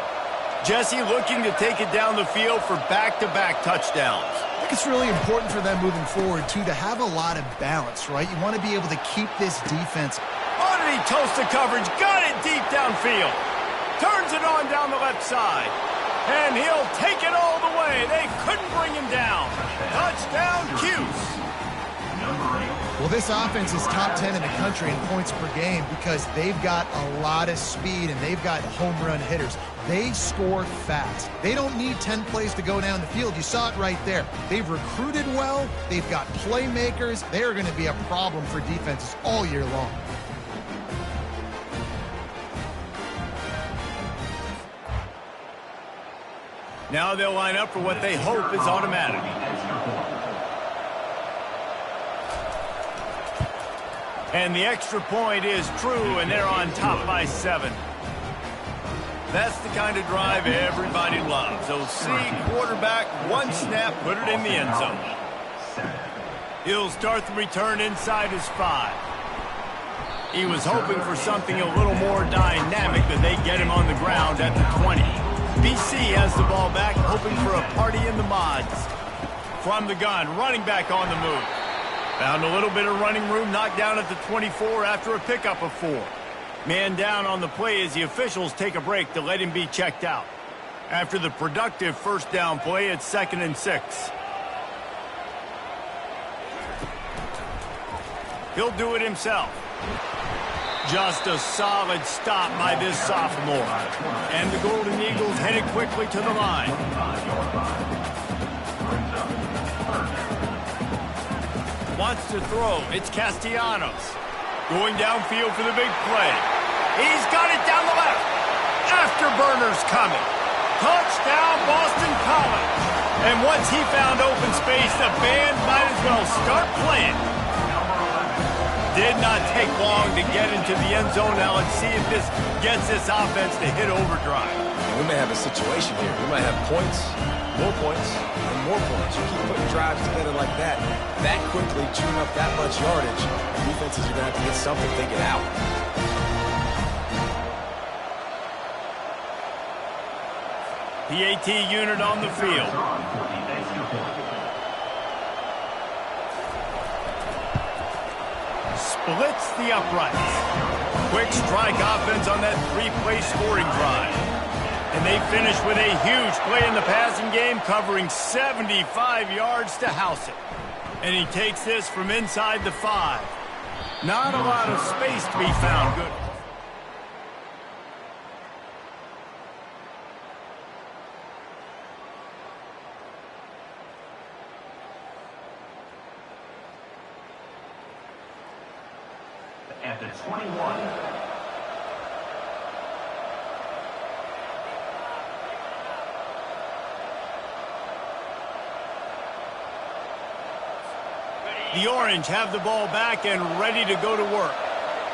Jesse looking to take it down the field for back-to-back touchdowns. I think it's really important for them moving forward, too, to have a lot of balance, right? You want to be able to keep this defense. Oh, did he toast the coverage? Got it deep downfield. Turns it on down the left side. And he'll take it all the way. They couldn't bring him down. Touchdown, Cuse. Well, this offense is top 10 in the country in points per game because they've got a lot of speed and they've got home run hitters. They score fast. They don't need 10 plays to go down the field. You saw it right there. They've recruited well. They've got playmakers. They are going to be a problem for defenses all year long. Now they'll line up for what they hope is automatic. And the extra point is true, and they're on top by 7. That's the kind of drive everybody loves. So see quarterback, 1 snap, put it in the end zone. He'll start the return inside his 5. He was hoping for something a little more dynamic, but they get him on the ground at the 20. BC has the ball back, hoping for a party in the mods. From the gun, running back on the move. Found a little bit of running room, knocked down at the 24 after a pickup of 4. Man down on the play as the officials take a break to let him be checked out. After the productive first down play, it's 2nd and 6. He'll do it himself. Just a solid stop by this sophomore. And the Golden Eagles headed quickly to the line. Wants to throw. It's Castellanos. Going downfield for the big play. He's got it down the left. Afterburners coming. Touchdown, Boston College. And once he found open space, the band might as well start playing. Did not take long to get into the end zone. Now let's see if this gets this offense to hit overdrive. We may have a situation here. We might have points, and more points. You keep putting drives together like that quickly, chewing up that much yardage, defenses are going to have to get something figured out. PAT unit on the field. Splits the uprights. Quick strike offense on that three-play scoring drive. And they finish with a huge play in the passing game, covering 75 yards to house it. And he takes this from inside the 5. Not a lot of space to be found. Good. At the 21. The Orange have the ball back and ready to go to work.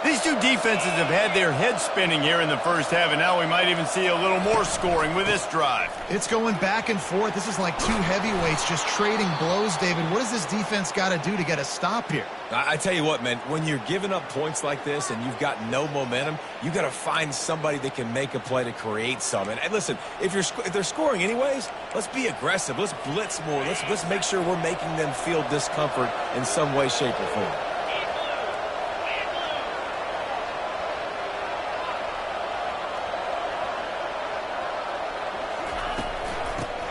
These two defenses have had their heads spinning here in the first half, and now we might even see a little more scoring with this drive. It's going back and forth. This is like two heavyweights just trading blows, David. What does this defense got to do to get a stop here? I tell you what, man, when you're giving up points like this and you've got no momentum, you got to find somebody that can make a play to create some. And listen, if they're scoring anyways, let's be aggressive. Let's blitz more. Let's make sure we're making them feel discomfort in some way, shape, or form.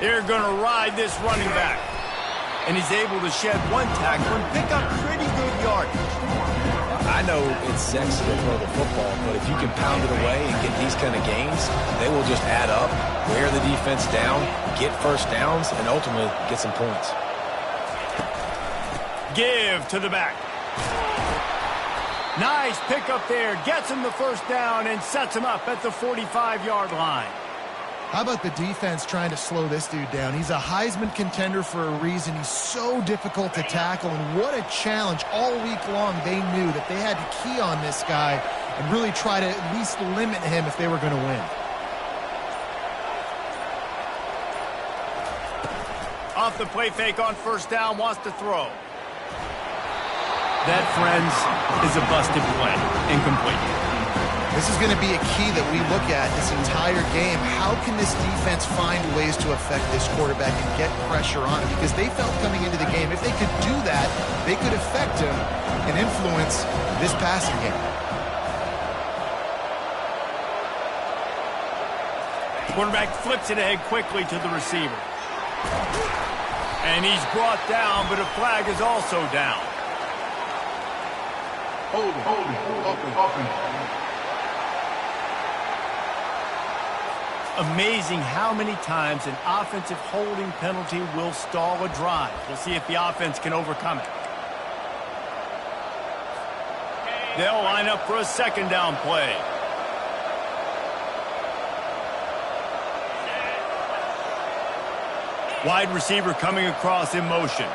They're going to ride this running back. And he's able to shed one tackle and pick up pretty good yardage. I know it's sexy to throw the football, but if you can pound it away and get these kind of gains, they will just add up, wear the defense down, get first downs, and ultimately get some points. Give to the back. Nice pickup there. Gets him the first down and sets him up at the 45-yard line. How about the defense trying to slow this dude down? He's a Heisman contender for a reason. He's so difficult to tackle, and what a challenge. All week long, they knew that they had to key on this guy and really try to at least limit him if they were going to win. Off the play fake on first down, wants to throw. That, friends, is a busted play. Incomplete. This is going to be a key that we look at this entire game. How can this defense find ways to affect this quarterback and get pressure on him? Because they felt coming into the game, if they could do that, they could affect him and influence this passing game. Quarterback flips it ahead quickly to the receiver. And he's brought down, but a flag is also down. Hold it. Amazing how many times an offensive holding penalty will stall a drive. We'll see if the offense can overcome it. They'll line up for a second down play. Wide receiver coming across in motion.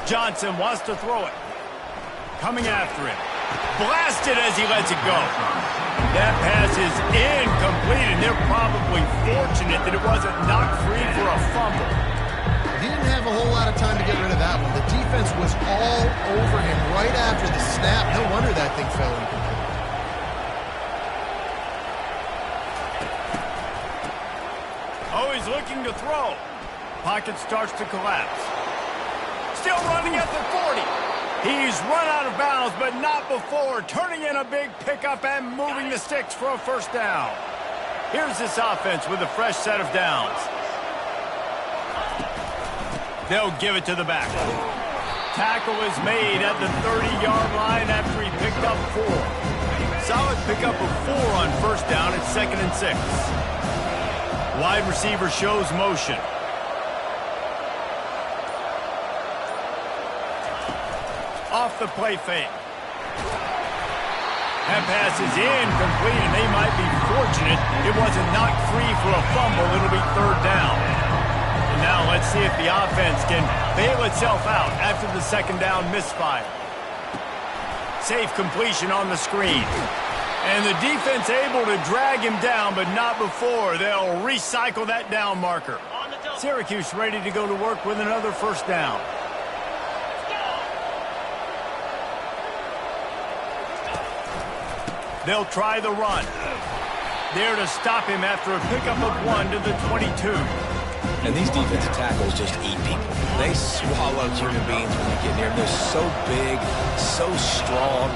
Johnson wants to throw it. Coming after him. Blasted as he lets it go. That pass is incomplete, and they're probably fortunate that it wasn't knocked free for a fumble. He didn't have a whole lot of time to get rid of that one. The defense was all over him right after the snap. No wonder that thing fell incomplete. Oh, he's looking to throw. Pocket starts to collapse. Still running at the 40. He's run out of bounds, but not before turning in a big pickup and moving the sticks for a first down. Here's this offense with a fresh set of downs. They'll give it to the back. tackle is made at the 30-yard line after he picked up 4. Solid pickup of 4 on first down at 2nd and 6. Wide receiver shows motion. Off the play fake. That pass is incomplete, and they might be fortunate it wasn't knocked free for a fumble. It'll be 3rd down. And now let's see if the offense can bail itself out after the 2nd down misfire. Safe completion on the screen. And the defense able to drag him down, but not before they'll recycle that down marker. Syracuse ready to go to work with another 1st down. They'll try the run. There to stop him after a pickup of 1 to the 22. And these defensive tackles just eat people. They swallow human beings when you get near them. They're so big, so strong.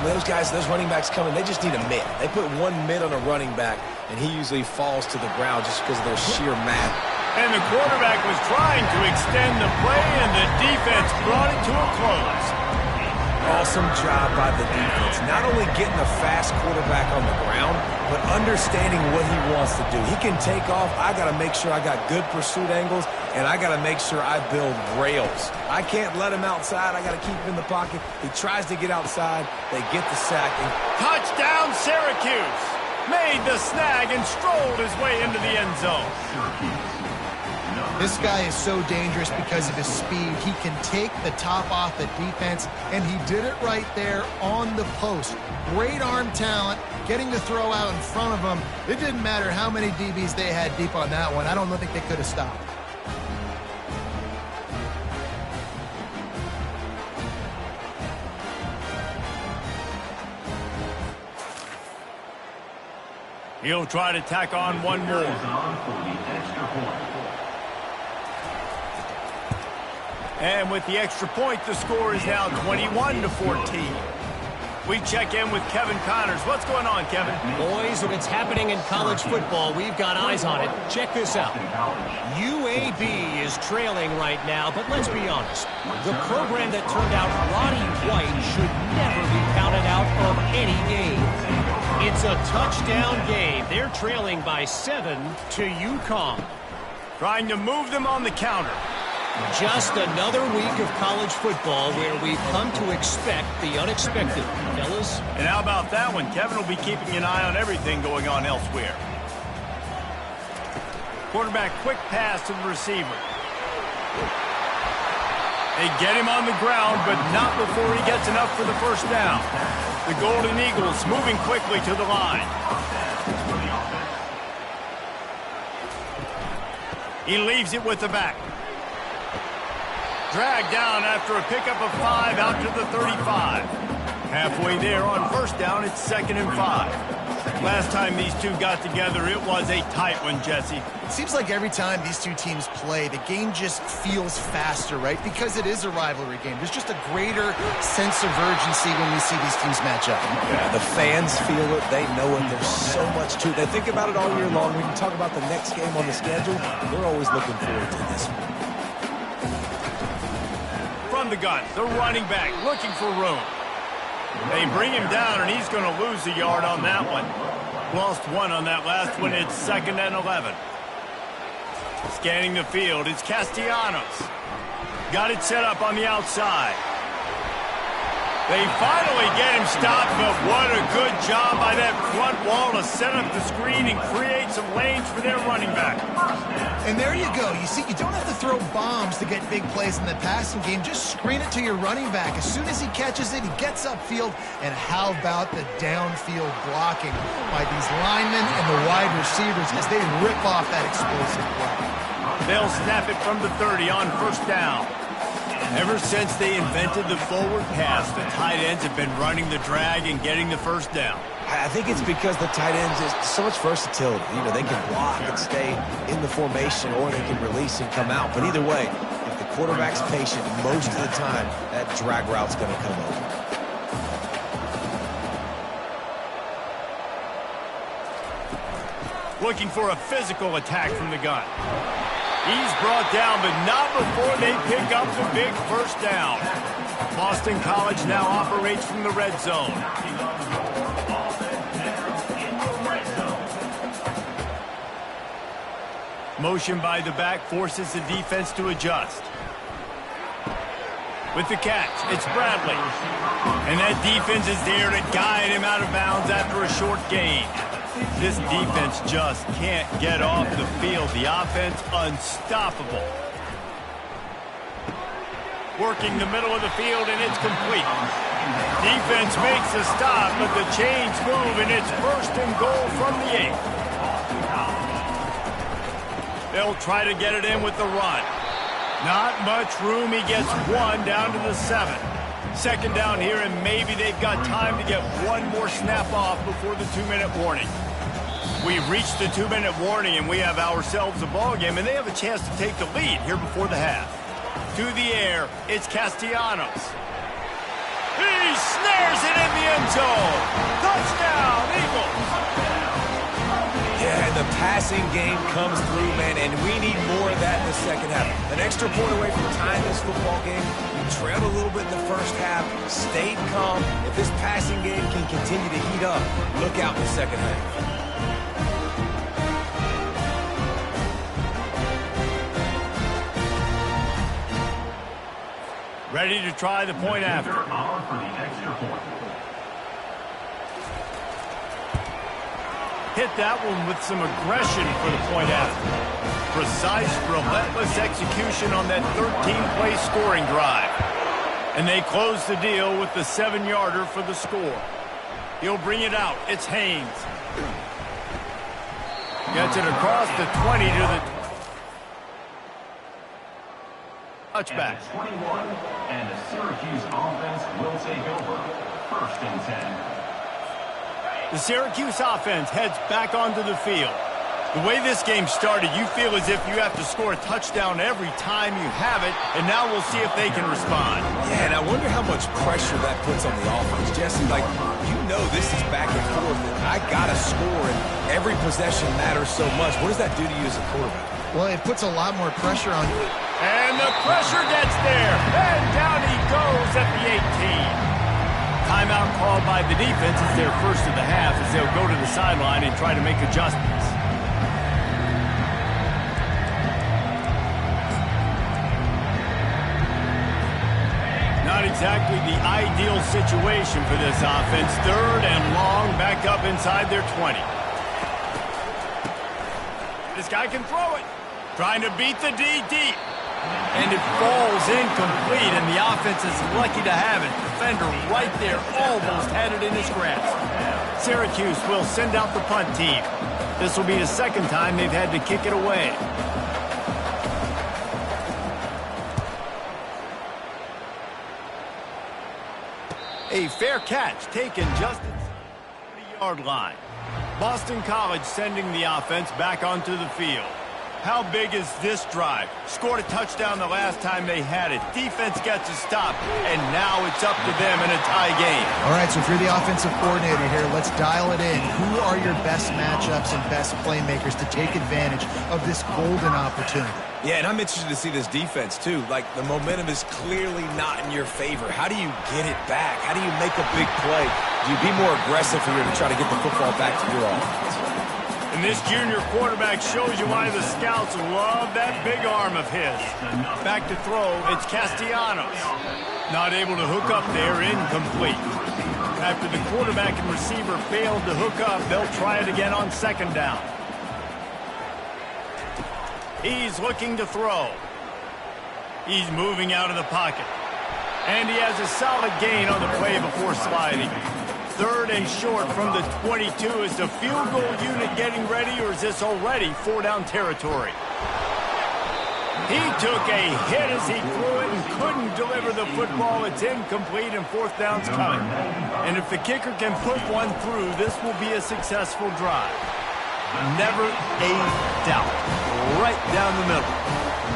When those guys, those running backs come in, they just need a mid. They put 1 mid on a running back, and he usually falls to the ground just because of their sheer mass. And the quarterback was trying to extend the play, and the defense brought it to a close. Awesome job by the defense. Not only getting a fast quarterback on the ground, but understanding what he wants to do. He can take off. I got to make sure I got good pursuit angles, and I got to make sure I build rails. I can't let him outside. I got to keep him in the pocket. He tries to get outside. They get the sack. Touchdown, Syracuse! Made the snag and strolled his way into the end zone. This guy is so dangerous because of his speed. He can take the top off the defense, and he did it right there on the post. Great arm talent, getting the throw out in front of him. It didn't matter how many DBs they had deep on that one. I don't think they could have stopped. He'll try to tack on 1 more. And with the extra point, the score is now 21-14. We check in with Kevin Connors. What's going on, Kevin? Boys, if it's happening in college football, we've got eyes on it. Check this out. UAB is trailing right now, but let's be honest. The program that turned out Roddy White should never be counted out of any game. It's a touchdown game. They're trailing by 7 to UConn. Trying to move them on the counter. Just another week of college football where we've come to expect the unexpected, fellas. And how about that one? Kevin will be keeping an eye on everything going on elsewhere. Quarterback quick pass to the receiver. They get him on the ground, but not before he gets enough for the 1st down. The Golden Eagles moving quickly to the line. He leaves it with the back. Dragged down after a pickup of 5 out to the 35. Halfway there on 1st down, it's 2nd and 5. Last time these two got together, it was a tight one, Jesse. It seems like every time these two teams play, the game just feels faster, right? Because it is a rivalry game. There's just a greater sense of urgency when we see these teams match up. Yeah, the fans feel it. They know it. There's so much to it. They think about it all year long. We can talk about the next game on the schedule. They're always looking forward to this one. From the gun, the running back looking for room. They bring him down, and he's going to lose a yard on that one. Lost 1 on that last one. It's 2nd and 11. Scanning the field, it's Castellanos. Got it set up on the outside. They finally get him stopped, but what a good job by that front wall to set up the screen and create some lanes for their running back. And there you go. You see, you don't have to throw bombs to get big plays in the passing game. Just screen it to your running back. As soon as he catches it, he gets upfield. And how about the downfield blocking by these linemen and the wide receivers as they rip off that explosive play. They'll snap it from the 30 on 1st down. Ever since they invented the forward pass, the tight ends have been running the drag and getting the 1st down. I think it's because the tight ends is so much versatility. You know, they can block and stay in the formation, or they can release and come out. But either way, if the quarterback's patient, most of the time, that drag route's going to come over. Looking for a physical attack from the gun. He's brought down, but not before they pick up the big first down. Boston College now operates from the red zone. Motion by the back forces the defense to adjust. With the catch, it's Bradley. And that defense is there to guide him out of bounds after a short gain. This defense just can't get off the field. The offense unstoppable. Working the middle of the field, and it's complete. Defense makes a stop, but the chains move, and it's first and goal from the 8. They'll try to get it in with the run. Not much room. He gets one down to the 7. Second down here, and maybe they've got time to get one more snap off before the 2-minute warning. We've reached the 2-minute warning, and we have ourselves a ball game, and they have a chance to take the lead here before the half. To the air, it's Castellanos. He snares it in the end zone. Touchdown, Eagles. Yeah, and the passing game comes through, man, and we need more of that in the second half. An extra point away from tying this football game. You trailed a little bit in the first half, stayed calm. If this passing game can continue to heat up, look out in the second half. Ready to try the point after. Hit that one with some aggression for the point after. Precise, relentless execution on that 13-play scoring drive. And they close the deal with the 7-yarder for the score. He'll bring it out. It's Haynes. Gets it across the 20 to the touchback. 21, and the Syracuse offense will take over. First and 10. The Syracuse offense heads back onto the field. The way this game started, you feel as if you have to score a touchdown every time you have it, and now we'll see if they can respond. Yeah, and I wonder how much pressure that puts on the offense. Jesse, like, you know this is back and forth, and I got to score, and every possession matters so much. What does that do to you as a quarterback? Well, it puts a lot more pressure on you. And the pressure gets there, and down he goes at the 18. Timeout called by the defense. It's their first of the half as they'll go to the sideline and try to make adjustments. Not exactly the ideal situation for this offense. Third and long, back up inside their 20. This guy can throw it. Trying to beat the D deep. And it falls incomplete, and the offense is lucky to have it. Defender right there almost had it in his grasp. Syracuse will send out the punt team. This will be the second time they've had to kick it away. A fair catch taken just inside the 30-yard line. Boston College sending the offense back onto the field. How big is this drive? Scored a touchdown the last time they had it. Defense gets a stop, and now it's up to them in a tie game. All right, so if you're the offensive coordinator here, let's dial it in. Who are your best matchups and best playmakers to take advantage of this golden opportunity? Yeah, and I'm interested to see this defense, too. Like, the momentum is clearly not in your favor. How do you get it back? How do you make a big play? Do you be more aggressive here to try to get the football back to your offense? And this junior quarterback shows you why the scouts love that big arm of his. Back to throw, it's Castellanos. Not able to hook up there, incomplete. After the quarterback and receiver failed to hook up, they'll try it again on second down. He's looking to throw. He's moving out of the pocket. And he has a solid gain on the play before sliding. Third and short from the 22. Is the field goal unit getting ready, or is this already four-down territory? He took a hit as he threw it and couldn't deliver the football. It's incomplete, and fourth down's coming. And if the kicker can put one through, this will be a successful drive. Never a doubt. Right down the middle.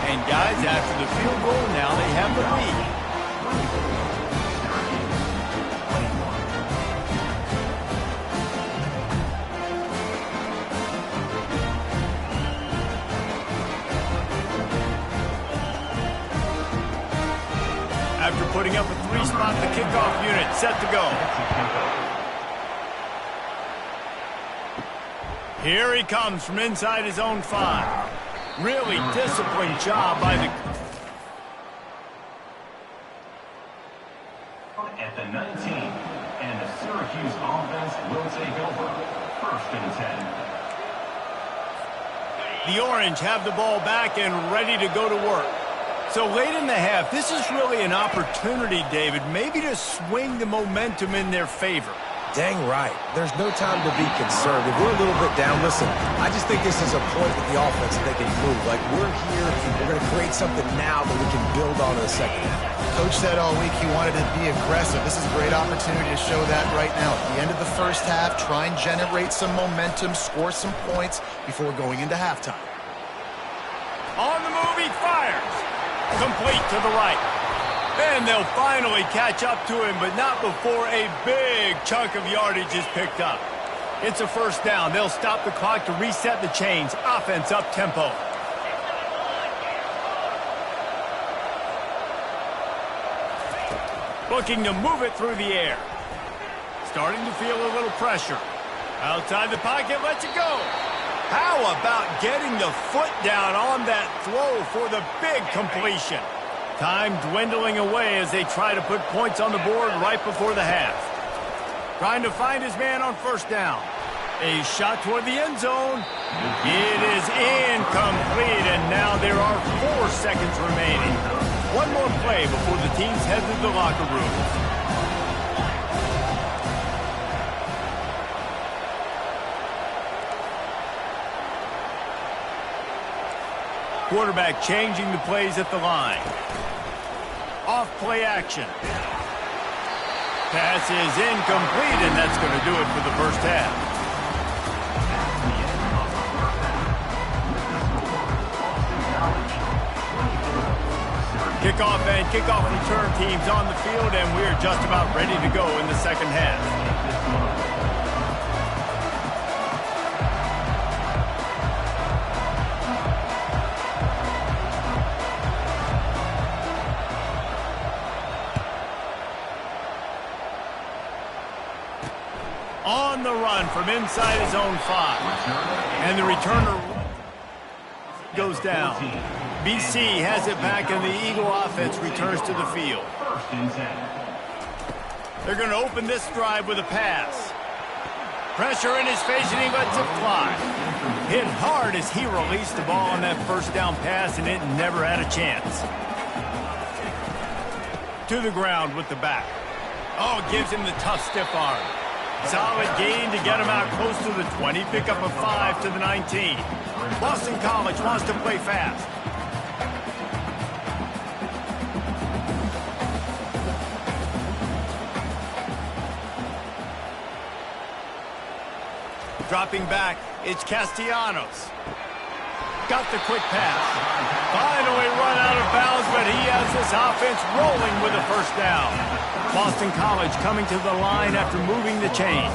And guys, after the field goal, now they have the lead. kickoff unit set to go. Here he comes from inside his own 5. Really disciplined job by the... At the 19, and the Syracuse offense will take over. 1st and 10. The Orange have the ball back and ready to go to work. So late in the half, this is really an opportunity, David, maybe to swing the momentum in their favor. Dang right. There's no time to be concerned. If we're a little bit down, listen, I just think this is a point with the offense that they can prove. Like, we're here, we're going to create something now that we can build on in the second half. Coach said all week he wanted to be aggressive. This is a great opportunity to show that right now. At the end of the first half, try and generate some momentum, score some points before going into halftime. On the move, he fires. Complete to the right. And they'll finally catch up to him, but not before a big chunk of yardage is picked up. It's a 1st down. They'll stop the clock to reset the chains. Offense up tempo. Looking to move it through the air. Starting to feel a little pressure. Outside the pocket, lets it go. How about getting the foot down on that throw for the big completion? Time dwindling away as they try to put points on the board right before the half. Trying to find his man on 1st down. A shot toward the end zone. It is incomplete, and now there are 4 seconds remaining. One more play before the teams head to the locker room. Quarterback changing the plays at the line. Off play action. Pass is incomplete, and that's going to do it for the first half. Kickoff and kickoff return teams on the field, and we're just about ready to go in the second half. On the run from inside his own 5. And the returner goes down. BC has it back, and the Eagle offense returns to the field. They're going to open this drive with a pass. Pressure in his face, and he lets it fly. Hit hard as he released the ball on that 1st down pass, and it never had a chance. To the ground with the back. Oh, gives him the tough stiff arm. Solid gain to get him out close to the 20. Pick up a 5 to the 19. Boston College wants to play fast. Dropping back, it's Castellanos. Got the quick pass. Finally run out of bounds, but he has this offense rolling with a 1st down. Boston College coming to the line after moving the chains.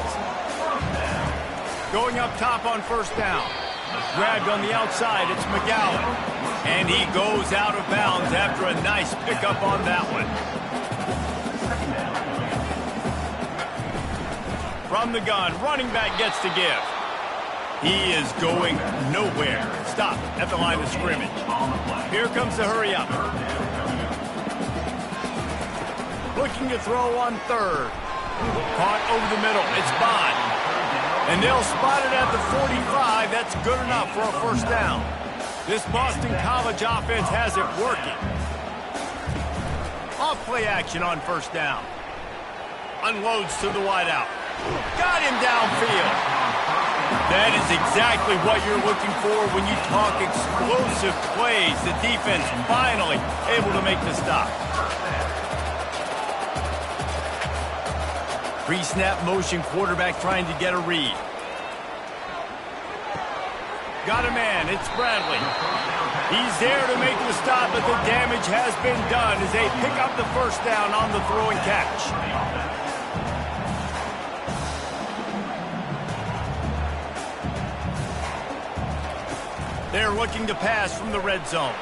Going up top on 1st down. Grabbed on the outside, it's McGowan. And he goes out of bounds after a nice pickup on that one. From the gun, running back gets to give. He is going nowhere. Stop at the line of scrimmage. Here comes the hurry up. Looking to throw on 3rd. Caught over the middle. It's Bond. And they'll spot it at the 45. That's good enough for a 1st down. This Boston College offense has it working. Off play action on 1st down. Unloads to the wideout. Got him downfield. That is exactly what you're looking for when you talk explosive plays. The defense finally able to make the stop. Pre-snap motion, quarterback trying to get a read. Got a man, it's Bradley. He's there to make the stop, but the damage has been done as they pick up the 1st down on the throw and catch. They're looking to pass from the red zone.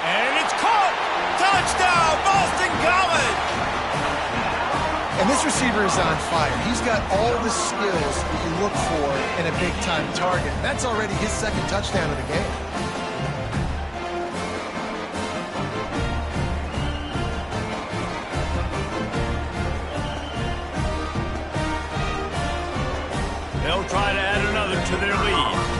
And it's caught! Touchdown, Boston College! And this receiver is on fire. He's got all the skills that you look for in a big-time target. That's already his second touchdown of the game. They'll try to add another to their lead.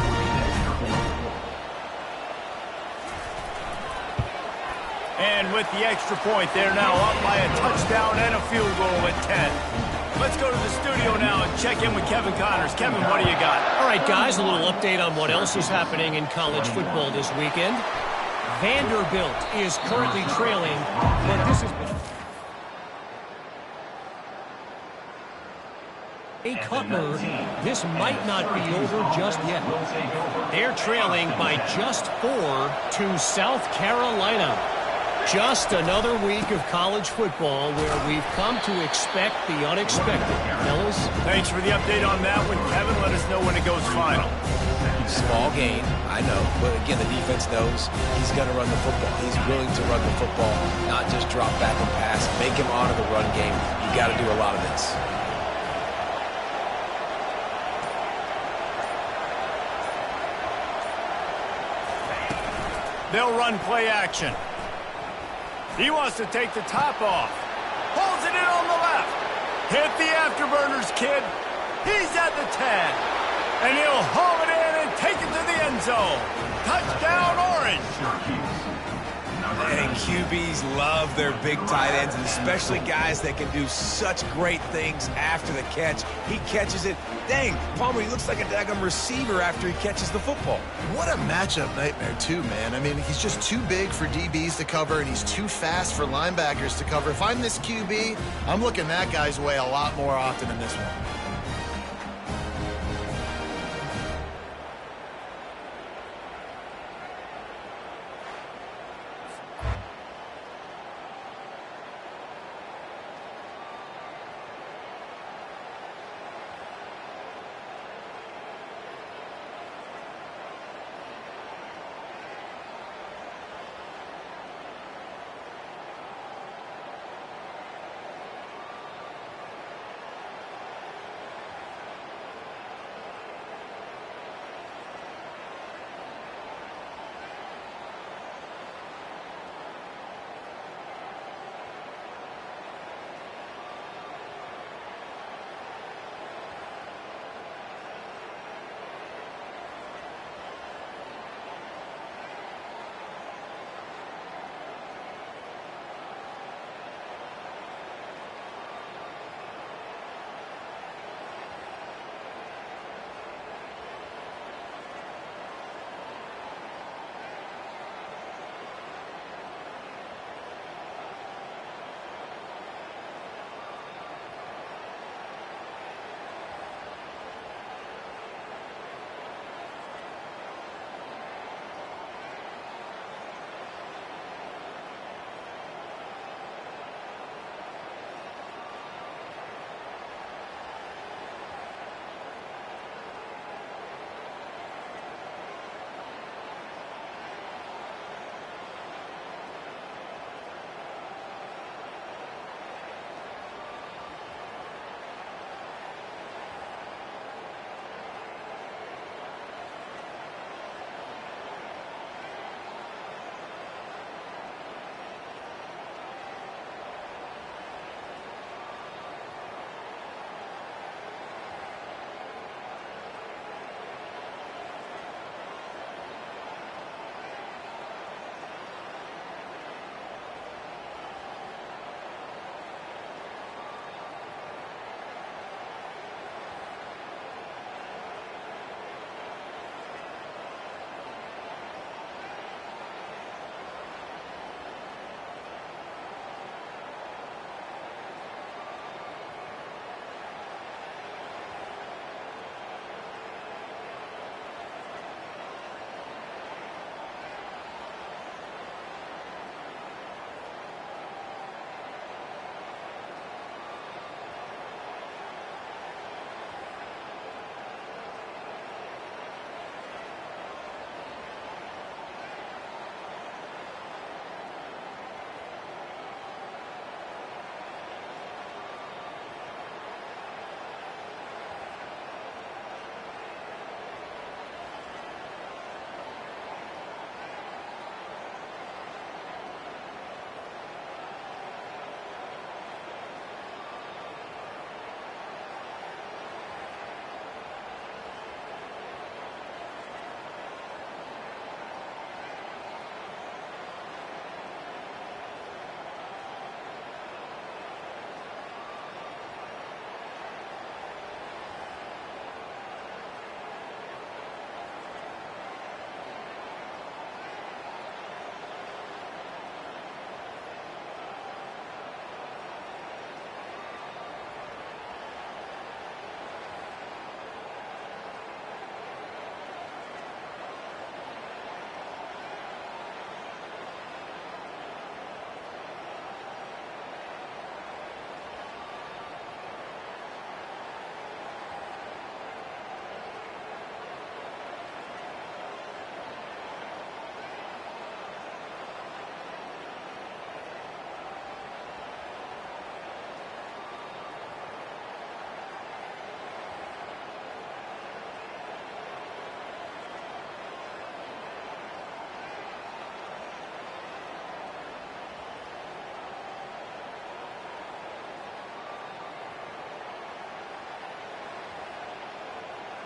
And with the extra point, they're now up by a touchdown and a field goal at 10. Let's go to the studio now and check in with Kevin Connors. Kevin, what do you got? All right, guys, a little update on what else is happening in college football this weekend. Vanderbilt is currently trailing, but this is... Cutler, this might not be over just yet. They're trailing by just 4 to South Carolina. Just another week of college football where we've come to expect the unexpected. Fellas? Thanks for the update on that one, Kevin. Let us know when it goes final. Small game, I know. But again, the defense knows he's going to run the football. He's willing to run the football, not just drop back and pass. Make him honor the run game. You got to do a lot of this. They'll run play action. He wants to take the top off. Holds it in on the left. Hit the afterburners, kid. He's at the 10. And he'll haul it in and take it to the end zone. Touchdown, Orange. And QBs love their big tight ends, and especially guys that can do such great things after the catch. He catches it. Dang, Palmer, he looks like a daggum receiver after he catches the football. What a matchup nightmare, too, man. I mean, he's just too big for DBs to cover, and he's too fast for linebackers to cover. If I'm this QB, I'm looking that guy's way a lot more often than this one.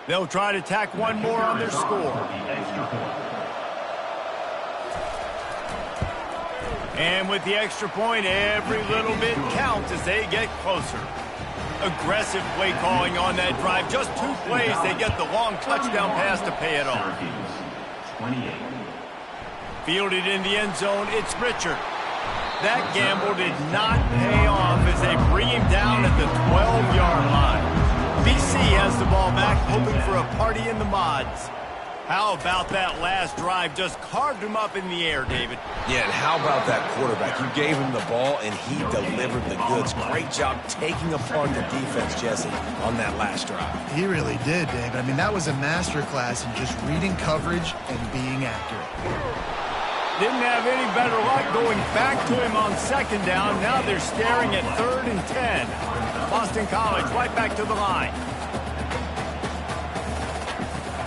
They'll try to tack one more on their score. And with the extra point, every little bit counts as they get closer. Aggressive play calling on that drive. Just 2 plays, they get the long touchdown pass to pay it off. 28. Fielded in the end zone, it's Richard. That gamble did not pay off as they bring him down at the 12-yard line. BC has the ball back, hoping for a party in the mods. How about that last drive? Just carved him up in the air, David. Yeah, and how about that quarterback? You gave him the ball, and he delivered the goods. Great job taking apart the defense, Jesse, on that last drive. He really did, David. I mean, that was a masterclass in just reading coverage and being accurate. Didn't have any better luck going back to him on second down. Now they're staring at 3rd and 10. Boston College right back to the line.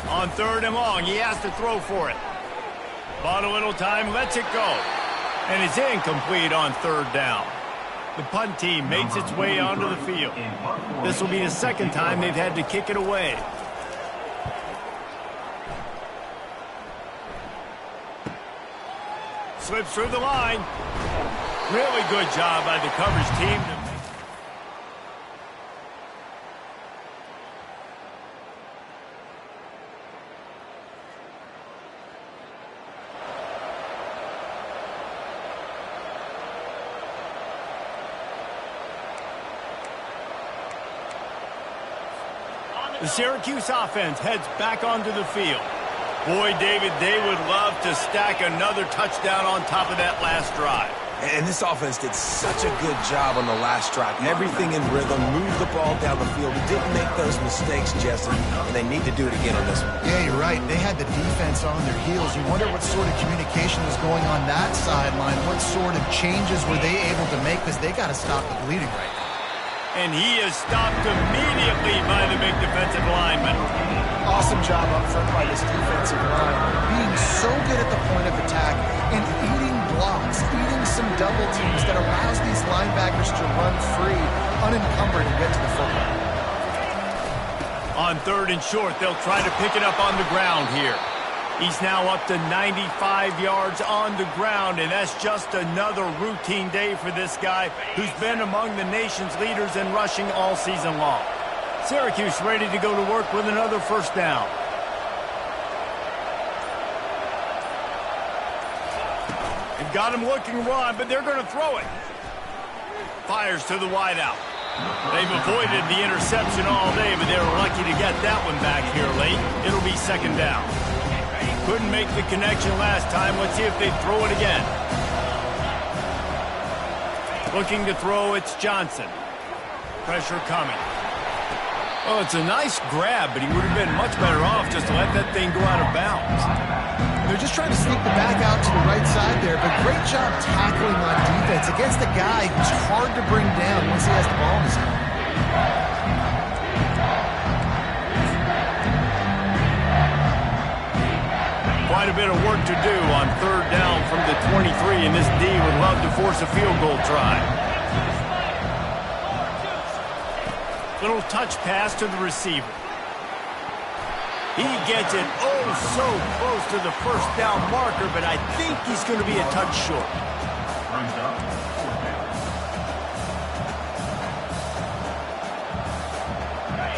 On 3rd and long, he has to throw for it. Bought a little time, lets it go. And it's incomplete on 3rd down. The punt team makes its way onto the field. This will be the 2nd time they've had to kick it away. Slips through the line. Really good job by the coverage team. The Syracuse offense heads back onto the field. Boy, David, they would love to stack another touchdown on top of that last drive. And this offense did such a good job on the last drive. Everything in rhythm, moved the ball down the field. Didn't make those mistakes, Jesse, and they need to do it again on this one. Yeah, you're right. They had the defense on their heels. You wonder what sort of communication was going on that sideline. What sort of changes were they able to make, because they got to stop the bleeding right now. And he is stopped immediately by the big defensive lineman. Awesome job up front by this defensive line, being so good at the point of attack and eating blocks, eating some double teams that allows these linebackers to run free, unencumbered, and get to the football. On 3rd and short, they'll try to pick it up on the ground here. He's now up to 95 yards on the ground, and that's just another routine day for this guy who's been among the nation's leaders in rushing all season long. Syracuse ready to go to work with another 1st down. They've got him looking run, but they're going to throw it. Fires to the wideout. They've avoided the interception all day, but they were lucky to get that one back here late. It'll be 2nd down. Couldn't make the connection last time. Let's see if they throw it again. Looking to throw, it's Johnson. Pressure coming. Oh, it's a nice grab, but he would have been much better off just to let that thing go out of bounds. They're just trying to sneak the back out to the right side there, but great job tackling on defense against a guy who's hard to bring down once he has the ball in his hand. Quite a bit of work to do on 3rd down from the 23, and this D would love to force a field goal try. Little touch pass to the receiver. He gets it oh so close to the 1st down marker, but I think he's going to be a touch short.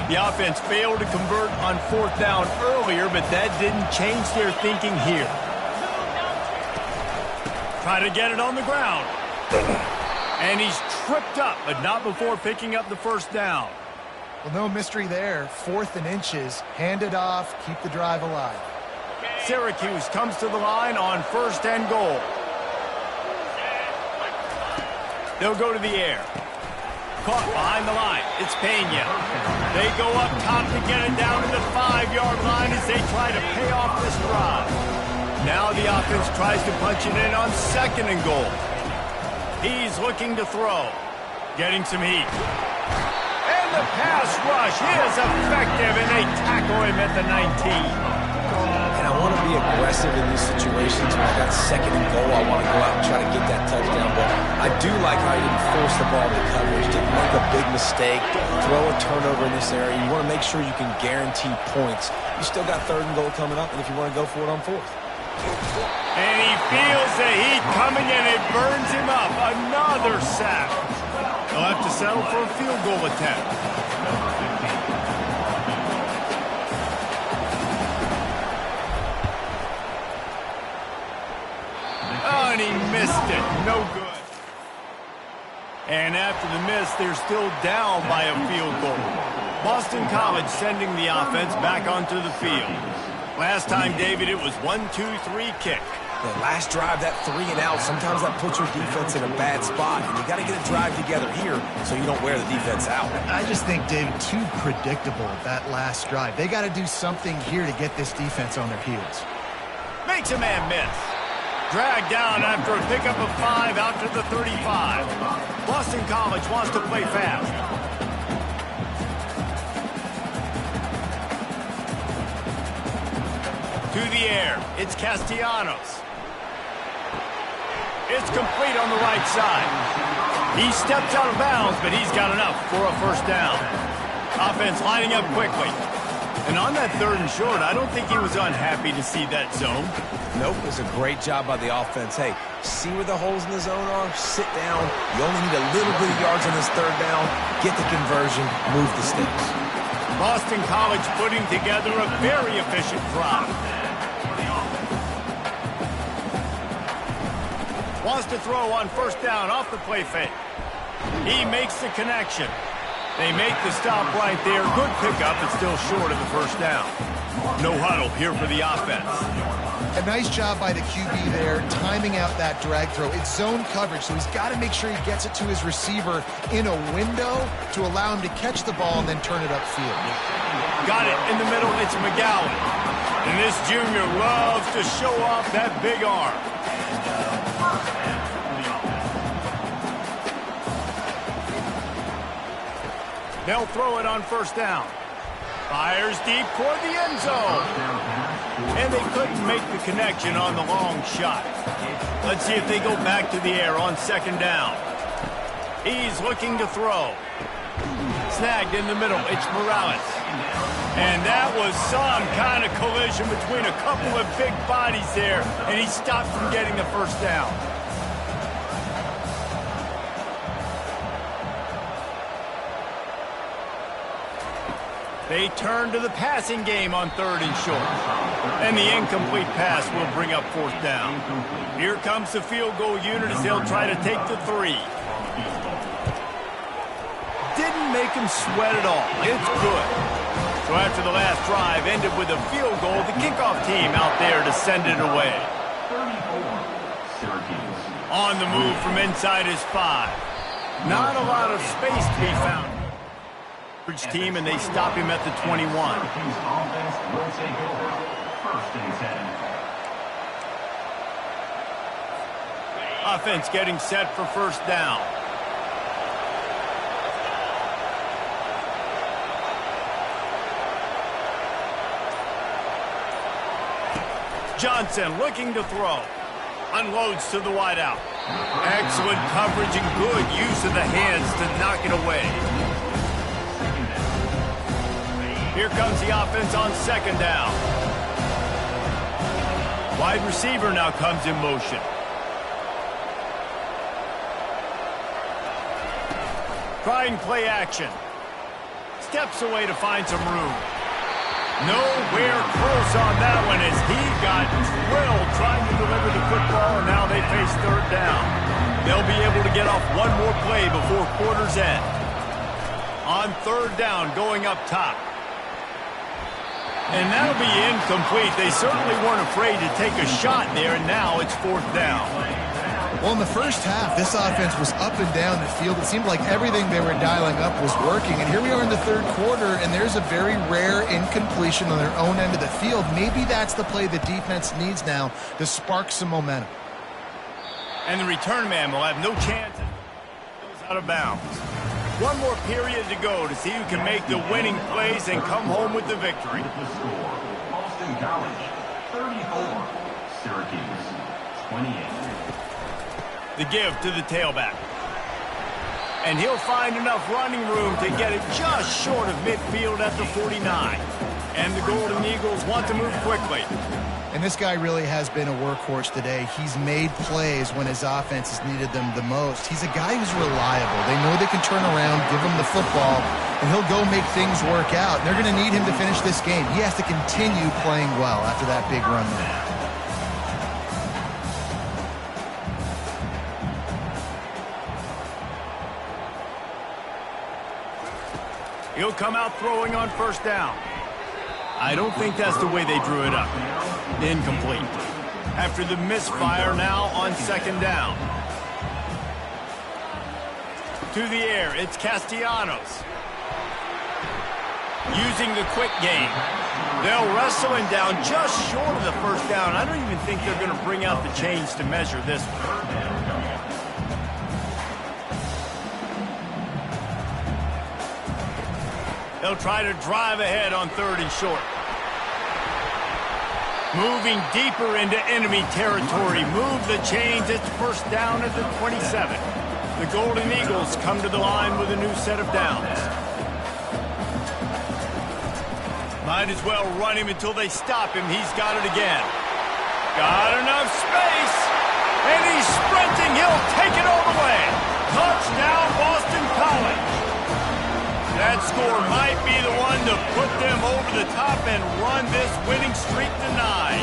The offense failed to convert on 4th down earlier, but that didn't change their thinking here. Try to get it on the ground. And he's tripped up, but not before picking up the 1st down. Well, no mystery there. 4th and inches. Hand it off. Keep the drive alive. Syracuse comes to the line on 1st and goal. They'll go to the air. Caught behind the line. It's Pena. They go up top to get it down to the 5-yard line as they try to pay off this drive. Now the offense tries to punch it in on 2nd and goal. He's looking to throw. Getting some heat. And the pass rush is effective, and they tackle him at the 19. And I want to be aggressive in these situations. When I got second and goal, I want to go out and try to get that touchdown. But I do like how he didn't force the ball to coverage, didn't make a big mistake, throw a turnover in this area. You want to make sure you can guarantee points. You still got third and goal coming up, and if you want to go for it on fourth. And he feels the heat coming, and it burns him up. Another sack. He'll have to settle for a field goal attempt. Oh, and he missed it. No good. And after the miss, they're still down by a field goal. Boston College sending the offense back onto the field. Last time, David, it was 1-2-3 kick. The last drive, that 3 and out, sometimes that puts your defense in a bad spot. And you got to get a drive together here so you don't wear the defense out. I just think, David, too predictable that last drive. They got to do something here to get this defense on their heels. Makes a man miss. Dragged down after a pickup of 5 out to the 35. Boston College wants to play fast. To the air, it's Castellanos. It's complete on the right side. He steps out of bounds, but he's got enough for a first down. Offense lining up quickly. And on that third and short, I don't think he was unhappy to see that zone. Nope, it was a great job by the offense. Hey, see where the holes in the zone are? Sit down. You only need a little bit of yards on this third down. Get the conversion. Move the sticks. Boston College putting together a very efficient drive. Wants to throw on first down off the play fake. He makes the connection. They make the stop right there. Good pickup, but still short of the first down. No huddle here for the offense. A nice job by the QB there, timing out that drag throw. It's zone coverage, so he's got to make sure he gets it to his receiver in a window to allow him to catch the ball and then turn it upfield. Got it in the middle. It's McGowan. And this junior loves to show off that big arm. They'll throw it on first down. Fires deep toward the end zone. And they couldn't make the connection on the long shot. Let's see if they go back to the air on second down. He's looking to throw. Snagged in the middle. It's Morales. And that was some kind of collision between a couple of big bodies there, and he stopped from getting the first down. They turn to the passing game on third and short. And the incomplete pass will bring up fourth down. Here comes the field goal unit as they'll try to take the 3. Didn't make him sweat at all. It's good. So after the last drive ended with a field goal, the kickoff team out there to send it away. 34, Syracuse. On the move from inside his 5. Not a lot of space to be found. Team, and they stop him at the 21. Syracuse offense will take over. First and 10. Offense getting set for first down. Johnson looking to throw. Unloads to the wideout. Excellent coverage and good use of the hands to knock it away. Here comes the offense on second down. Wide receiver now comes in motion. Trying play action. Steps away to find some room. Nowhere close on that one as he got drilled trying to deliver the football, and now they face third down. They'll be able to get off one more play before quarter's end. On third down, going up top. And that'll be incomplete. They certainly weren't afraid to take a shot there, and now it's fourth down. Well, in the first half, this offense was up and down the field. It seemed like everything they were dialing up was working. And here we are in the third quarter, and there's a very rare incompletion on their own end of the field. Maybe that's the play the defense needs now to spark some momentum. And the return man will have no chance. Goes out of bounds. One more period to go to see who can make the winning plays and come home with the victory. The score, Boston College 34, Syracuse 28. The give to the tailback. And he'll find enough running room to get it just short of midfield at the 49. And the Golden Eagles want to move quickly. And this guy really has been a workhorse today. He's made plays when his offense has needed them the most. He's a guy who's reliable. They know they can turn around, give him the football, and he'll go make things work out. And they're going to need him to finish this game. He has to continue playing well after that big run there. He'll come out throwing on first down. I don't think that's the way they drew it up. Incomplete. After the misfire, now on second down. To the air, it's Castellanos. Using the quick game. They'll wrestle him down just short of the first down. I don't even think they're going to bring out the chains to measure this one. They'll try to drive ahead on third and short. Moving deeper into enemy territory. Move the chains. It's first down at the 27. The Golden Eagles come to the line with a new set of downs. Might as well run him until they stop him. He's got it again. Got enough space. And he's sprinting. He'll take it all the way. Touchdown, Boston College. That score might be the one to put them over the top and run this winning streak to 9.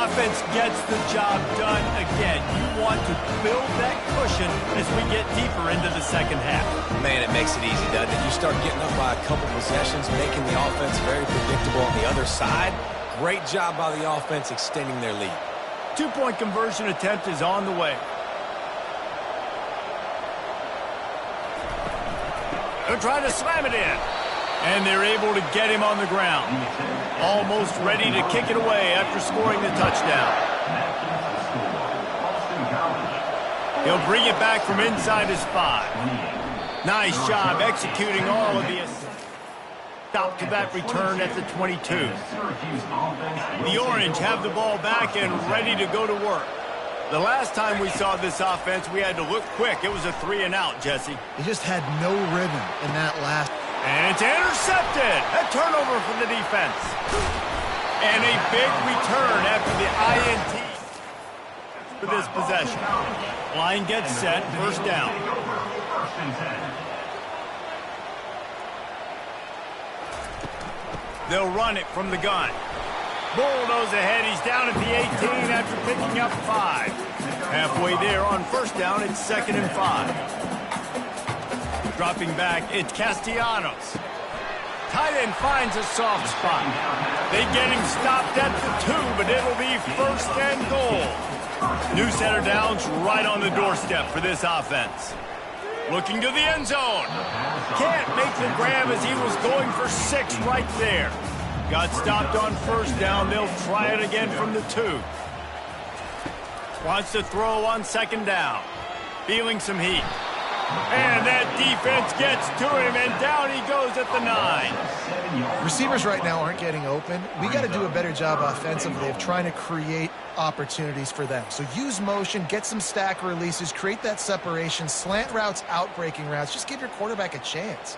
Offense gets the job done again. You want to build that cushion as we get deeper into the second half. Man, it makes it easy, doesn't it? You start getting up by a couple possessions, making the offense very predictable on the other side. Great job by the offense extending their lead. Two-point conversion attempt is on the way. They'll try to slam it in. And they're able to get him on the ground. Almost ready to kick it away after scoring the touchdown. He'll bring it back from inside his 5. Nice job executing all of the stop to that return at the 22. The Orange have the ball back and ready to go to work. The last time we saw this offense, we had to look quick. It was a 3-and-out, Jesse. He just had no rhythm in that last. And it's intercepted. A turnover for the defense. And a big return after the INT for this possession. Line gets set, first down. They'll run it from the gun. Bulldoze ahead. He's down at the 18 after picking up 5. Halfway there on first down, it's 2nd and 5. Dropping back, it's Castellanos. Tight end finds a soft spot. They get him stopped at the 2, but it'll be 1st and goal. New center downs right on the doorstep for this offense. Looking to the end zone. Can't make the grab as he was going for 6 right there. Got stopped on first down. They'll try it again from the 2. Wants to throw on 2nd down. Feeling some heat. And that defense gets to him, and down he goes at the 9. Receivers right now aren't getting open. We got to do a better job offensively of trying to create opportunities for them. So use motion, get some stack releases, create that separation, slant routes, out-breaking routes. Just give your quarterback a chance.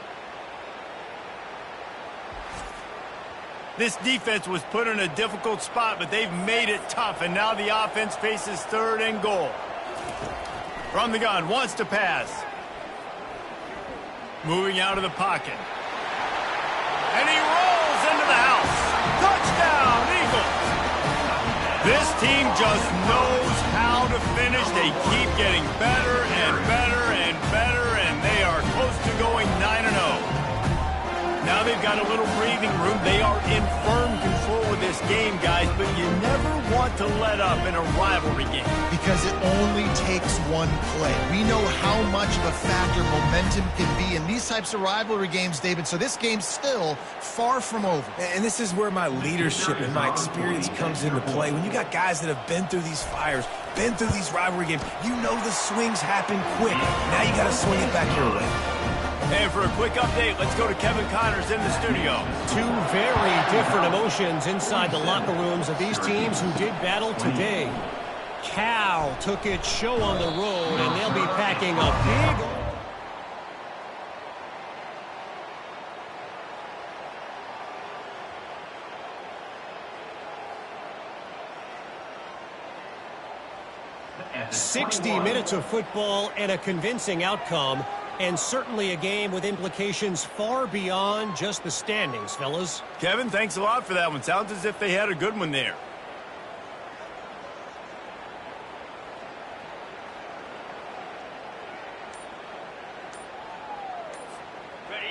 This defense was put in a difficult spot, but they've made it tough, and now the offense faces 3rd and goal. From the gun, wants to pass. Moving out of the pocket. And he rolls into the house. Touchdown, Eagles! This team just knows how to finish. They keep getting better and better and better, and they are close to going 9-0. Now they've got a little breathing room. They are in firm control of this game, guys, but you never want to let up in a rivalry game. Because it only takes one play. We know how much of a factor momentum can be in these types of rivalry games, David, so this game's still far from over. And this is where my leadership and my experience comes into play. When you got guys that have been through these fires, been through these rivalry games, you know the swings happen quick. Now you got to swing it back your way. And for a quick update, let's go to Kevin Connors in the studio. Two very different emotions inside the locker rooms of these teams who did battle today. Cal took its show on the road, and they'll be packing a big... "60 minutes of football and a convincing outcome, and certainly a game with implications far beyond just the standings, fellas." Kevin, thanks a lot for that one. Sounds as if they had a good one there.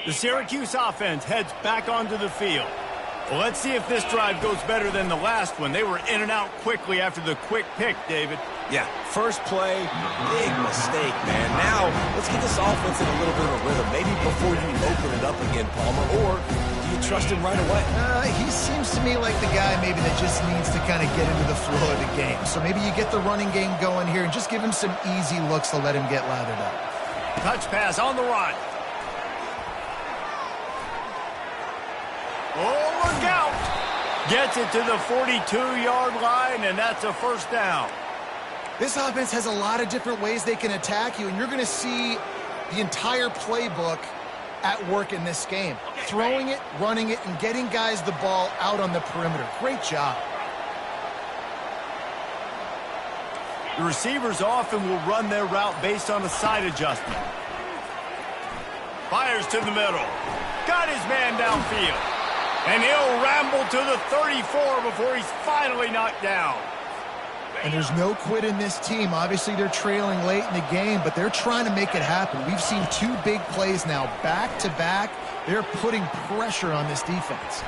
The Syracuse offense heads back onto the field. Well, let's see if this drive goes better than the last one. They were in and out quickly after the quick pick, David. Yeah, first play, big mistake, man. Now, let's get this offense in a little bit of a rhythm. Maybe before you open it up again, Palmer, or do you trust him right away? He seems to me like the guy maybe that just needs to kind of get into the flow of the game. So maybe you get the running game going here and just give him some easy looks to let him get lathered up. Touch pass on the run. Oh, look out! Gets it to the 42-yard line, and that's a first down. This offense has a lot of different ways they can attack you, and you're going to see the entire playbook at work in this game. Throwing it, running it, and getting guys the ball out on the perimeter. Great job. The receivers often will run their route based on a side adjustment. Fires to the middle. Got his man downfield. And he'll ramble to the 34 before he's finally knocked down. And there's no quit in this team. Obviously, they're trailing late in the game, but they're trying to make it happen. We've seen two big plays now, back-to-back. They're putting pressure on this defense.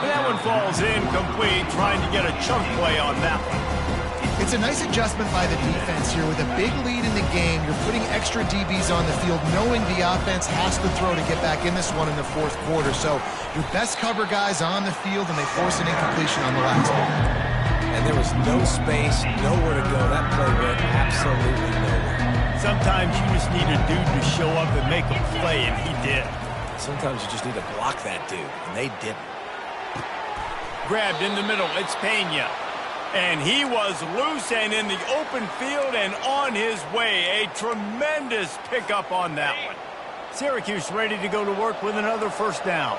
That one falls incomplete, trying to get a chunk play on that one. It's a nice adjustment by the defense here. With a big lead in the game, you're putting extra DBs on the field, knowing the offense has to throw to get back in this one in the fourth quarter. So your best cover guys on the field, and they force an incompletion on the last one. And there was no space, nowhere to go. That play went absolutely nowhere. Sometimes you just need a dude to show up and make a play, and he did. Sometimes you just need to block that dude, and they didn't. Grabbed in the middle, it's Pena. And he was loose and in the open field and on his way. A tremendous pickup on that one. Syracuse ready to go to work with another first down.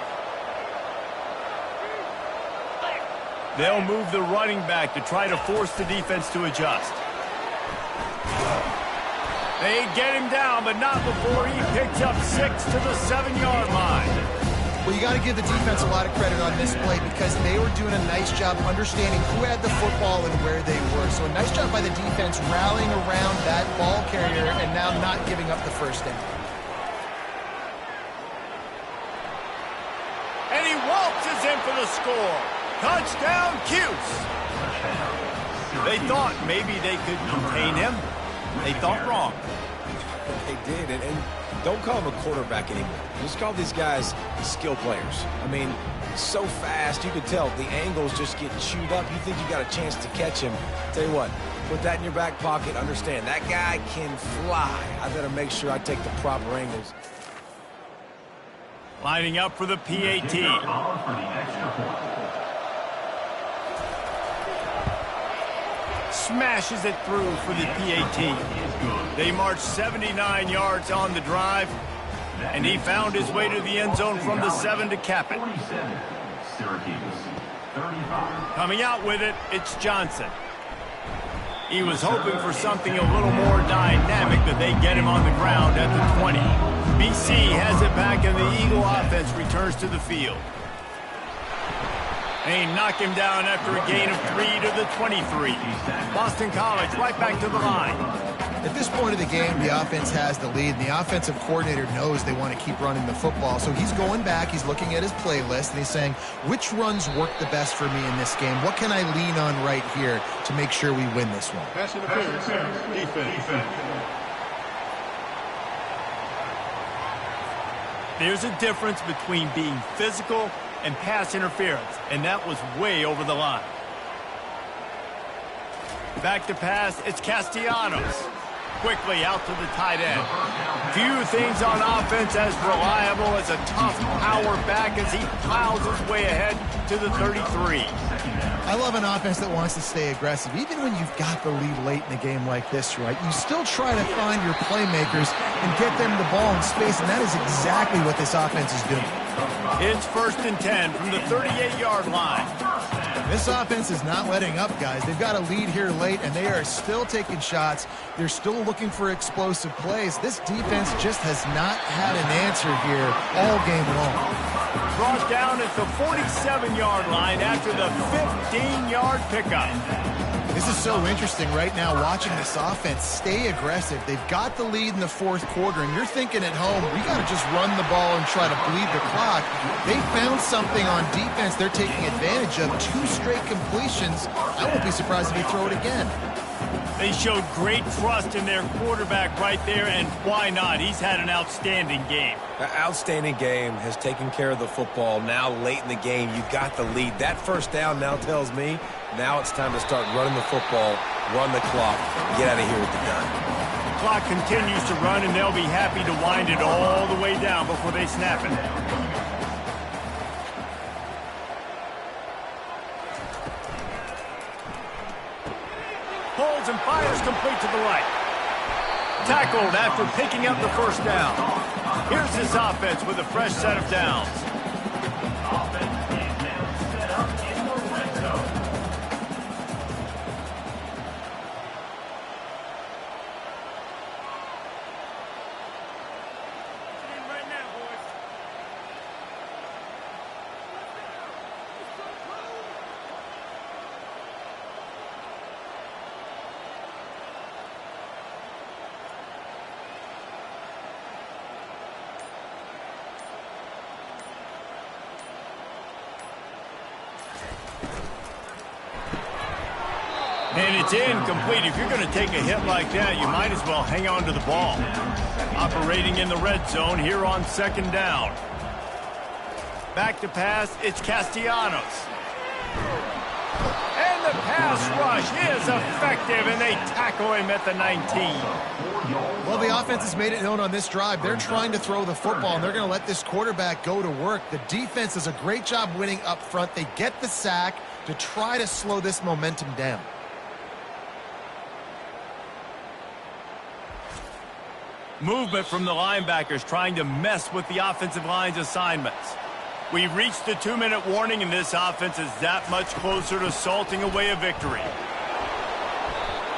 They'll move the running back to try to force the defense to adjust. They get him down, but not before he picks up 6 to the 7-yard line. Well, you got to give the defense a lot of credit on this play because they were doing a nice job understanding who had the football and where they were. So a nice job by the defense rallying around that ball carrier and now not giving up the first down. And he waltzes in for the score. Touchdown, Cuse. They thought maybe they could contain him. They thought wrong. They did, and don't call him a quarterback anymore. Just call these guys skill players. I mean, so fast, you could tell the angles just get chewed up. You think you got a chance to catch him. Tell you what, put that in your back pocket. Understand, that guy can fly. I better make sure I take the proper angles. Lining up for the PAT. Smashes it through for the PAT. They marched 79 yards on the drive, and he found his way to the end zone from the 7 to cap it. Coming out with it, it's Johnson. He was hoping for something a little more dynamic, but they get him on the ground at the 20. BC has it back, and the Eagle offense returns to the field. They knock him down after a gain of 3 to the 23. Boston College right back to the line. At this point of the game, the offense has the lead, and the offensive coordinator knows they want to keep running the football. So he's going back, he's looking at his playlist, and he's saying, which runs work the best for me in this game? What can I lean on right here to make sure we win this one? Pass interference. Defense. There's a difference between being physical and pass interference, and that was way over the line. Back to pass, it's Castellanos. quickly out to the tight end. Few things on offense as reliable as a tough power back as he plows his way ahead to the 33. I love an offense that wants to stay aggressive. Even when you've got the lead late in a game like this, right, you still try to find your playmakers and get them the ball in space, and that is exactly what this offense is doing. It's 1st and 10 from the 38-yard line. This offense is not letting up, guys. They've got a lead here late, and they are still taking shots. They're still looking for explosive plays. This defense just has not had an answer here all game long. Brought down at the 47-yard line after the 15-yard pickup. This is so interesting right now, watching this offense stay aggressive. They've got the lead in the 4th quarter, and you're thinking at home, we got to just run the ball and try to bleed the clock. They found something on defense they're taking advantage of. 2 straight completions. I won't be surprised if they throw it again. They showed great trust in their quarterback right there, and why not? He's had an outstanding game. An outstanding game, has taken care of the football. Now late in the game, you got the lead. That first down now tells me now it's time to start running the football, run the clock, get out of here with the gun. The clock continues to run, and they'll be happy to wind it all the way down before they snap it. Holds and fires complete to the right. Tackled after picking up the first down. Here's this offense with a fresh set of downs. Offense is now set up in the red zone. And it's incomplete. If you're going to take a hit like that, you might as well hang on to the ball. Operating in the red zone here on 2nd down. Back to pass, it's Castellanos. And the pass rush is effective, and they tackle him at the 19. Well, the offense has made it known on this drive. They're trying to throw the football, and they're going to let this quarterback go to work. The defense does a great job winning up front. They get the sack to try to slow this momentum down. Movement from the linebackers trying to mess with the offensive line's assignments. We've reached the 2-minute warning, and this offense is that much closer to salting away a victory.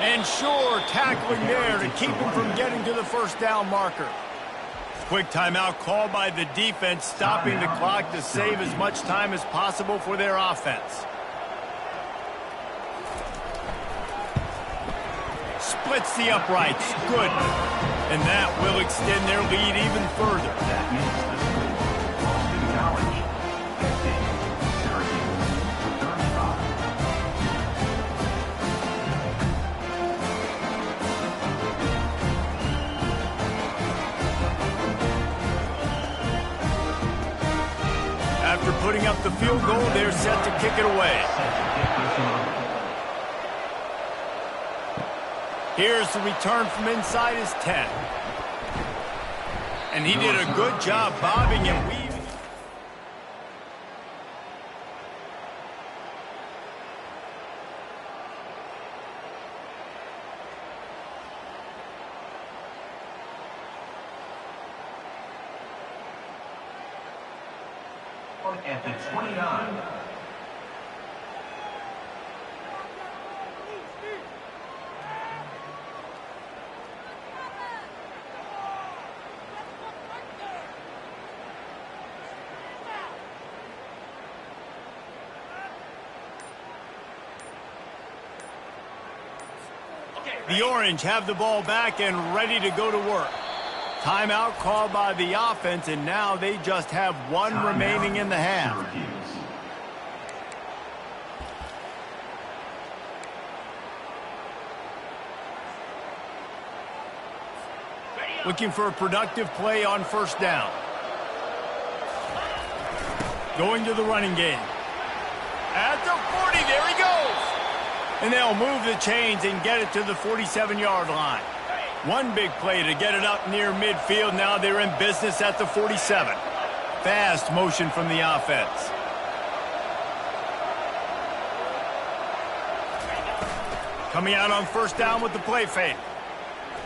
And sure, tackling there to keep him from getting to the first down marker. Quick timeout called by the defense, stopping the clock to save as much time as possible for their offense. Splits the uprights. Good. And that will extend their lead even further. That means the score, Boston College, 50, Syracuse, 35. After putting up the field goal, they're set to kick it away. Here's the return from inside his 10. And he did a good job bobbing and weaving. At the 29. The Orange have the ball back and ready to go to work. Timeout called by the offense, and now they just have one remaining in the half. Looking for a productive play on first down. Going to the running game. At the 40, there he goes. And they'll move the chains and get it to the 47-yard line. One big play to get it up near midfield. Now they're in business at the 47. Fast motion from the offense. Coming out on first down with the play fake.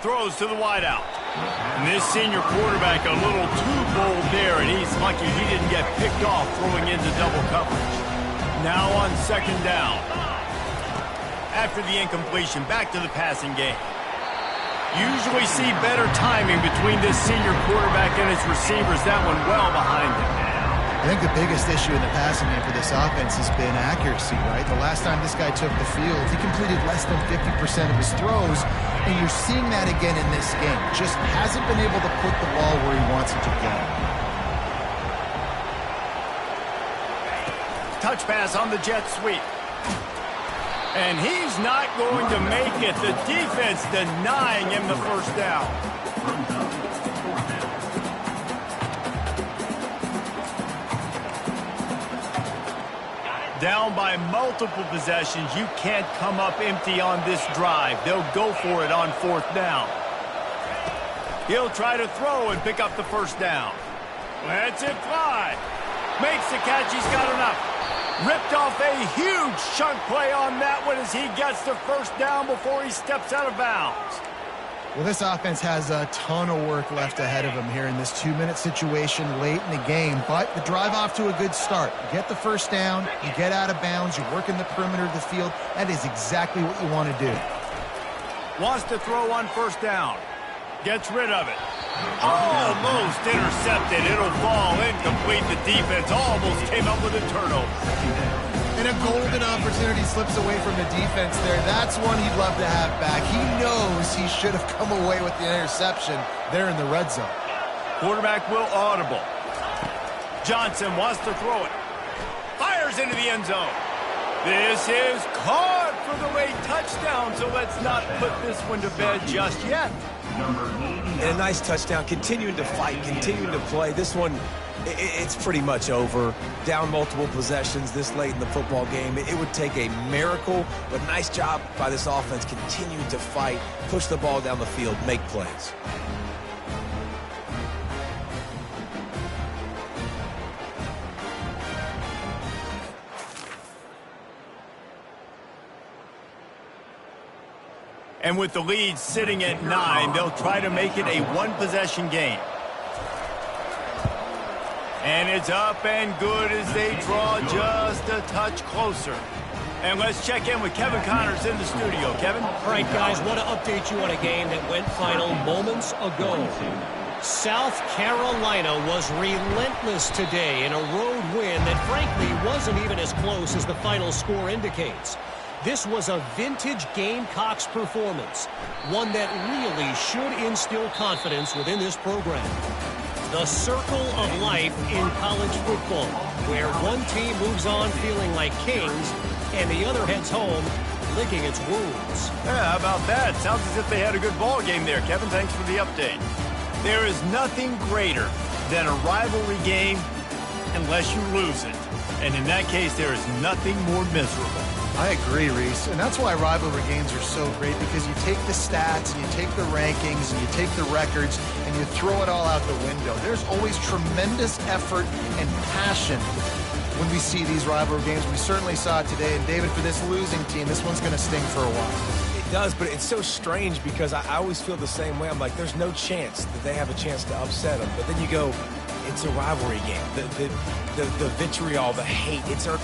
Throws to the wideout. And this senior quarterback a little too bold there, and he's lucky he didn't get picked off throwing into double coverage. Now on second down. After the incompletion, back to the passing game. Usually see better timing between this senior quarterback and his receivers. That one well behind him. I think the biggest issue in the passing game for this offense has been accuracy, right? The last time this guy took the field, he completed less than 50% of his throws, and you're seeing that again in this game. Just hasn't been able to put the ball where he wants it to go. Touch pass on the jet sweep. And he's not going to make it. The defense denying him the first down. Down by multiple possessions. You can't come up empty on this drive. They'll go for it on fourth down. He'll try to throw and pick up the first down. Lets it fly. Makes the catch. He's got enough. Ripped off a huge chunk play on that one as he gets the first down before he steps out of bounds. Well, this offense has a ton of work left ahead of them here in this 2-minute situation late in the game, but the drive off to a good start. You get the first down, you get out of bounds, you work in the perimeter of the field. That is exactly what you want to do. Wants to throw on first down. Gets rid of it. Almost intercepted. It'll fall incomplete. The defense almost came up with a turnover. And a golden opportunity slips away from the defense there. That's one he'd love to have back. He knows he should have come away with the interception there in the red zone. Quarterback will audible. Johnson wants to throw it. Fires into the end zone. This is caught for the late touchdown, so let's not put this one to bed just yet. And a nice touchdown, continuing to fight, continuing to play. This one, it's pretty much over. Down multiple possessions this late in the football game. It would take a miracle, but nice job by this offense continuing to fight, push the ball down the field, make plays. And with the lead sitting at 9, they'll try to make it a one-possession game. And it's up and good as they draw just a touch closer. And let's check in with Kevin Connors in the studio. Kevin? All right, guys, want to update you on a game that went final moments ago. South Carolina was relentless today in a road win that frankly wasn't even as close as the final score indicates. This was a vintage Gamecocks performance, one that really should instill confidence within this program. The circle of life in college football, where one team moves on feeling like kings and the other heads home licking its wounds. Yeah, how about that? Sounds as if they had a good ball game there. Kevin, thanks for the update. There is nothing greater than a rivalry game unless you lose it. And in that case, there is nothing more miserable. I agree, Reese. And that's why rivalry games are so great, because you take the stats and you take the rankings and you take the records and you throw it all out the window. There's always tremendous effort and passion when we see these rivalry games. We certainly saw it today. And, David, for this losing team, this one's going to sting for a while. It does, but it's so strange because I always feel the same way. I'm like, there's no chance that they have a chance to upset them. But then you go, it's a rivalry game. The vitriol, the hate, it's our